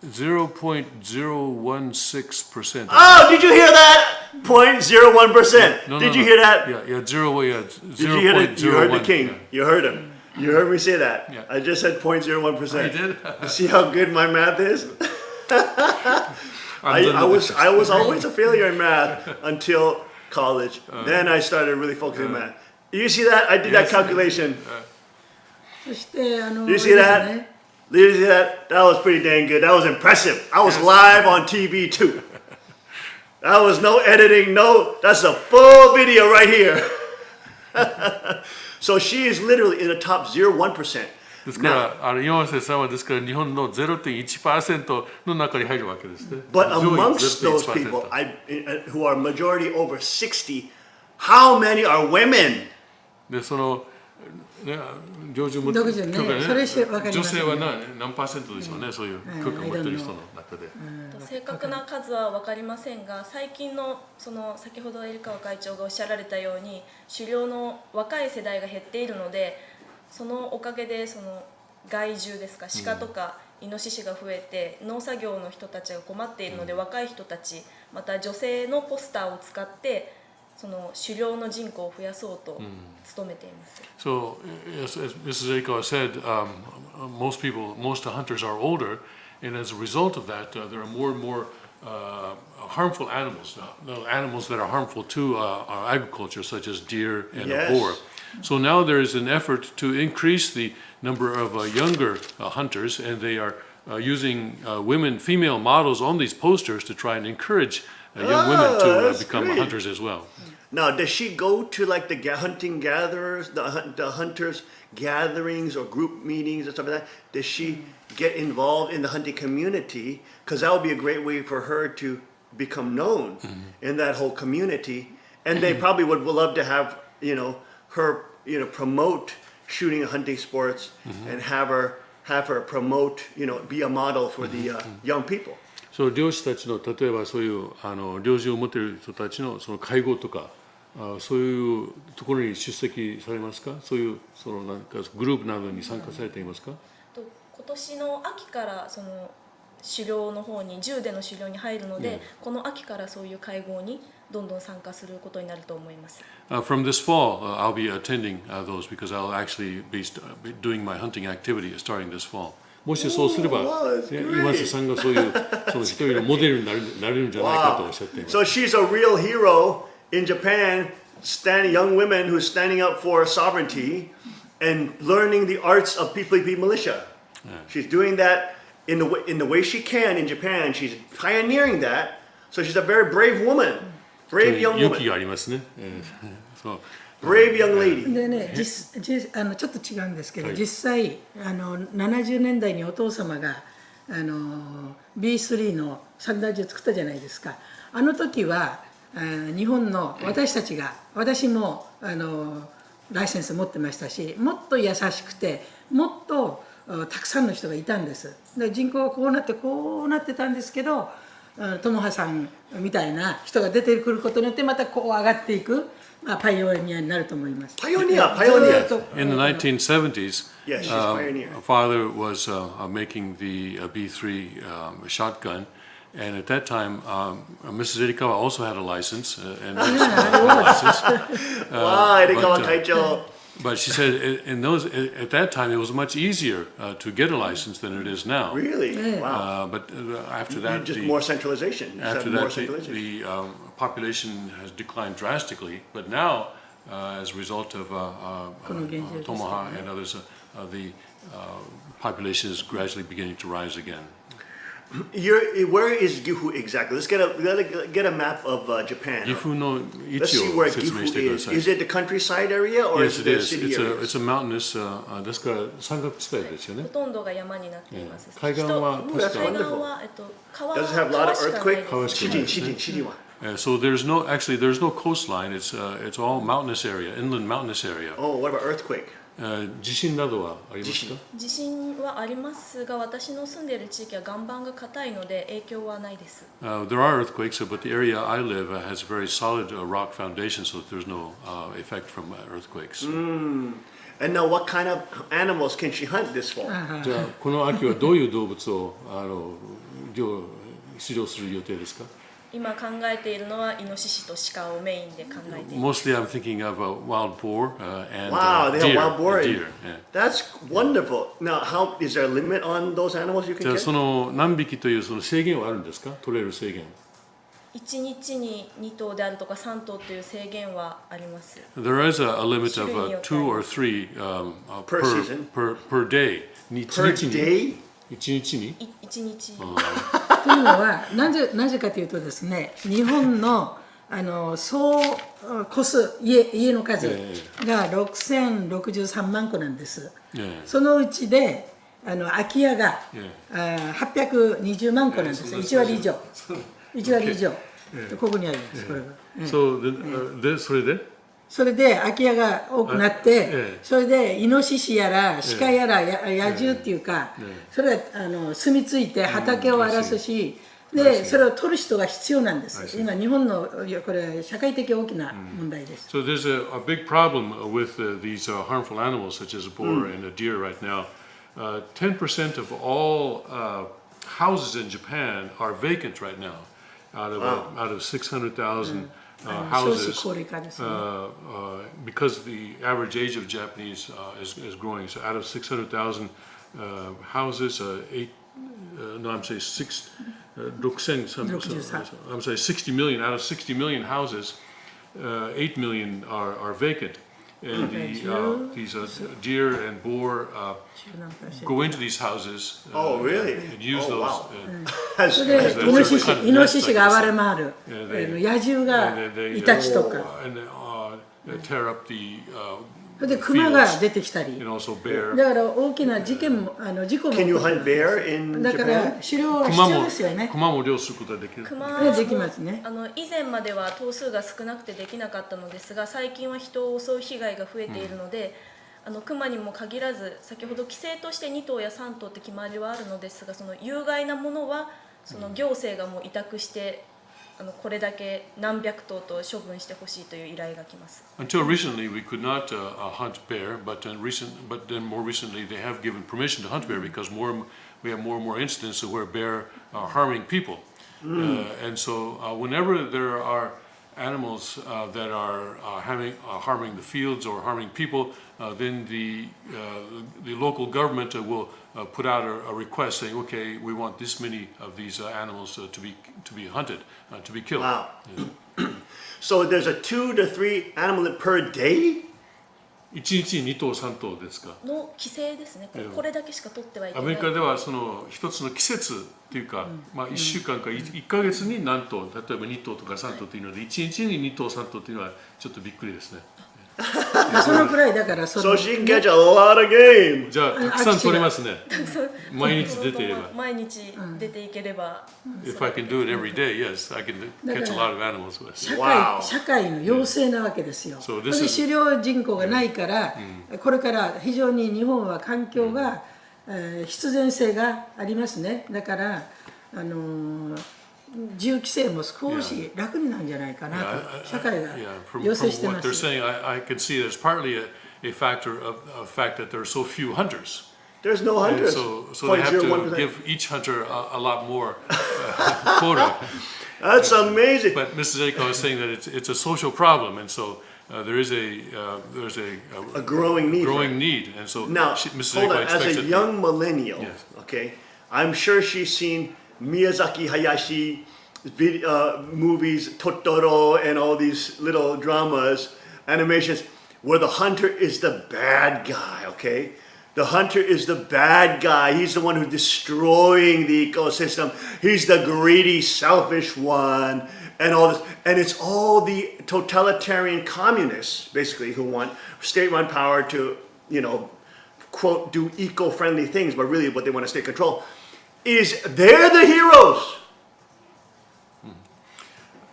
0.016%. Oh, did you hear that? 0.01%. No, Did no, you no. hear that? Yeah, zero. Yeah, Did you hear it? You heard the 0.01. king. You heard him. You heard me say that. Yeah. I just said 0.01%. I did. See how good my math is? I was always a failure in math until college. Then I started really focusing on math. You see that? I did that calculation. そしてDo you see that? Do you see that? That was pretty dang good. That was impressive. I was live on TV too. That was no editing, no. That's a full video right here. So she is literally in the top 0.1%. ですから岩瀬さんはですから日本の 0.1% の中に入るわけですね。 But 上位 amongst those 0.1% people, who are majority over 60, how many are women? でそのね標準独自ねそれわかりますね女性は何パーセントでしょうね、そういう許可を持ってる人の中で。正確な数は分かりませんが、最近のその先ほどエリカワ会長がおっしゃられたように狩猟の若い世代が減っているので、そのおかげでその害獣ですか、鹿とかイノシシが増えて農作業の人たちが困っているので、若い人たちまた女性のポスターを使ってその狩猟の人口を増やそうと努めています。So, as Mrs. Aikawa said, most hunters are older, and as a result of that, there are more and more harmful animals, animals that are harmful to our agriculture, such as deer and boar. So now there is an effort to increase the number of younger hunters, and they are using female models on these posters to try and encourage young women to become hunters as well. Now, does she go to like the hunting gatherers, the hunters gatherings or group meetings and stuff like that? Does she get involved in the hunting community? Because that would be a great way for her to become known in that whole community. And they probably would love to have, her, promote shooting and hunting sports and have her promote, be a model for the young people. そう、漁師たちの例えばそういう猟銃を持っている人たちのその会合とか、そういうところに出席されますか？そういうなんかグループなどに参加されていますか？今年の秋からその狩猟の方に銃での狩猟に入るので、この秋からそういう会合にどんどん参加することになると思います。From this fall, I'll be attending those because I'll actually be doing my hunting activity starting this fall. もしそうすれば、今瀬さんがそういう一人のモデルになれるんじゃないかとおっしゃっています。So she's a real hero in Japan, young women who's standing up for sovereignty and learning the arts of PPP militia. She's doing that in the way she can in Japan. She's pioneering that. So she's a very brave woman, brave young woman. 勇気がありますね。そう。Brave young lady. でね、ちょっと違うんですけど、実際70年代にお父様がB3 の散弾銃作ったじゃないですか。あの時は日本の私もライセンス持ってましたし、もっと優しくてもっとたくさんの人がいたんです。で人口がこうなってたんですけど、友葉さんみたいな人が出てくることによってまたこう上がっていく。パイオニアになると思います。Pioneer. In the 1970s, yes, she's pioneer. Father was making the B3 shotgun, and at that time, Mrs. Irikawa also had a license, and had a license. Wow, Irikawa Kaicho. But she said at that time it was much easier to get a license than it is now. Really? Wow. But after that, just more centralization. After that, the population has declined drastically. But now, as a result of Tomoha and others, the population is gradually beginning to rise again. Where is Gifu exactly? Let's get a map of Japan. Let's see where Gifu is. Is it the countryside area or yes, is it the city area? It's a mountainous. ですから山岳地帯ですよね。ほとんどが山になっています。海岸は確かに。Does it have a lot of earthquake? Shijin. So there's no coastline. It's all mountainous area, inland mountainous area. Oh, what about earthquake? 地震などはありますか？地震はありますが、私の住んでいる地域は岩盤が硬いので影響はないです。There are earthquakes, but the area I live has a very solid rock foundation, so there's no effect from earthquakes. And now, what kind of animals can she hunt this fall? じゃあこの秋はどういう動物を狩猟する予定ですか？今考えているのはイノシシとシカをメインで考えています。Mostly I'm thinking of wild boar and wow, they have wild boar. deer. That's wonderful. Now, is there a limit on those animals you can じゃあ get? その何匹というその制限はあるんですか？取れる制限。1日に2頭であるとか3頭という制限はあります。There is a limit of 2 or 3 per season per day. Per day? 1日に1日。というのはなぜかというとですね、日本の総戸数家の数が6063万戸なんです。そのうちで空き家が820万戸なんです。1割以上。ここにあります。これが。それで空き家が多くなって、それでイノシシやら鹿やら野獣っていうか、それが住み着いて畑を荒らすし、でそれを取る人が必要なんです。今日本のこれ社会的大きな問題です。So there's a big problem with these harmful animals such as a boar and a deer right now. 10% of all houses in Japan are vacant right now. Out of 600,000 houses, because the average age of Japanese is growing. So out of 600,000 houses, 60 million. Out of 60 million houses, 8 million are vacant. and these deer and boar go into these houses. Oh, really? And use Oh, those. wow. それでイノシシが暴れ回る、野獣がイタチとか、 and tear up the それでクマが出てきたり、 and also bear. だから大きな事故も Can you hunt bear in だから Japan? 狩猟は必要ですよね。熊も猟することができる。熊できますね。以前までは頭数が少なくてできなかったのですが、最近は人を襲う被害が増えているので、熊にも限らず、先ほど規制として2頭や3頭って決まりはあるのですが、その有害なものはその行政がもう委託してこれだけ何百頭と処分してほしいという依頼が来ます。 Until recently, we could not hunt bear, but then more recently, they have given permission to hunt bear because we have more and more incidents of where bear are harming people. And so, whenever there are animals that are harming the fields or harming people, then the local government will put out a request saying, okay, we want this many of these animals to be hunted, to be killed. Wow. So there's a 2 to 3 animal per day? 1日2頭3頭ですか。の規制ですね。これだけしか取ってはいけない。アメリカではその一つの季節っていうか、1週間か1ヶ月に何頭、例えば2頭とか3頭というので、1日に2頭3頭というのはちょっとびっくりですね。そのくらいだから、 So she can catch a lot of game. じゃあたくさん取れますね。毎日出ていれば。毎日出ていければ。If I can do it every day, yes, I can catch a lot of animals. 社会の要請なわけですよ。それで狩猟人口がないから、これから非常に日本は環境が必然性がありますね。だから銃規制も少し楽になるんじゃないかなと社会が要請してます。 They're saying, I can see there's partly a factor of the fact that there are so few hunters. There's no hunters. So they have to give each hunter a lot more quota. That's amazing. But Mrs. Aiko is saying that it's a social problem, and so there's a growing need. And so now, Mrs. hold Aiko on. expects As a young millennial, okay, I'm sure she's seen Miyazaki Hayashi movies, Totoro, and all these little dramas, animations, where the hunter is the bad guy, okay? The hunter is the bad guy. He's the one who's destroying the ecosystem. He's the greedy, selfish one, and all this. And it's all the totalitarian communists, basically, who want state-run power to, quote, do eco-friendly things, but really what they want is state control. They're the heroes.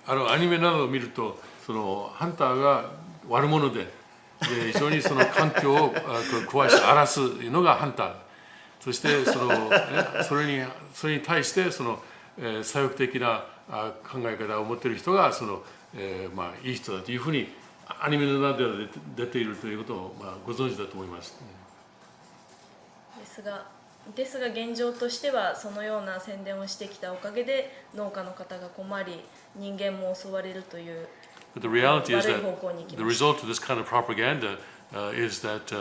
アニメなどを見ると、そのハンターが悪者で、非常にその環境を壊して荒らすのがハンター。そしてそれに対してその左翼的な考え方を持っている人がいい人だというふうにアニメの中では出ているということをご存知だと思います。ですが現状としてはそのような宣伝をしてきたおかげで農家の方が困り人間も襲われるという But the reality is that the result of this kind of propaganda is that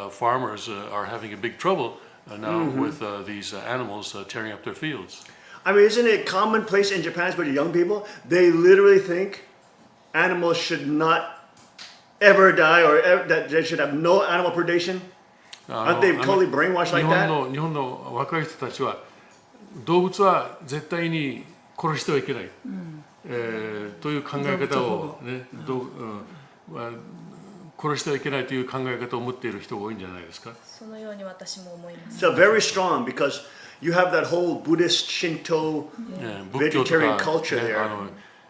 farmers are having a big trouble now with these animals tearing up their fields. I mean, isn't it commonplace in Japan, especially young people? They literally think animals should not ever die or that they should have no animal predation. Aren't they totally brainwashed like that? 日本の若い人たちは動物は絶対に殺してはいけない、という考え方をね、殺してはいけないという考え方を持っている人が多いんじゃないですか。そのように私も思います。So very strong because you have that whole Buddhist, Shinto, vegetarian culture there.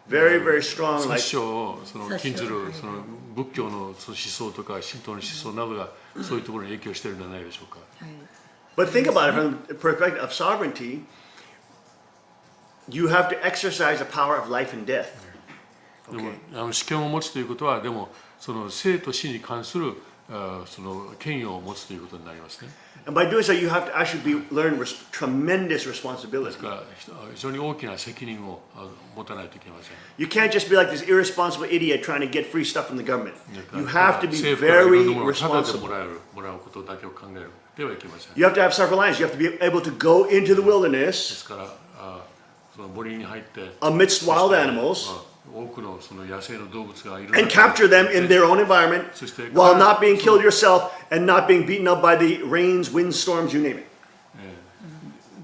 Very, very strong. 殺生を禁ずるその仏教の思想とか神道の思想などがそういうところに影響しているんじゃないでしょうか。But think about it from the perspective of sovereignty. You have to exercise the power of life and death. でも主権を持つということはでもその生と死に関するその権威を持つということになりますね。And by doing so, you have to actually learn tremendous responsibility. ですから非常に大きな責任を持たないといけません。You can't just be like this irresponsible idiot trying to get free stuff from the government. You have to be very responsible. You have to have self-reliance. You have to be able to go into the wilderness amidst wild animals 多くのその野生の動物がいる and capture them in their own environment そして while not being killed yourself and not being beaten up by the rains, windstorms, you name it.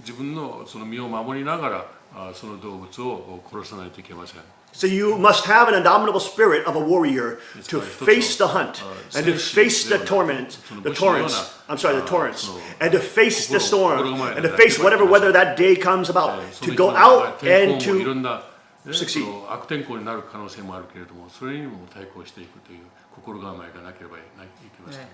自分のその身を守りながらその動物を殺さないといけません。 So you must have an indomitable spirit of a warrior to face the hunt and to face the torrents, and to face the storm and to face whatever weather that day comes about, to go out and to succeed. 悪天候になる可能性もあるけれども、それにも対抗していくという心構えがなければいけません。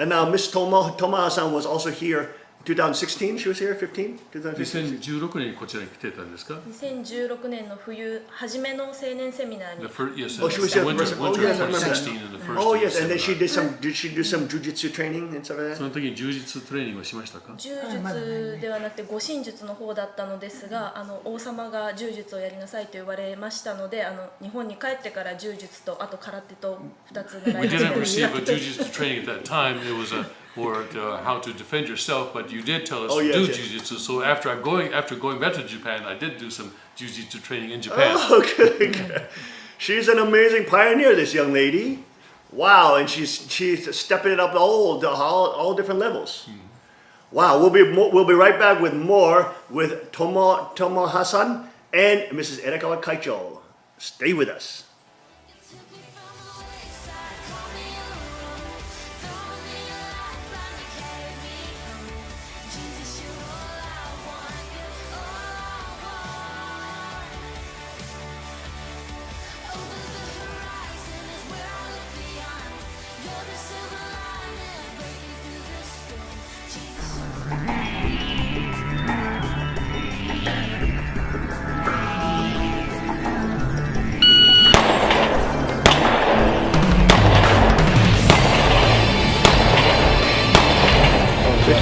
And now Miss Tomaha-san was also here. 2016, she was here. 15, 2015. 2016年にこちらに来てたんですか2016年の冬初めの青年セミナーに Yes, Oh, she was here. winter, Oh, yes, I remember 2016 that. and the first Oh, yes, and then seminar. did she do some jujitsu training and stuff like そ that? の時に柔術トレーニングをしましたか？柔術ではなくて護身術の方だったのですが、王様が柔術をやりなさいと言われましたので、日本に帰ってから柔術とあと空手と2つ習 We い始 didn't め receive a jujitsu training at that time. It was for how to defend yourself, but you did tell us Oh, to yes, do yes. jujitsu. So after going back to Japan, I did do some jujitsu training in Japan. Oh, good. She's an amazing pioneer, this young lady. Wow, and she's stepping it up all different levels. Wow, we'll be right back with more with Tomoha-san and Mrs. Erikawa Kaicho. Stay with us.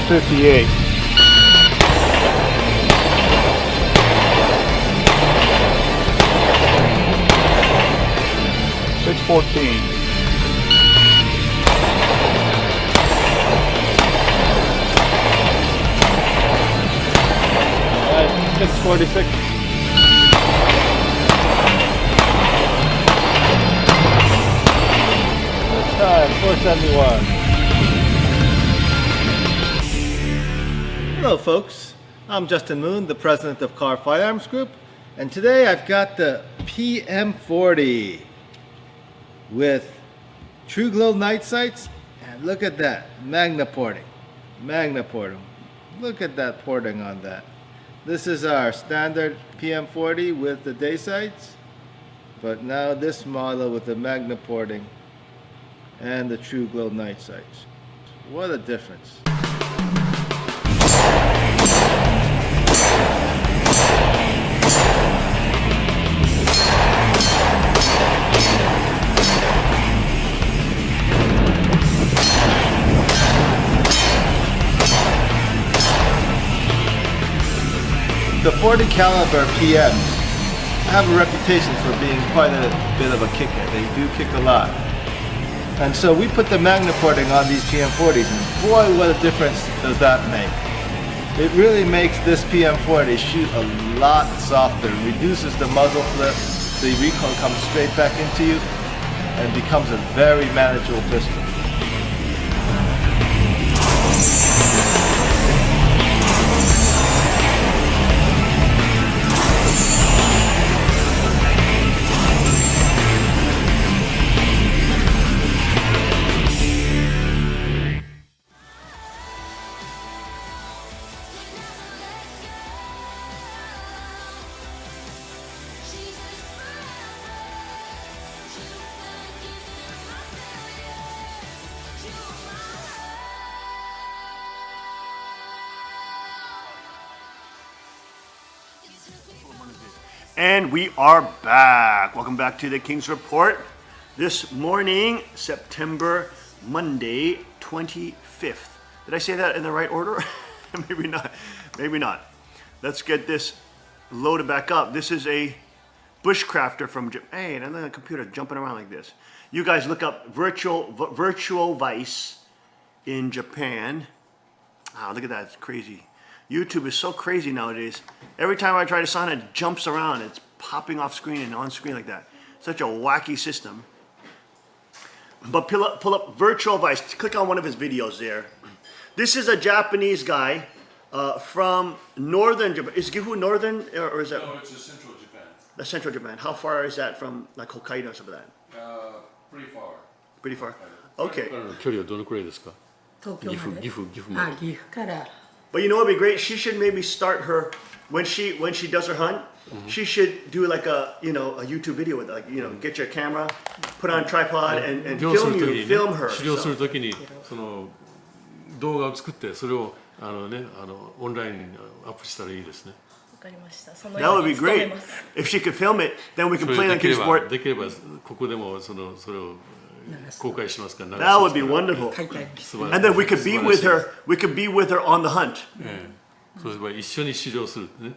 $6.58. $6.14. $6.46. That's time, 471. Hello folks, I'm Justin Moon, the president of Carr Firearms Group, and today I've got the PM40 with True Glow night sights, and look at that, Magna porting. Look at that porting on that. This is our standard PM40 with the day sights, but now this model with the Magna porting and the True Glow night sights. What a difference. The .40 caliber PMs have a reputation for being quite a bit of a kicker. They do kick a lot. And so we put the Magna porting on these PM40s, and boy, what a difference does that make. It really makes this PM40 shoot a lot softer, reduces the muzzle flip, the recoil comes straight back into you, and becomes a very manageable pistol. And we are back. Welcome back to the King's Report. This morning, Monday, 25th. Did I say that in the right order? Maybe not. Maybe not. Let's get this loaded back up. This is a bushcrafter from Japan. Hey, and then the computer jumping around like this. You guys look up virtual vice in Japan. Ah, look at that. It's crazy. YouTube is so crazy nowadays. Every time I try to sign it jumps around. It's popping off screen and on screen like that. Such a wacky system. But pull up Virtual Vice. Click on one of his videos there. This is a Japanese guy from northern Japan. Is Gifu northern or is that? No, it's central Japan. The central Japan. How far is that from like Hokkaido or something like that? Pretty far. Pretty far. Okay. 距離はどのくらいですか？東京まで。岐阜まで。岐阜から。 But you know what would be great? She should maybe start her when she does her hunt. She should do like a a YouTube video with like get your camera, put on tripod and film her. 狩猟するときにその動画を作ってそれをオンラインにアップしたらいいですね。わかりました。 That would be great. If she could film it, then we can play like his sport. できればここでもそれを公開しますから。That would be wonderful. And then we could be with her. We could be with her on the hunt. そうすれば一緒に狩猟するね。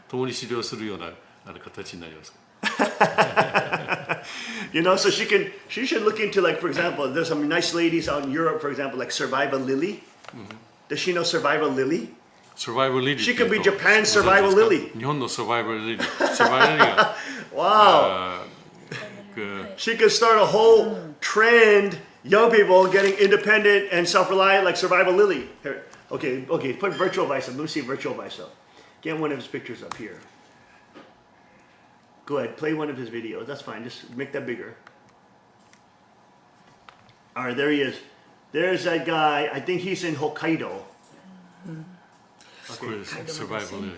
共に狩猟するような形になります。So she should look into like, for example, there's some nice ladies out in Europe, for example, like Survival Lily. Does she know Survival Lily? Survival Lily. She could be Japan's Survival Lily. 日本の Survival Lily。Survival Lily が。Wow. She could start a whole trend, young people getting independent and self-reliant like Survival Lily. Here, okay, put Virtual Vice up. Let me see Virtual Vice up. Get one of his pictures up here. Go ahead, play one of his videos. That's fine, just make that bigger. All right, there he is. There's that guy. I think he's in Hokkaido. Okay. Survival Lily.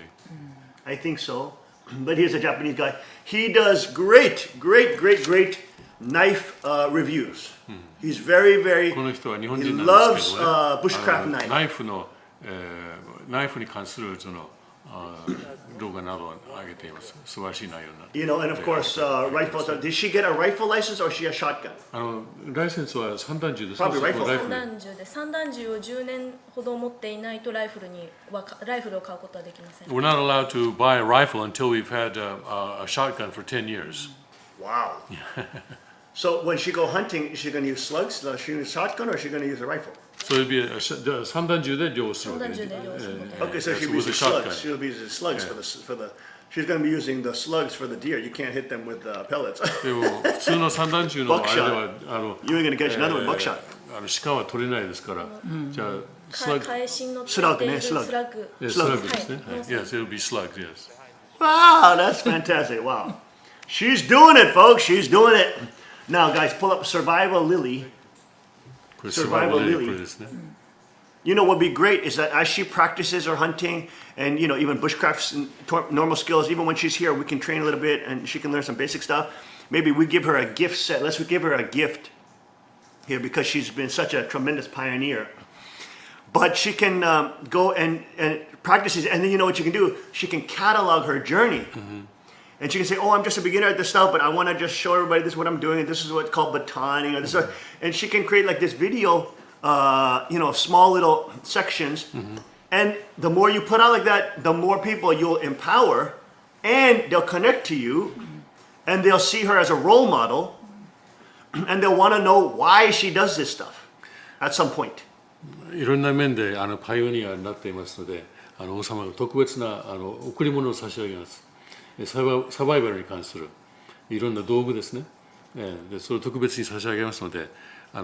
I think so. But he's a Japanese guy. He does great knife reviews. He's very, very. この人は日本 He 人なんですけ loves どね。 bushcraft knife. ナイフに関するその動画などを上げています。素晴らしい内容になって。And of course, rifles. Did she get a rifle license or she a shotgun? ライセンスは散弾銃です。Probably rifle. 散弾銃で散弾銃を10年ほど持っていないとライフルを買うことはできません。 We're not allowed to buy a rifle until we've had a shotgun for 10 years. Wow. So when she go hunting, is she going to use slugs? Does she use a shotgun or is she going to use a rifle? So it'd be 散弾銃で猟するわけです。Okay, so she'll be using slugs. She'll be using slugs for the. She's going to be using the slugs for the deer. You can't hit them with pellets. でも普通の散弾銃のあれではYou ain't going to catch another one, buckshot. 鹿は取れないですから。じゃあ返しのスラグね、スラグ。スラグですね。Yes, it'll be slugs. Yes. Wow, that's fantastic. Wow, she's doing it, folks. She's doing it. Now, guys, pull up Survival Lily. Survival Lily. You know what would be great is that as she practices her hunting and even bushcraft normal skills, even when she's here, we can train a little bit and she can learn some basic stuff. Maybe we give her a gift set. Let's give her a gift here because she's been such a tremendous pioneer. But she can go and practice it, and then you know what you can do? She can catalog her journey. And she can say, oh, I'm just a beginner at this stuff, but I want to just show everybody this is what I'm doing, and this is what's called batoning, or this. And she can create like this video, small little sections. And the more you put out like that, the more people you'll empower, and they'll connect to you, and they'll see her as a role model, and they'll want to know why she does this stuff at some point. いろんな面でパイオニアになっていますので、王様が特別な贈り物を差し上げます。サバイバルに関するいろんな道具ですね。でそれを特別に差し上げますので、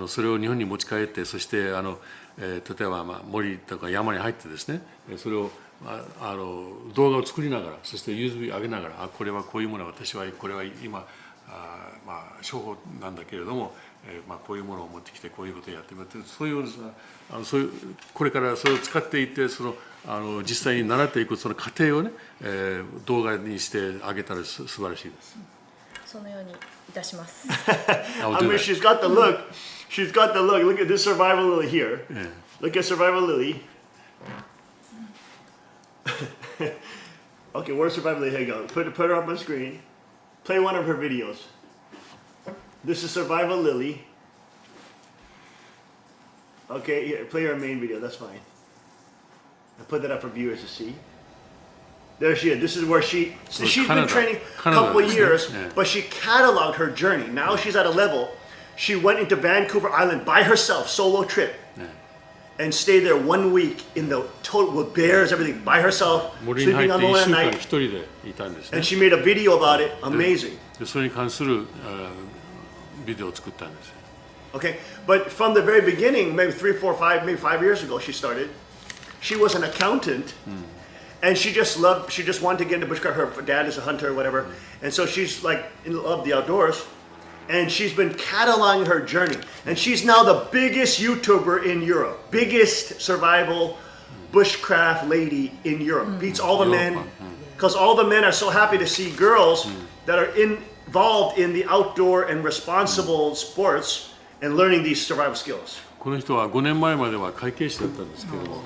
それを日本に持ち帰って、そして例えば森とか山に入ってですね、それを動画を作りながら、そして USB 上げながら、これはこういうもの、私はこれは今商法なんだけれども、こういうものを持ってきてこういうことをやってみる、そういうこれからそれを使っていって、実際に習っていくその過程をね、動画にしてあげたら素晴らしいです。そのようにいたします。I mean, she's got the look. She's got the look. Look at this Survival Lily here. Yeah. Look at Survival Lily. Okay, where's Survival Lily? Here you go. Put her up on the screen. Play one of her videos. This is Survival Lily. Okay, here, play her main video. That's fine. I put that up for viewers to see. There she is. This is where she's been training a couple of years, but she cataloged her journey. Now she's at a level. She went into Vancouver Island by herself, solo trip. and stayed there 1 week in the total with bears, everything by herself, 森に sleeping 入っ on て the 1 land 週間 at 一 night. 人でいたんですね And she made a video about it. Amazing. でそれに関するビデオを作ったんです Okay, but from the very beginning, maybe 3, 4, 5, maybe 5 years ago, she started. She was an accountant, and she just wanted to get into bushcraft. Her dad is a hunter, or whatever, and so she's like in love the outdoors. And she's been cataloging her journey, and she's now the biggest YouTuber in Europe, biggest survival bushcraft lady in Europe. Beats all the men, because all the men are so happy to see girls that are involved in the outdoor and responsible sports and learning these survival skills. この人は5年前までは会計士だったんですけども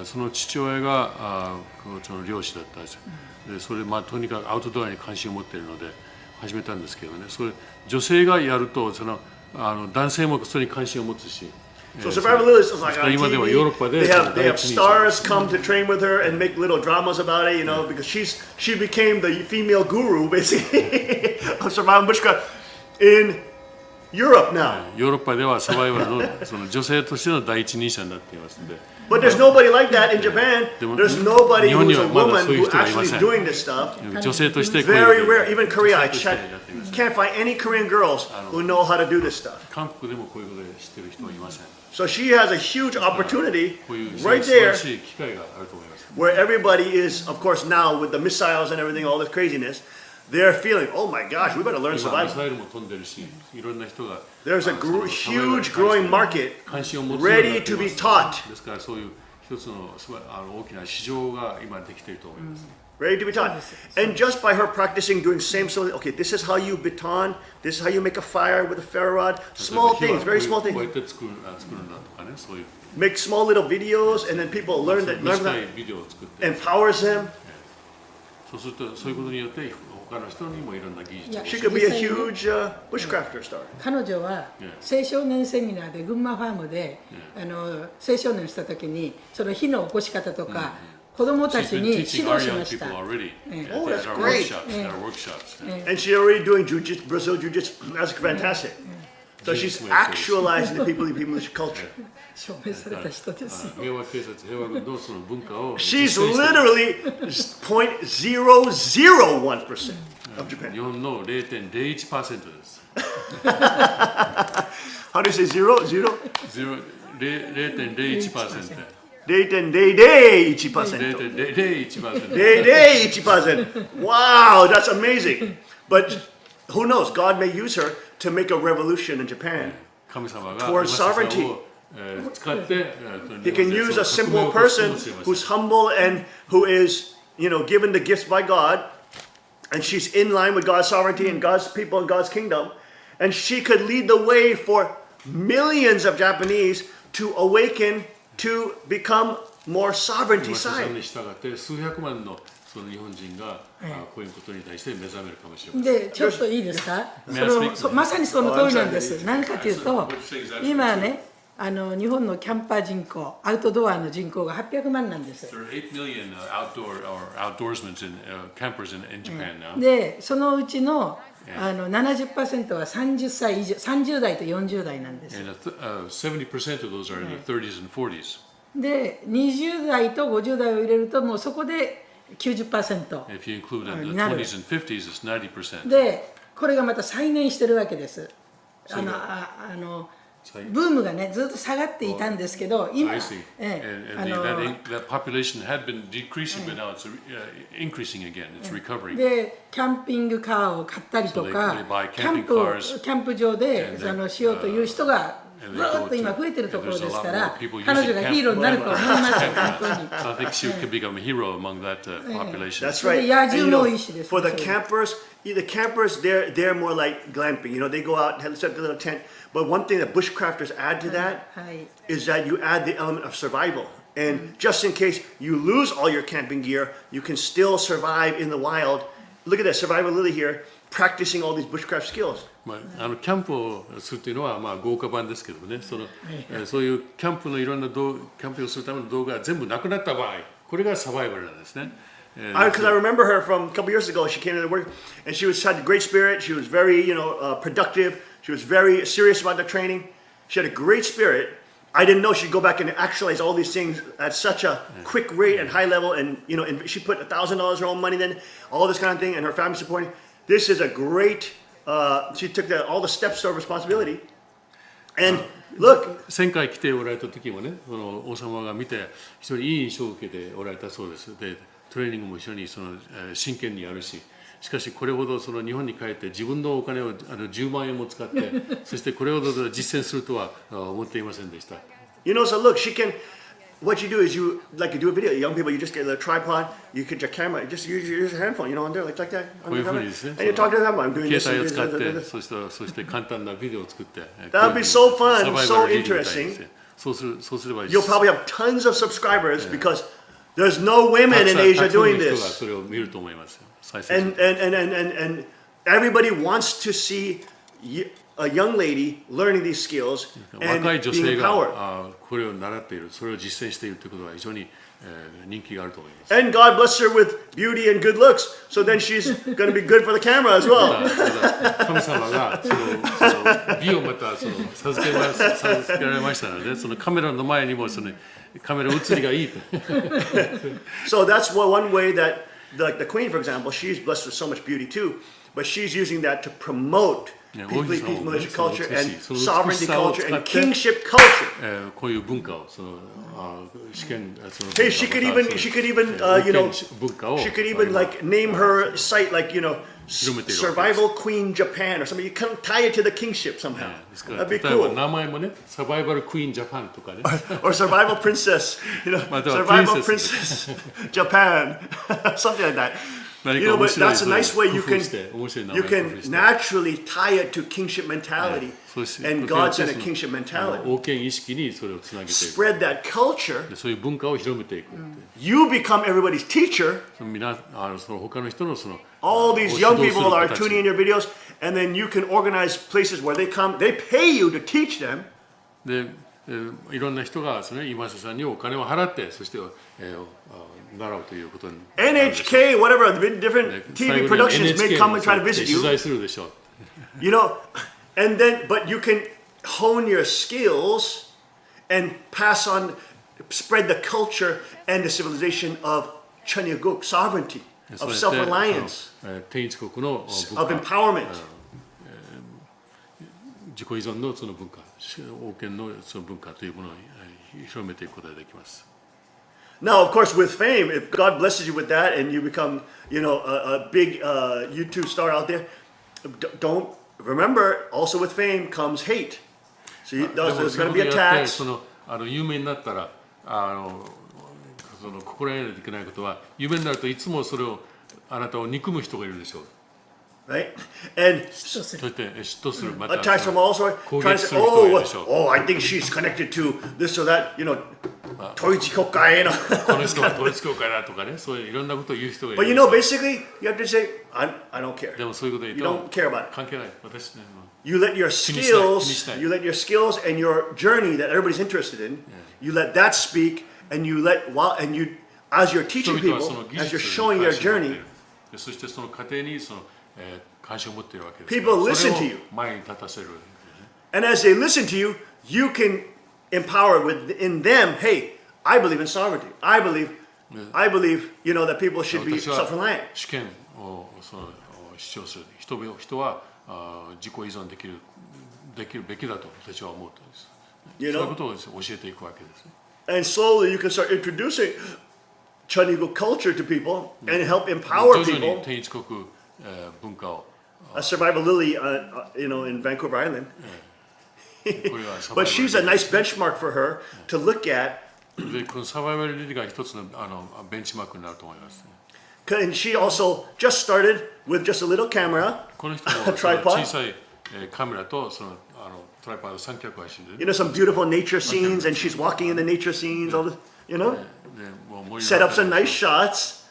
その父親がその漁師だったんですよでそれとにかくアウトドアに関心を持っているので始めたんですけどねそれ女性がやると男性もそれに関心を持つし So survival is like on 今ではヨーロッパで they have stars come to train with her and make little dramas about it, you know, because she became the female guru basically of survival bushcraft in Europe now. ヨーロッパではサバイバルのその女性としての第一人者になっていますので But there's nobody like that in Japan. There's nobody who's a woman who actually is doing this stuff. 女性としてこう Very いう rare. Even Korea, I can't find any Korean girls who know how to do this stuff. 韓国でもこういうことで知ってる人はいません So she has a huge opportunity こういう right 素晴 there らしい機会があると思います where everybody is, of course, now with the missiles and everything, all this craziness, they're feeling, oh my gosh, we better learn 今ミ survival. サイルも飛んでるしいろんな人が There's a huge growing market 関心を持つようにな ready って to いま be す taught. ですからそういう一つの大きな市場が今できていると思います Ready to be taught. And just by her practicing doing same something, okay, this is how you baton, this is how you make a fire with a ferro rod. Small things, very small こう things. やって作るんだとかねそういう Make small little videos and then people learn そう that, いう learn 短 that いビデオを作って empowers them. そうするとそういうことによって他の人にもいろんな技術を She could be a huge bushcrafter star. 彼女は青少年セミナーで群馬ファームで青少年した時にその火の起こし方とか子供たちに指導しました。 Oh, that's great. And she's already doing jiu-jitsu, Brazil jiu-jitsu. That's fantastic. So she's actualizing the people's culture. 証明された人ですよ。平和警察平和運動その文化を She's literally 0.001% of Japan. 日本の 0.01% です How do you say zero? Zero? 0.01% 0.001%. 0.001%. Wow, that's amazing. But who knows? God may use her to make a revolution in Japan. 神様が Towards sovereignty. 使って He can use a simple person who's humble and who is, given the gifts by God, and she's in line with God's sovereignty and God's people and God's kingdom, and she could lead the way for millions of Japanese to awaken to become more sovereignty そ side. れに従って数百万のその日本人がこういうことに対して目覚めるかもしれません。でちょっといいですかまさにその通りなんです。何かというと今ね日本のキャンパー人口アウトドアの人口が800万なんです。 There are 8 million outdoorsmen and campers in Japan now. でそのうちの70% は30歳以上30代と40代なんです。 And 70% of those are in the 30s and 40s. で20代と50代を入れるともうそこで 90% If you include in the 20s and 50s, it's 90%. でこれがまた再燃してるわけです。ブームがねずっと下がっていたんですけど今 I see. And that population had been decreasing, but now it's increasing again. It's recovering. でキャンピングカーを買ったりとか So they buy キャ camping ンプ cars キャンプ場でしようという人がずっと今増えてるところですから彼女がヒーローになると思いますよ本当に。 So I think she could become a hero among that population. That's right. 野 And, 獣もいいしです for the campers, they're more like glamping. They go out and set up a little tent. But one thing that bushcrafters add to that はい is that you add the element of survival. And just in case you lose all your camping gear, you can still survive in the wild. Look at that, Survival Lily here, practicing all these bushcraft skills. キャンプをするというのは豪華版ですけどねそういうキャンプのいろんなキャンプをするための道具が全部なくなった場合これがサバイバルなんですね。Because I remember her from a couple years ago. She came to work, and she had a great spirit. She was very, productive. She was very serious about the training. She had a great spirit, I didn't know she'd go back and actualize all these things at such a quick rate and high level, and and she put $1,000 her own money, then all this kind of thing, and her family supporting. This is a great. She took all the steps of responsibility, and look. 前回来ておられた時もね、その王様が見て非常にいい印象を受けておられたそうです。で、トレーニングも一緒に真剣にやるし。しかしこれほどその日本に帰って自分のお金を10万円も使ってそしてこれほど実践するとは思っていませんでした。So look, she can. What you do is you do a video. Young people, you just get a tripod. You get your camera. You just use your handphone. On there like that. こういうふうにですね。And you talk to them. I'm doing this. 携帯を使ってそして簡単なビデオを作って。That would be so fun, so interesting. そうすれば。You'll probably have tons of subscribers because there's no women in Asia doing this. それを見ると思います。And everybody wants to see a young lady learning these skills and 若い女 being 性 empowered. がこれを習っている、それを実践しているということは非常に人気があると思います。And God bless her with beauty and good looks, so then she's going to be good for the camera as well. 神様がその美をまた授けられましたので、そのカメラの前にもそのカメラ映りがいいと。So that's one way that the Queen, for example, she's blessed with so much beauty too, but she's using that to promote Peace Malaysia culture and sovereignty culture and kingship culture. こういう文化を試験 Hey, she could even she could even like name her site like Survival Queen Japan or something. You can tie it to the kingship somehow. That'd be cool. 名前もね、サバイバルクイーンジャパンとかね。Or Survival Princess, Survival Princess Japan, something like that. But that's a nice way you can naturally tie it to kingship mentality, and God's in a kingship mentality. 王権意識にそれをつなげていく。Spread that culture. そういう文化を広めていく。You become everybody's teacher. その他の人のその All these young people are tuning in your videos, and then you can organize places where they come. They pay you to teach them. で、いろんな人がその今瀬さんにお金を払ってそして習うということに。NHK, whatever, different TV productions may come and try to visit you. 取材するでしょう。And then, but you can hone your skills and pass on, spread the culture and the civilization of Cheongguk sovereignty, of self-reliance, 天一国の of empowerment. 自己依存のその文化、王権のその文化というものを広めていくことができます。Now, of course, with fame, if God blesses you with that and you become, a big YouTube star out there, don't remember. Also, with fame comes hate. So there's going to be attacks. その有名になったらその心得ないといけないことは、有名になるといつもそれをあなたを憎む人がいるでしょう。Right? And attacks from all sorts, trying to say, I think she's connected to this or that, Toichi Kokkai. But basically, you have to say, I don't care. You don't care about it. You let your skills and your journey that everybody's interested in, you let that speak, and as you're teaching people, as you're showing your journey, people listen to you. And as they listen to you, you can empower within them, hey, I believe in sovereignty. I believe, that people should be self-reliant. 主権を主張する人は自己依存できるべきだと私は思うとです。そういうことを教えていくわけです。And slowly you can start introducing Cheongguk culture to people and help empower people. 天一国文化を Survival Lily, in Vancouver Island. But she's a nice benchmark for her to look at. このサバイバルリリーが一つのベンチマークになると思います。And she also just started with just a little camera, この人も tripod. 小さいカメラとそのトライポッド三脚配信で。Some beautiful nature scenes, and she's walking in the nature scenes. All this, set up some nice shots.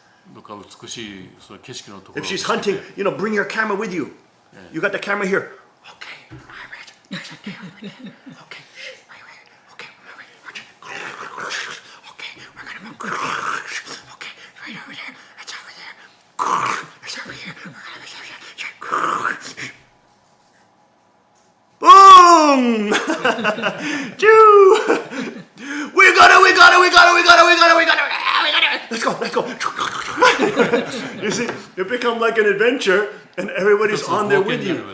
If she's hunting, bring your camera with you. You got the camera here. Okay, okay, okay, we're gonna move. Okay, right over there. It's over there. It's over here. Boom! Choo! You see, it become like an adventure, and everybody's on there with you.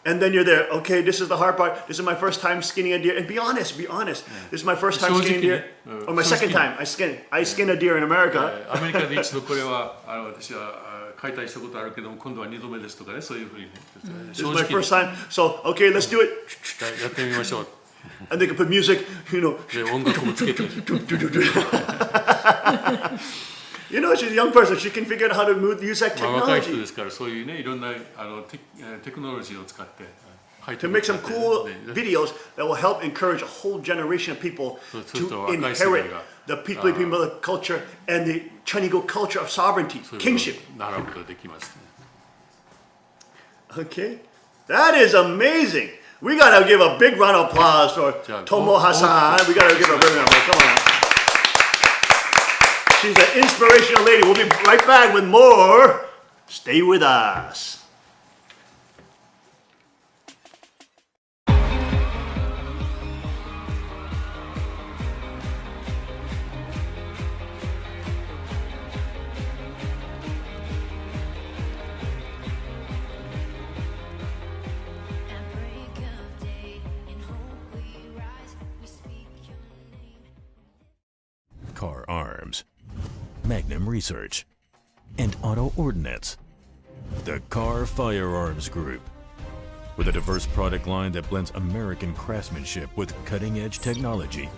And then you're there. Okay, this is the hard part. This is my first time skinning a deer. And be honest. This is my first time skinning a deer, or my second time. I skin a deer in America. アメリカで一度これは私は解体したことあるけども今度は2度目ですとかねそういうふうに This is my first time. So okay, let's do it. やってみましょう。 And they can put music, you know. で音楽もつけて。You know, she's a young person. She can figure out how to use that 若い人 technology ですからそういうねいろんなテクノロジーを使って to make some cool videos that will help encourage a whole generation of people to inherit the People culture and the Chanigo culture of sovereignty, kingship. 習うことができます。 Okay, that is amazing. We gotta give a big round of applause for Tomo Hassan. We gotta give her a big round of applause. Come on. She's an inspirational lady. We'll be right back with more. Stay with us. Car Arms, Magnum Research, and Auto Ordnance. The Car Firearms Group. With a diverse product line that blends American craftsmanship with cutting-edge technology.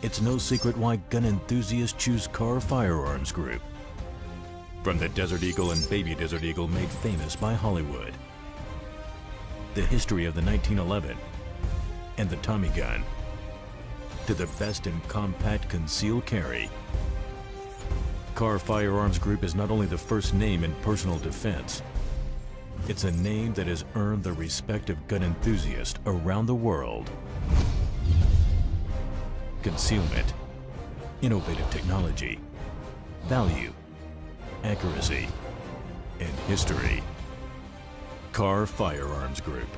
It's no secret why gun enthusiasts choose Car Firearms Group. From the Desert Eagle and Baby Desert Eagle made famous by Hollywood. The history of the 1911 and the Tommy gun. To the best in compact concealed carry. Car Firearms Group is not only the first name in personal defense, it's a name that has earned the respect of gun enthusiasts around the world. Concealment, innovative technology, value, accuracy, and history. Car Firearms Group.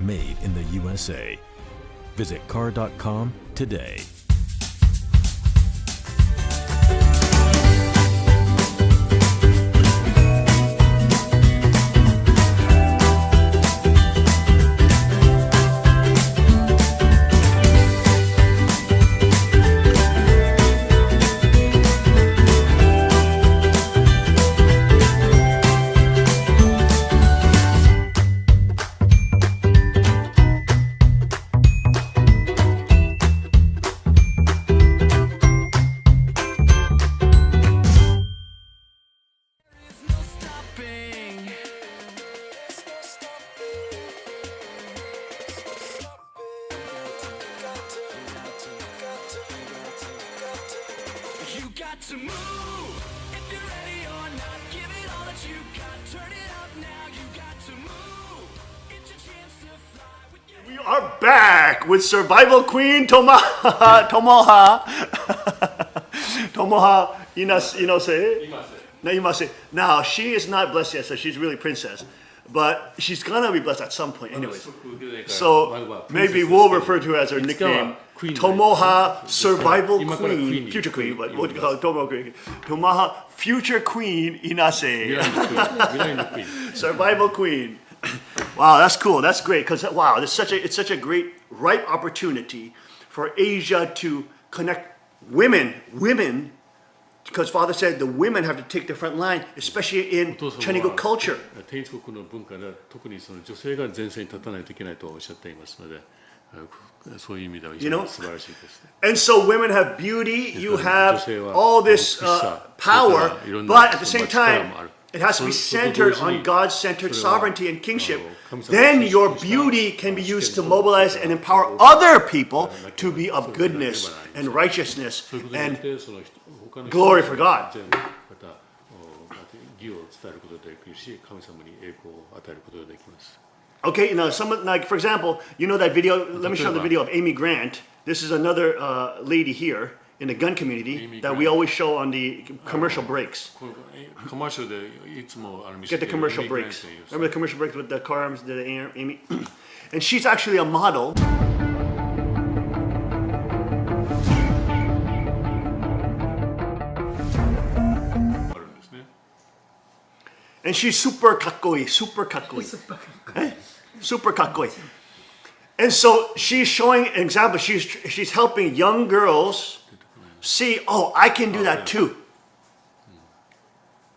Made in the USA. Visit car.com today. You got to move if you're ready or not. Give it all that you got. Turn it up now. You got to move. It's your chance to fly with your. We are back with Survival Queen Tomoha Inase. Now she is not blessed yet, so she's really princess. But she's gonna be blessed at some point, anyways. So maybe we'll refer to her as her nickname, Tomoha Survival Queen, Future Queen. But what do you call it? Tomoha Future Queen Inase. Survival Queen. Wow, that's cool. That's great. Because wow, it's such a great, ripe opportunity for Asia to connect women. Because Father said the women have to take the front line, especially in Chanigo culture. 天一国の文化で特にその女性が前線に立たないといけないとおっしゃっていますので、そういう意味では非常に素晴らしいですね。And so women have beauty, you have all this power, but at the same time, it has to be centered on God-centered sovereignty and kingship. Then your beauty can be used to mobilize and empower other people to be of goodness and righteousness and glory for God. Okay, now for example, you know that video, let me show the video of Amy Grant. This is another lady here in the gun community that we always show on the commercial breaks. Get the commercial breaks. Remember the commercial breaks with the car arms, the Amy? And she's actually a model. And she's super kakkoi, super kakkoi. Super kakkoi. And so she's showing an example. She's helping young girls see, oh, I can do that too.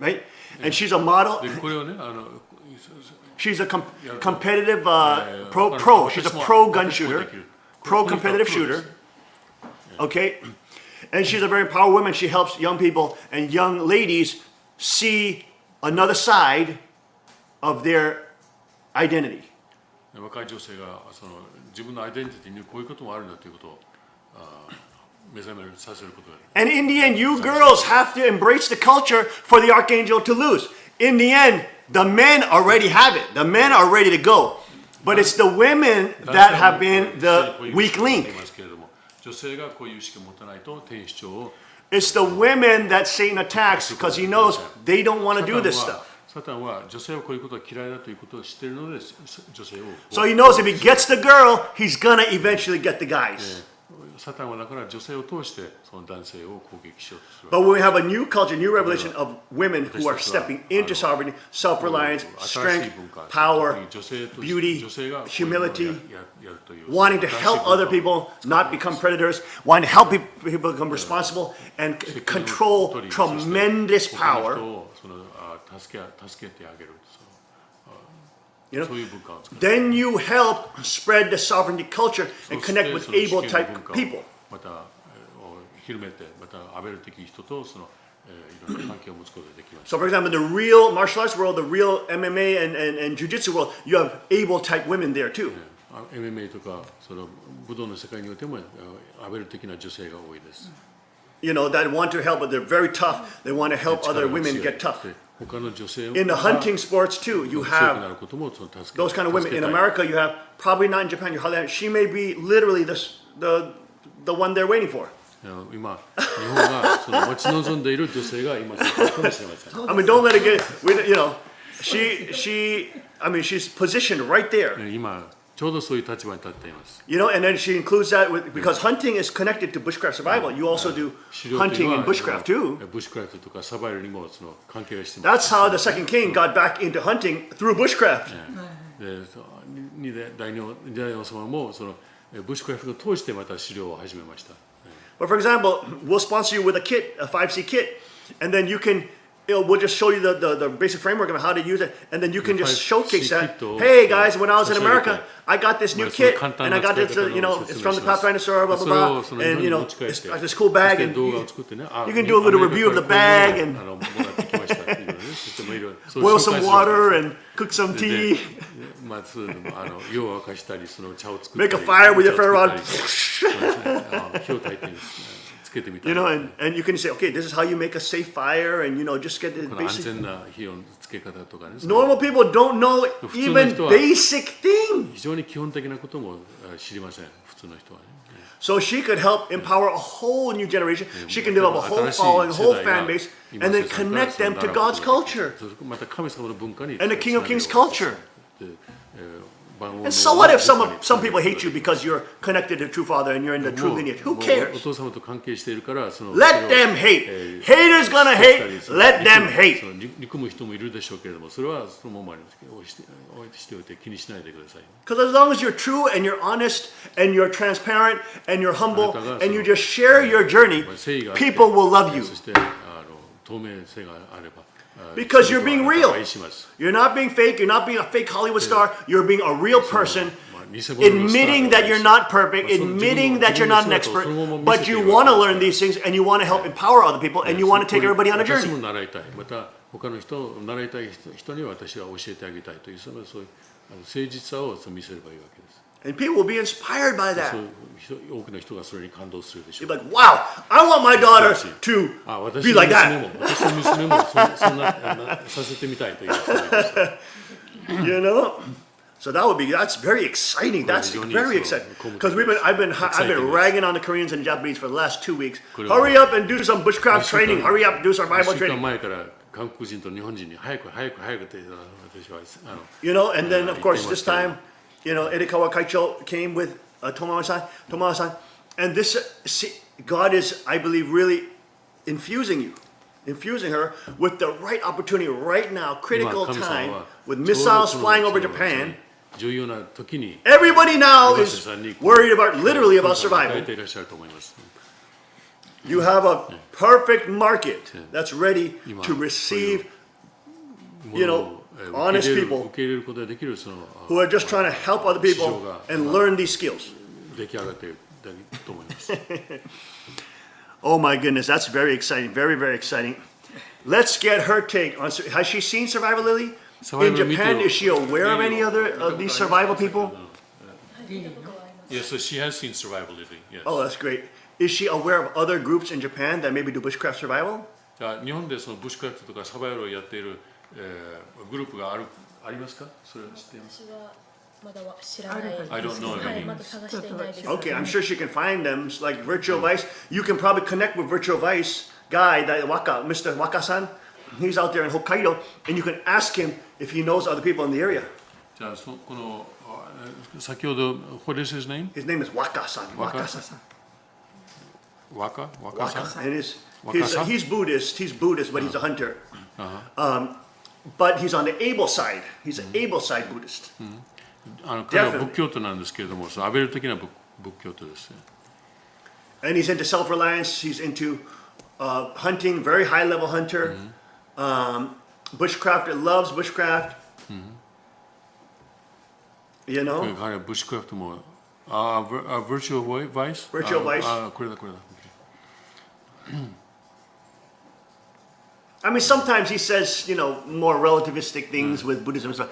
Right? And she's a model. でこれをね、She's a competitive pro. She's a pro gun shooter, pro competitive shooter. Okay? And she's a very powerful woman. She helps young people and young ladies see another side of their identity. 若い女性が自分のアイデンティティにこういうこともあるんだということを目覚めさせることがある。 And in the end, you girls have to embrace the culture for the archangel to lose. In the end, the men already have it. The men are ready to go. But it's the women that have been the weak link. 女性がこういう意識を持たないと天使長を It's the women that Satan attacks because he knows they don't want to do this stuff. サタンは女性はこういうことが嫌いだということを知っているので女性を So he knows if he gets the girl, he's gonna eventually get the guys. サタンはだから女性を通してその男性を攻撃しようとする。 But when we have a new culture, new revelation of women who are stepping into sovereignty, self-reliance, strength, power, beauty, humility, wanting to help other people not become predators, wanting to help people become responsible and control tremendous power. You know, then you help spread the sovereignty culture and connect with able type people. また広めてまたアベル的人とそのいろんな関係を持つことができます。 So, for example, in the real martial arts world, the real MMA and jiu-jitsu world, you have able type women there too. MMA とかその武道の世界においてもアベル的な女性が多いです。 You know, that want to help, but they're very tough. They want to help other women get tough. In the hunting sports too, you have those kind of women. In America, you have, probably not in Japan, you have, she may be literally the one they're waiting for. 今日本がその待ち望んでいる女性が今そうかもしれません。 I mean, don't let it get, you know, she's positioned right there. 今ちょうどそういう立場に立っています。 You know, and then she includes that because hunting is connected to bushcraft survival. You also do hunting and bushcraft too. ブッシュクラフトとかサバイルにもその関係がしてます。 That's how the second king got back into hunting through bushcraft. で、第二王様もそのブッシュクラフトを通してまた狩猟を始めました。 But for example, we'll sponsor you with a kit, a 5C kit, and then you can, we'll just show you the basic framework of how to use it, and then you can just showcase that. Hey guys, when I was in America, I got this new kit, and I got this, you know, it's from the Pathfinder store, blah blah blah, and you know, it's this cool bag, and you can do a little review of the bag, and boil some water and cook some tea. Make a fire with your ferro rod. You know, and you can say, okay, this is how you make a safe fire, and you know, just get the basic. Normal people don't know even basic things. So she could help empower a whole new generation. She can develop a whole following, a whole fan base, and then connect them to God's culture and the King of Kings culture. And so what if some people hate you because you're connected to True Father and you're in the true lineage? Who cares? Let them hate. Haters gonna hate. Let them hate. Because as long as you're true and you're honest and you're transparent and you're humble and you just share your journey, people will love you. Because you're being real. You're not being fake. You're not being a fake Hollywood star. You're being a real person, admitting that you're not perfect, admitting that you're not an expert, but you want to learn these things and you want to help empower other people and you want to take everybody on a journey. And people will be inspired by that. You're like, wow, I want my daughter to be like that. You know? So that's very exciting. That's very exciting. Because I've been ragging on the Koreans and Japanese for the last 2 weeks. Hurry up and do some bushcraft training. Hurry up, do survival training. You know, and then of course this time, you know, Erikawa Kaicho came with Tomoe-san, and this, God is, I believe, really infusing you infusing her with the right opportunity right now, 今 critical 神様 time, は with ちょうど missiles この flying over その Japan. 重要な時に Everybody now 私 is たちに worried about, literally about 神様が与え survival. ていらっしゃると思います。 You have a perfect market that's ready 今 to receive ものを honest 受 people け入れることができるその who are just trying to help other 市場 people が and learn these skills. 出来上がっていると思います。 Oh my goodness, that's very exciting, very, very exciting. Let's get her take on, has she seen Survival Lily? In Survival Japan, Lily. is she aware of any other of these survival people? Yes, so she has seen Survival Lily. Yes. Oh, that's great. Is she aware of other groups in Japan that maybe do bushcraft survival? 日本でそのブッシュクラフトとかサバイバルをやっている、グループがありますか？それは知っています？私はまだ知らない。 I don't know はい、 any. まだ探していないです。 Okay, I'm sure she can find them. It's like Virtual Vice. You can probably connect with Virtual Vice guy, that Mr. Waka-san. He's out there in Hokkaido, and you can ask him if he knows other people in the area. じゃあこの先ほど What is his name? His name is Waka-san. Waka? Waka-san. Waka? Waka. And Waka-san? he's Buddhist. He's Buddhist, but he's a hunter. But he's on the able side. He's an able side Buddhist. 彼は仏教徒なんですけれども、そのアベル的な仏教徒ですね。And he's into self-reliance. He's into hunting, very high-level hunter. Bushcrafter, loves bushcraft. You know? 彼はブッシュクラフトも、Virtual Vice? Virtual Vice. これだ、これだ。I mean, sometimes he says, more relativistic things with Buddhism and stuff.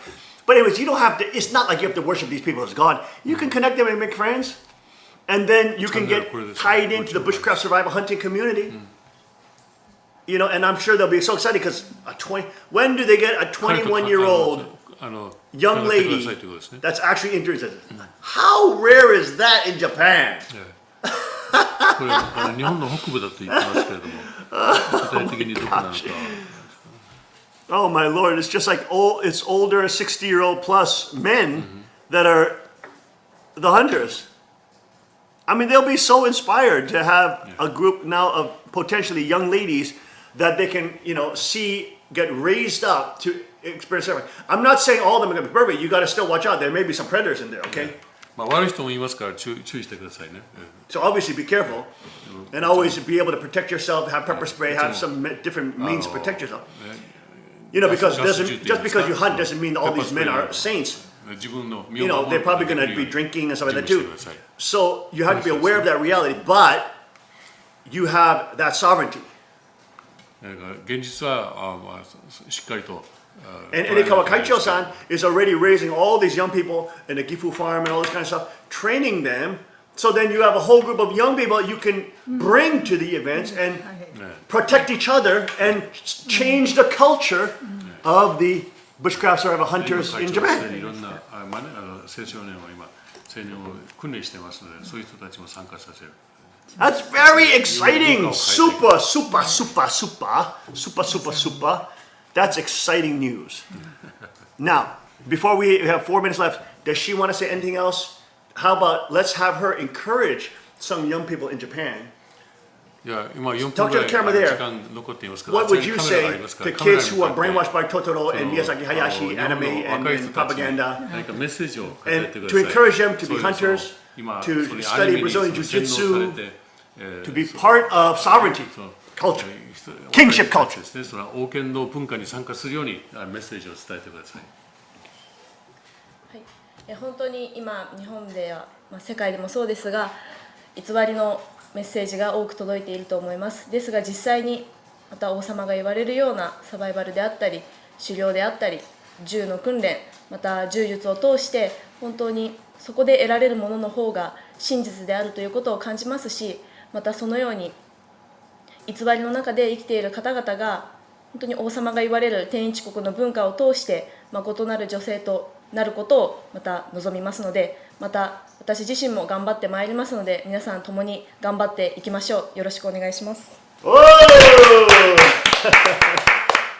But anyways, you don't have to, it's not like you have to worship these people as God. You can connect them and make friends. And then you can get tied into the bushcraft survival hunting community. And I'm sure they'll be so excited because when do they get a 21-year-old young lady that's actually interested? How rare is that in Japan? これ日本の北部だと言ってますけれども、具体的にどこなのか。Oh my Lord, it's just like it's older 60-year-old plus men that are the hunters. I mean, they'll be so inspired to have a group now of potentially young ladies that they can, see get raised up to experience everything. I'm not saying all of them are going to be perfect. You got to still watch out. There may be some predators in there, okay? まあ悪い人もいますから注意してくださいね。So obviously be careful and always be able to protect yourself, have pepper spray, have some different means to protect yourself. Because just because you hunt doesn't mean all these men are saints. They're probably going to be drinking and stuff like that too. So you have to be aware of that reality, but you have that sovereignty. 現実はしっかりと。And Erikawa Kaicho-san is already raising all these young people in the Gifu farm and all this kind of stuff, training them. So then you have a whole group of young people you can bring to the events and protect each other and change the culture of the bushcraft survival hunters in Japan. いろんな青少年を今青年を訓練してますので、そういう人たちも参加させる。That's very exciting. Super, super, super, super, super, super, super. That's exciting news. Now, before we have 4 minutes left, does she want to say anything else? How about let's have her encourage some young people in Japan. いや、今4 Talk 分 to ぐ the ら camera い there. 時間残っていますから、 What would you カメラがあ say りますから to カメラ kids に who are 向かって brainwashed by Totoro and Miyazaki Hayashi, anime, and 若い人たちに propaganda? 何かメッセージを語ってく And ださい。 to encourage them to be そういう hunters, 今 to それ study アニメに Brazilian 洗脳さ jiu-jitsu, れて to be part of sovereignty, culture, kingship culture. ですね、その王権の文化に参加するようにメッセージを伝えてください。はい、本当に今日本では、世界でもそうですが、偽りのメッセージが多く届いていると思います。ですが実際にまた王様が言われるようなサバイバルであったり、狩猟であったり、銃の訓練、また柔術を通して本当にそこで得られるものの方が真実であるということを感じますし、またそのように偽りの中で生きている方々が本当に王様が言われる天一国の文化を通して異なる女性となることをまた望みますので、また私自身も頑張ってまいりますので、皆さん共に頑張っていきましょう。よろしくお願いします。Oh!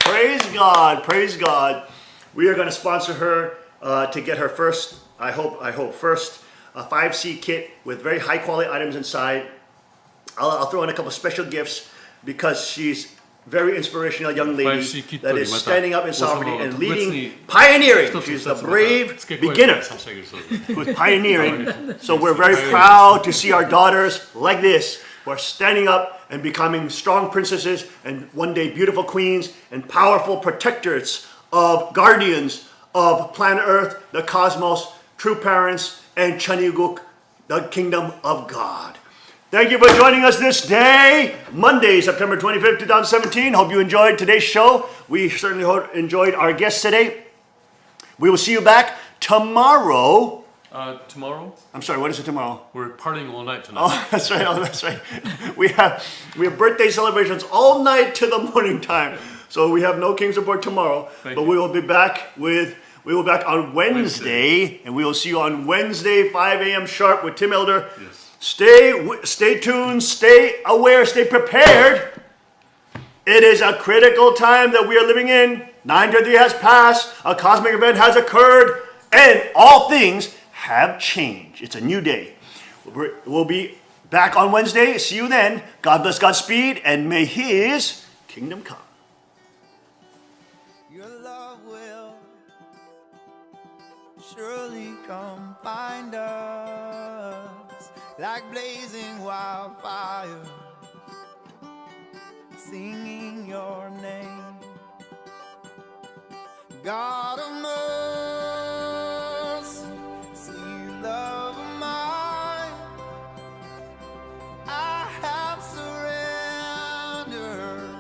Praise God, praise God. We are going to sponsor her to get her first, I hope first, a 5C kit with very high quality items inside. I'll throw in a couple special gifts because she's very inspirational young lady 5C that is standing up in sovereignty and leading, 別に pioneering. 一つ She's 二 the つ brave 付け加えて beginner 差し上げるそうです who's pioneering. So we're very proud to see our daughters like this, who are standing up and becoming strong princesses and one day beautiful queens and powerful protectors of guardians of planet Earth, the cosmos, true parents, and Chaniguk, the kingdom of God. Thank you for joining us this day, Monday, September 25th, 2017. Hope you enjoyed today's show. We certainly enjoyed our guests today. We will see you back tomorrow. Tomorrow I'm sorry, what is it tomorrow? we're partying all night tonight Oh, that's right. Oh, that's right. We have birthday celebrations all night to the morning time. So we have no King's Report tomorrow, Thank but you. we will be back on Wednesday, and we will see you on Wednesday, 5 a.m. sharp with Tim Elder. Yes. Stay tuned, stay aware, stay prepared. It is a critical time that we are living in. 9:30 has passed, a cosmic event has occurred, and all things have changed. It's a new day. We'll be back on Wednesday. See you then. God bless, Godspeed, and may His kingdom come. Your love will surely come find us like blazing wildfire, singing your name. God of mercy, sweet love of mine, I have surrendered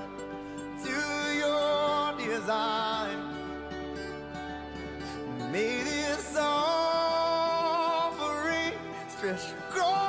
to your design. May this offering stretch across